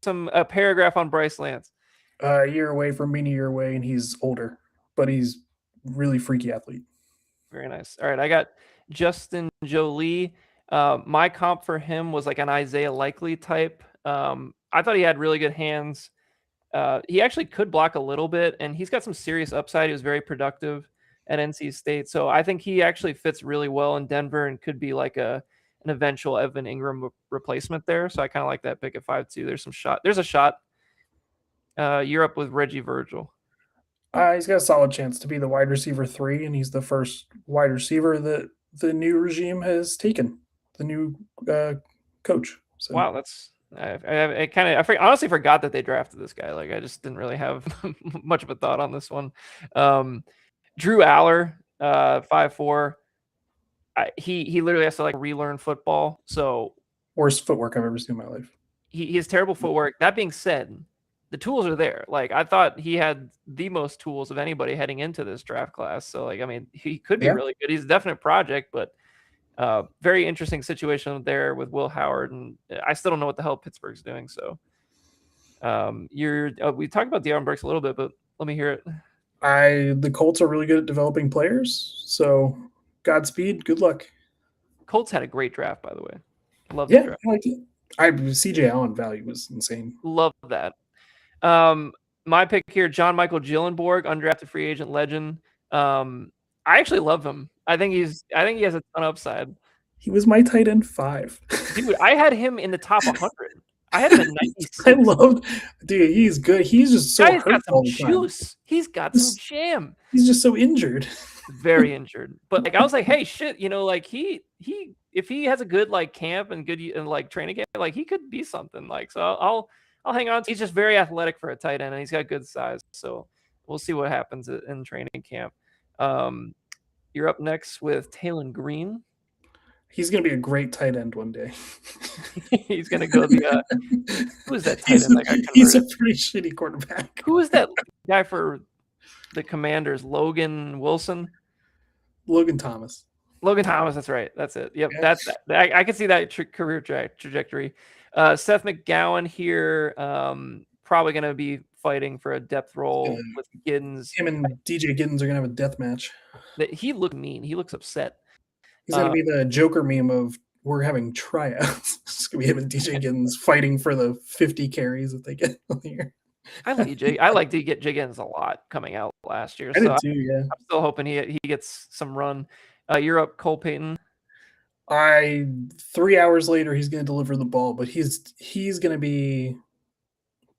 Speaker 1: some a paragraph on Bryce Lance.
Speaker 2: A year away from being a year away, and he's older, but he's really freaky athlete.
Speaker 1: Very nice. All right, I got Justin Jolie. My comp for him was like an Isaiah Likely type. I thought he had really good hands. He actually could block a little bit, and he's got some serious upside. He was very productive at NC State. So I think he actually fits really well in Denver and could be like an eventual Evan Ingram replacement there. So I kind of like that pick at 5-2. There's a shot. You're up with Reggie Virgil.
Speaker 2: He's got a solid chance to be the wide receiver 3, and he's the first wide receiver that the new regime has taken, the new coach. So.
Speaker 1: Wow, that's I honestly forgot that they drafted this guy. Like I just didn't really have much of a thought on this one. Drew Aller, 5'4". He literally has to like relearn football. So
Speaker 2: worst footwork I've ever seen in my life.
Speaker 1: He has terrible footwork. That being said, the tools are there. Like I thought he had the most tools of anybody heading into this draft class. So like I mean, he could be really good. He's a definite project, but very interesting situation there with Will Howard, and I still don't know what the hell Pittsburgh's doing. So we talked about Deion Burks a little bit, but let me hear it.
Speaker 2: The Colts are really good at developing players, so Godspeed, good luck.
Speaker 1: Colts had a great draft, by the way. Love the draft.
Speaker 2: I liked it. CJ Allen value was insane.
Speaker 1: Love that. My pick here, John Michael Gillenborg, undrafted free agent legend. I actually love him. I think he has a ton of upside.
Speaker 2: He was my tight end 5.
Speaker 1: Dude, I had him in the top 100. I had him at
Speaker 2: I
Speaker 1: 96.
Speaker 2: loved, dude. He's good. He's just so
Speaker 1: Guy's
Speaker 2: hurt
Speaker 1: got some
Speaker 2: all the time.
Speaker 1: juice. He's got some jam.
Speaker 2: He's just so injured.
Speaker 1: Very injured. But like I was like, hey, shit, like he if he has a good like camp and good and like training camp, like he could be something. Like so I'll hang on. He's just very athletic for a tight end and he's got good size. So we'll see what happens in training camp. You're up next with Taylon Green.
Speaker 2: He's gonna be a great tight end one day.
Speaker 1: He's gonna go the who is that tight end that got converted?
Speaker 2: He's a pretty shitty quarterback.
Speaker 1: Who is that guy for the Commanders? Logan Wilson?
Speaker 2: Logan Thomas.
Speaker 1: Logan Thomas, that's right. That's it. Yep,
Speaker 2: Yeah.
Speaker 1: that's that. I can see that career trajectory. Seth McGowan here, probably going to be fighting for a depth role with Giddens.
Speaker 2: Him and DJ Giddens are going to have a death match.
Speaker 1: He looked mean. He looks upset.
Speaker 2: He's going to be the Joker meme of we're having tryouts. It's going to be him and DJ Giddens fighting for the 50 carries that they get on the year.
Speaker 1: I like to get Jay Giddens a lot coming out last year.
Speaker 2: I did too, yeah.
Speaker 1: I'm still hoping he gets some run. You're up, Cole Payton.
Speaker 2: 3 hours later, he's going to deliver the ball, but he's going to be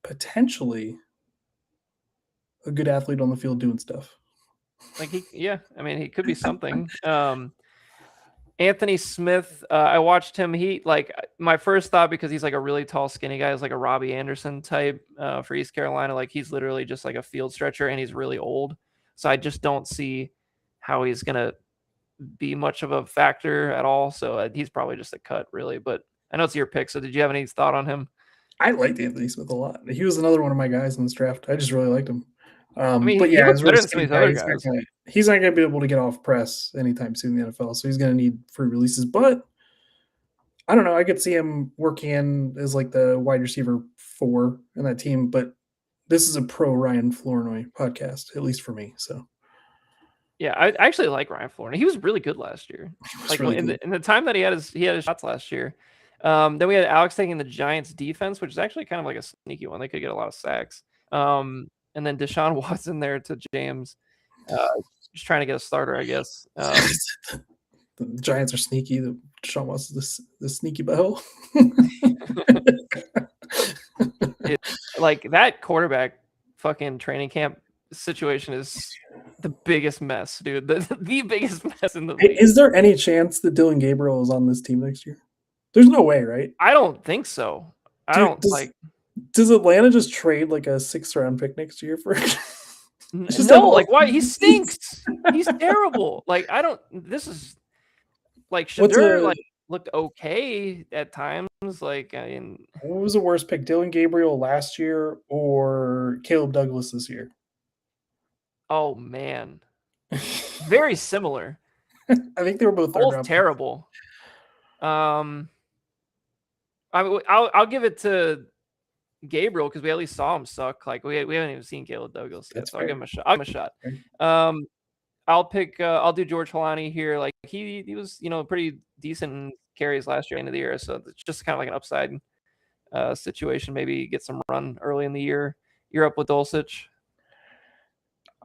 Speaker 2: potentially a good athlete on the field doing stuff.
Speaker 1: Like he could be something. Anthony Smith, I watched him. He my first thought, because he's like a really tall, skinny guy, is like a Robbie Anderson type for East Carolina. Like he's literally just like a field stretcher, and he's really old. So I just don't see how he's gonna be much of a factor at all. So he's probably just a cut, really. But I know it's your pick. So did you have any thought on him?
Speaker 2: I liked Anthony Smith a lot. He was another one of my guys in this draft. I just really liked him. But
Speaker 1: yeah,
Speaker 2: he's not going to be able to get off press anytime soon in the NFL, so he's going to need free releases. But I don't know. I could see him working in as like the wide receiver 4 in that team. But this is a pro Ryan Flournoy podcast, at least for me. So
Speaker 1: yeah, I actually like Ryan Flournoy. He was really good last year. Like really in the time that he had his shots last year. Then we had Alex taking the Giants defense, which is actually kind of like a sneaky one. They could get a lot of sacks. And then Deshaun Watson there to James, just trying to get a starter, I guess.
Speaker 2: The Giants are sneaky. The Deshaun Watson's the sneaky butthole.
Speaker 1: Like that quarterback fucking training camp situation is the biggest mess, dude. The biggest mess in the league.
Speaker 2: Is there any chance that Dylan Gabriel is on this team next year? There's no way, right?
Speaker 1: I don't think so.
Speaker 2: Does Atlanta just trade like a 6th round pick next year for?
Speaker 1: No, like why? He stinks. He's terrible. Like this is like Shedeur looked okay at times. Like
Speaker 2: what was the worst pick? Dylan Gabriel last year or Caleb Douglas this year?
Speaker 1: Oh man, very similar.
Speaker 2: I think they were both
Speaker 1: terrible. I'll give it to Gabriel because we at least saw him suck. Like we haven't even seen Caleb Douglas yet, so I'll give him a shot. I'll do George Holani here. Like he was pretty decent in carries last year, end of the year, so it's just kind of like an upside situation. Maybe get some run early in the year. You're up with Dulcich.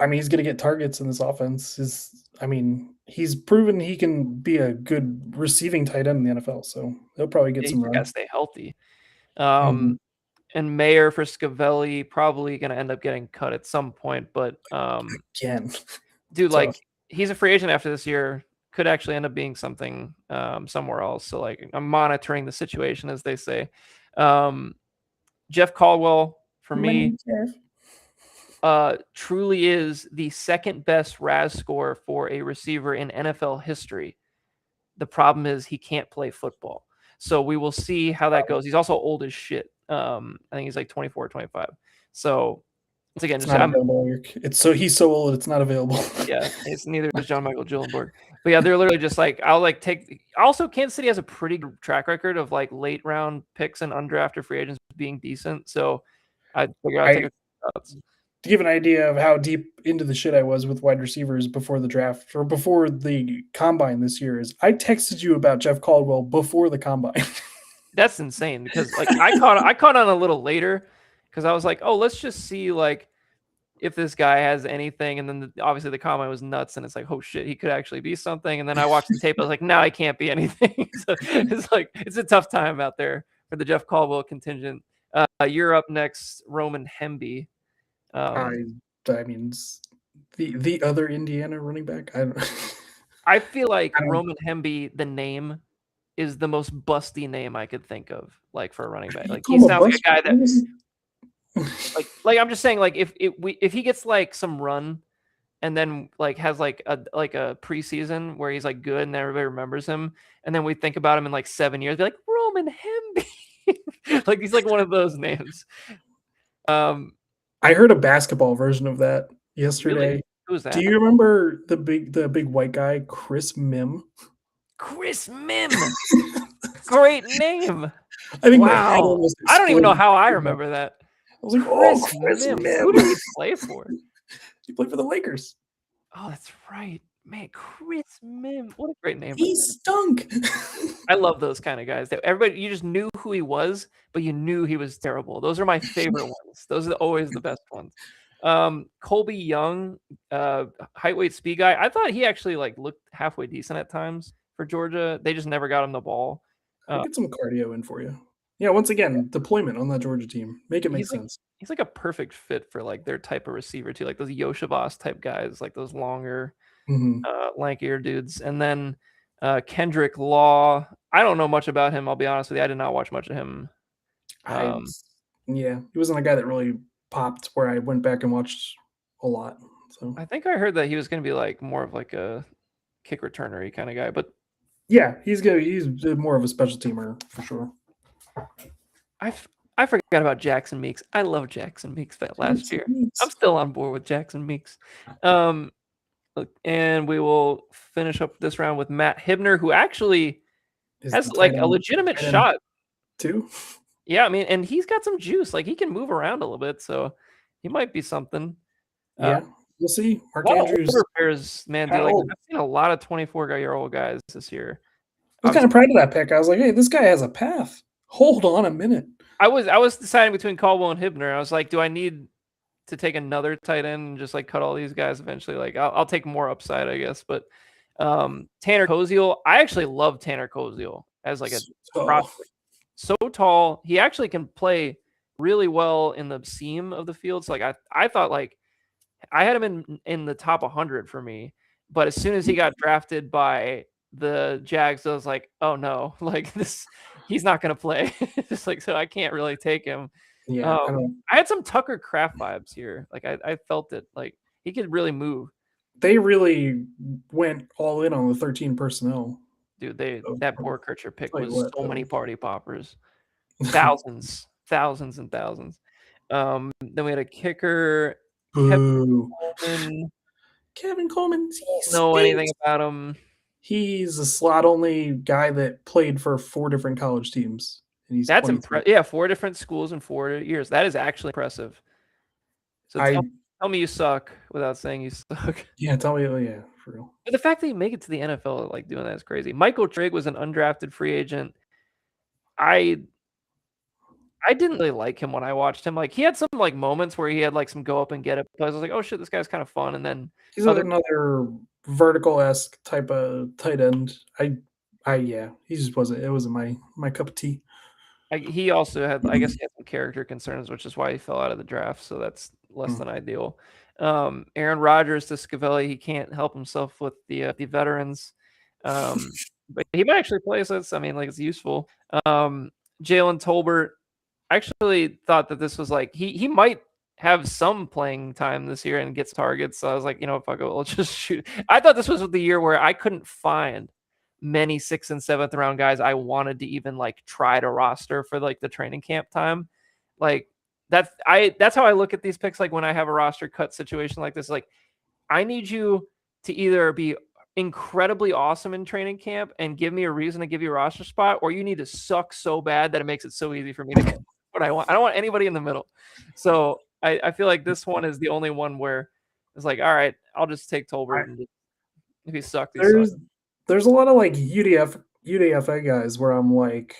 Speaker 2: I mean, he's going to get targets in this offense. He's proven he can be a good receiving tight end in the NFL, so he'll probably get some run.
Speaker 1: Got to stay healthy. And Mayer for Scavelli, probably going to end up getting cut at some point. But
Speaker 2: again,
Speaker 1: dude, like he's a free agent after this year. Could actually end up being something somewhere else. So like I'm monitoring the situation, as they say. Jeff Caldwell for me. Truly is the second best RAS score for a receiver in NFL history. The problem is he can't play football. So we will see how that goes. He's also old as shit. I think he's like 24, 25. So it's again,
Speaker 2: he's so old it's not available.
Speaker 1: Yeah, it's neither is John Michael Gillenborg. But yeah, they're literally just like also Kansas City has a pretty good track record of like late round picks and undrafted free agents being decent. So I figure I'll take a shots.
Speaker 2: To give an idea of how deep into the shit I was with wide receivers before the draft or before the combine this year is I texted you about Jeff Caldwell before the combine.
Speaker 1: That's insane because like I caught on a little later because I was like, oh, let's just see like if this guy has anything. And then obviously the combine was nuts, and it's like, oh shit, he could actually be something. And then I watched the tape, I was like, no, he can't be anything. So it's like it's a tough time out there for the Jeff Caldwell contingent. You're up next, Roman Hemby.
Speaker 2: I mean, the other Indiana running back. I don't.
Speaker 1: I feel like
Speaker 2: I don't-
Speaker 1: Roman Hemby, the name, is the most busty name I could think of, like for a running back.
Speaker 2: You
Speaker 1: Like
Speaker 2: call
Speaker 1: he
Speaker 2: him a
Speaker 1: sounds like a
Speaker 2: bust?
Speaker 1: guy that like I'm just saying, like if he gets like some run and then like has like a preseason where he's like good and everybody remembers him, and then we think about him in like 7 years, be like Roman Hemby. Like he's like one of those names.
Speaker 2: I heard a basketball version of that yesterday.
Speaker 1: Really? Who's that?
Speaker 2: Do you remember the big white guy, Chris Mim?
Speaker 1: Chris Mim. Great name.
Speaker 2: I think
Speaker 1: Wow. I don't even know how I remember that.
Speaker 2: I was like, Chris Mim.
Speaker 1: Who did he play for?
Speaker 2: He played for the Lakers.
Speaker 1: Oh, that's right. Man, Chris Mim. What a great name.
Speaker 2: He stunk.
Speaker 1: I love those kind of guys. Everybody, you just knew who he was, but you knew he was terrible. Those are my favorite ones. Those are always the best ones. Colby Young, height, weight, speed guy. I thought he actually like looked halfway decent at times for Georgia. They just never got him the ball.
Speaker 2: I'll get some cardio in for you. Yeah, once again, deployment on that Georgia team. Make it make sense.
Speaker 1: He's like a perfect fit for like their type of receiver too, like those Yoshavas type guys, like those longer, lankier dudes. And then Kendrick Law. I don't know much about him. I'll be honest with you. I did not watch much of him.
Speaker 2: Yeah, he wasn't a guy that really popped where I went back and watched a lot. So
Speaker 1: I think I heard that he was going to be like more of like a kick returner kind of guy, but
Speaker 2: yeah, he's more of a special teamer for sure.
Speaker 1: I forgot about Jackson Meeks. I love Jackson Meeks that last year. I'm still on board with Jackson Meeks. And we will finish up this round with Matt Hibner, who actually has like a legitimate shot
Speaker 2: too.
Speaker 1: Yeah, I mean, and he's got some juice. Like he can move around a little bit, so he might be something.
Speaker 2: Yeah, we'll see. Mark Andrews,
Speaker 1: players, man, dude, like I've seen a lot of 24-year-old guys this year.
Speaker 2: I was kind of proud of that pick. I was like, hey, this guy has a path. Hold on a minute.
Speaker 1: I was deciding between Caldwell and Hibner. I was like, do I need to take another tight end and just like cut all these guys eventually? Like I'll take more upside, I guess. But Tanner Koziel, I actually love Tanner Koziel as like a prospect. So tall. He actually can play really well in the seam of the field. So like I thought like I had him in the top 100 for me, but as soon as he got drafted by the Jags, I was like, oh no, like this, he's not going to play. Just like, so I can't really take him.
Speaker 2: Yeah.
Speaker 1: I had some Tucker Kraft vibes here. Like I felt it, like he could really move.
Speaker 2: They really went all in on the 13 personnel.
Speaker 1: Dude, that poor Kircher pick was so many party poppers. Thousands and thousands. Then we had a kicker.
Speaker 2: Kevin Coleman.
Speaker 1: Know anything about him?
Speaker 2: He's a slot only guy that played for 4 different college teams. And
Speaker 1: that's impressive. Yeah, 4 different schools in 4 years. That is actually impressive. So tell me you suck without saying you suck.
Speaker 2: Yeah, tell me. Yeah, for real.
Speaker 1: But the fact that you make it to the NFL, like doing that is crazy. Michael Trigg was an undrafted free agent. I didn't really like him when I watched him. Like he had some like moments where he had like some go up and get it plays. I was like, oh shit, this guy's kind of fun. And then
Speaker 2: he's another vertical-esque type of tight end. Yeah, he just wasn't. It wasn't my cup of tea.
Speaker 1: He also had, I guess, he had some character concerns, which is why he fell out of the draft. So that's less than ideal. Aaron Rodgers to Scavelli, he can't help himself with the veterans, but he might actually play. So I mean, like it's useful. Jalen Tolbert, I actually thought that this was like he might have some playing time this year and gets targets. So I was like, fuck it, let's just shoot. I thought this was the year where I couldn't find many 6th and 7th round guys I wanted to even like try to roster for like the training camp time. Like that's how I look at these picks. Like when I have a roster cut situation like this, like I need you to either be incredibly awesome in training camp and give me a reason to give you a roster spot, or you need to suck so bad that it makes it so easy for me to get what I want. I don't want anybody in the middle. So I feel like this one is the only one where it's like, all right, I'll just take Tolbert and if he sucked, he sucked.
Speaker 2: There's a lot of like UDFA guys where I'm like,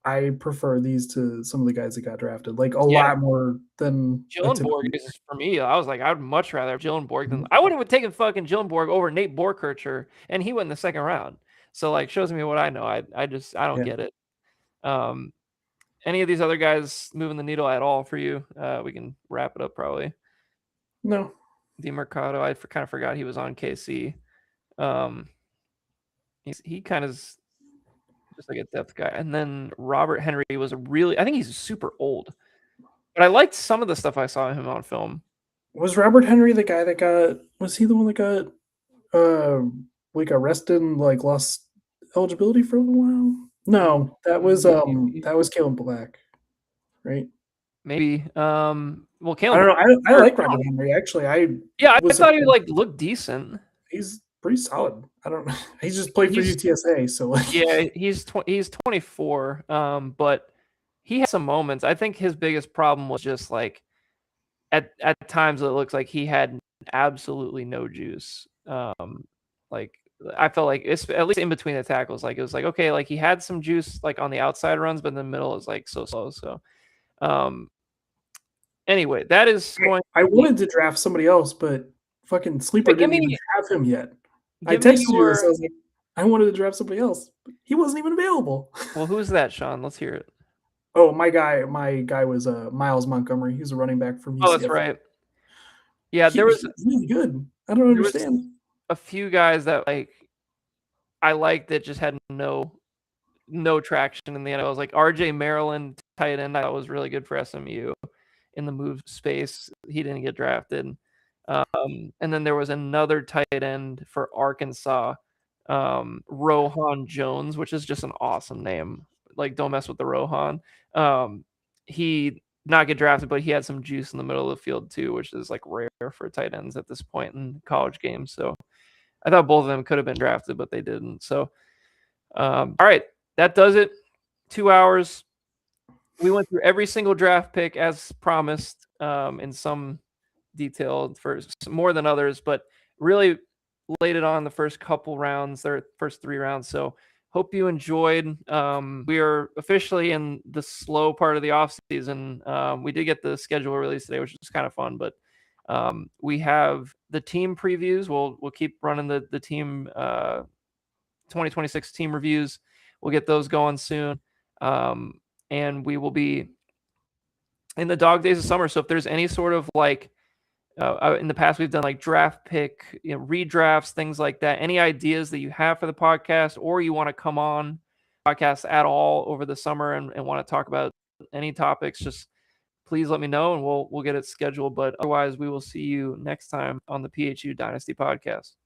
Speaker 2: I prefer these to some of the guys that got drafted, like a lot more than a
Speaker 1: Gyllenborg
Speaker 2: typical.
Speaker 1: is for me. I was like, I would much rather have Gyllenborg than
Speaker 2: Mhm.
Speaker 1: I would have taken fucking Gyllenborg over Nate Borkircher, and he went in the second round. So like, shows me what I know. I just I don't
Speaker 2: Yeah.
Speaker 1: get it. Um, any of these other guys moving the needle at all for you? We can wrap it up probably.
Speaker 2: No.
Speaker 1: DeMercado, I kind of forgot he was on KC. He kind of just like a depth guy. And then Robert Henry was I think he's super old, but I liked some of the stuff I saw him on film.
Speaker 2: Was Robert Henry the guy that was he the one that got like arrested and like lost eligibility for a little while? No, that was Caleb Black, right?
Speaker 1: Maybe. Well,
Speaker 2: I
Speaker 1: Caleb
Speaker 2: don't
Speaker 1: Black,
Speaker 2: know. I like Robert Henry actually.
Speaker 1: yeah, I
Speaker 2: Was
Speaker 1: thought he
Speaker 2: surprised.
Speaker 1: like looked decent.
Speaker 2: He's pretty solid. I don't know. He just played for
Speaker 1: He's
Speaker 2: UTSA, so like
Speaker 1: Yeah, he's 24. But he had some moments. I think his biggest problem was just like at times it looks like he had absolutely no juice. Like I felt like it's at least in between the tackles, like it was like okay, like he had some juice like on the outside runs, but in the middle is like so slow. So anyway, that is going
Speaker 2: I
Speaker 1: to be,
Speaker 2: wanted to draft somebody else, but fucking Sleeper
Speaker 1: give
Speaker 2: didn't even
Speaker 1: me
Speaker 2: have him yet. I
Speaker 1: give me
Speaker 2: texted you this. I
Speaker 1: your
Speaker 2: was like, I wanted to draft somebody else, but he wasn't even available.
Speaker 1: well, who's that, Sean? Let's hear it.
Speaker 2: Oh, my guy was Miles Montgomery. He's a running back from
Speaker 1: Oh, that's
Speaker 2: UCF.
Speaker 1: right. Yeah,
Speaker 2: He's really good. I don't
Speaker 1: there was
Speaker 2: understand.
Speaker 1: a few guys that like I liked that just had no traction in the end. I was like RJ Maryland, tight end. I thought was really good for SMU in the move space. He didn't get drafted. And then there was another tight end for Arkansas, Rohan Jones, which is just an awesome name. Like, don't mess with the Rohan. He not get drafted, but he had some juice in the middle of the field too, which is like rare for tight ends at this point in college games. So I thought both of them could have been drafted, but they didn't. So, all right, that does it. 2 hours. We went through every single draft pick as promised, in some detail for more than others, but really laid it on the first couple rounds, or first 3 rounds. So hope you enjoyed. We are officially in the slow part of the off season. We did get the schedule released today, which is kind of fun, but we have the team previews. We'll keep running the team 2026 team reviews. We'll get those going soon. And we will be in the dog days of summer. So if there's any sort of like, in the past, we've done like draft pick, redrafts, things like that. Any ideas that you have for the podcast, or you want to come on podcast at all over the summer and want to talk about any topics, just please let me know and we'll get it scheduled. But otherwise, we will see you next time on the PHU Dynasty podcast.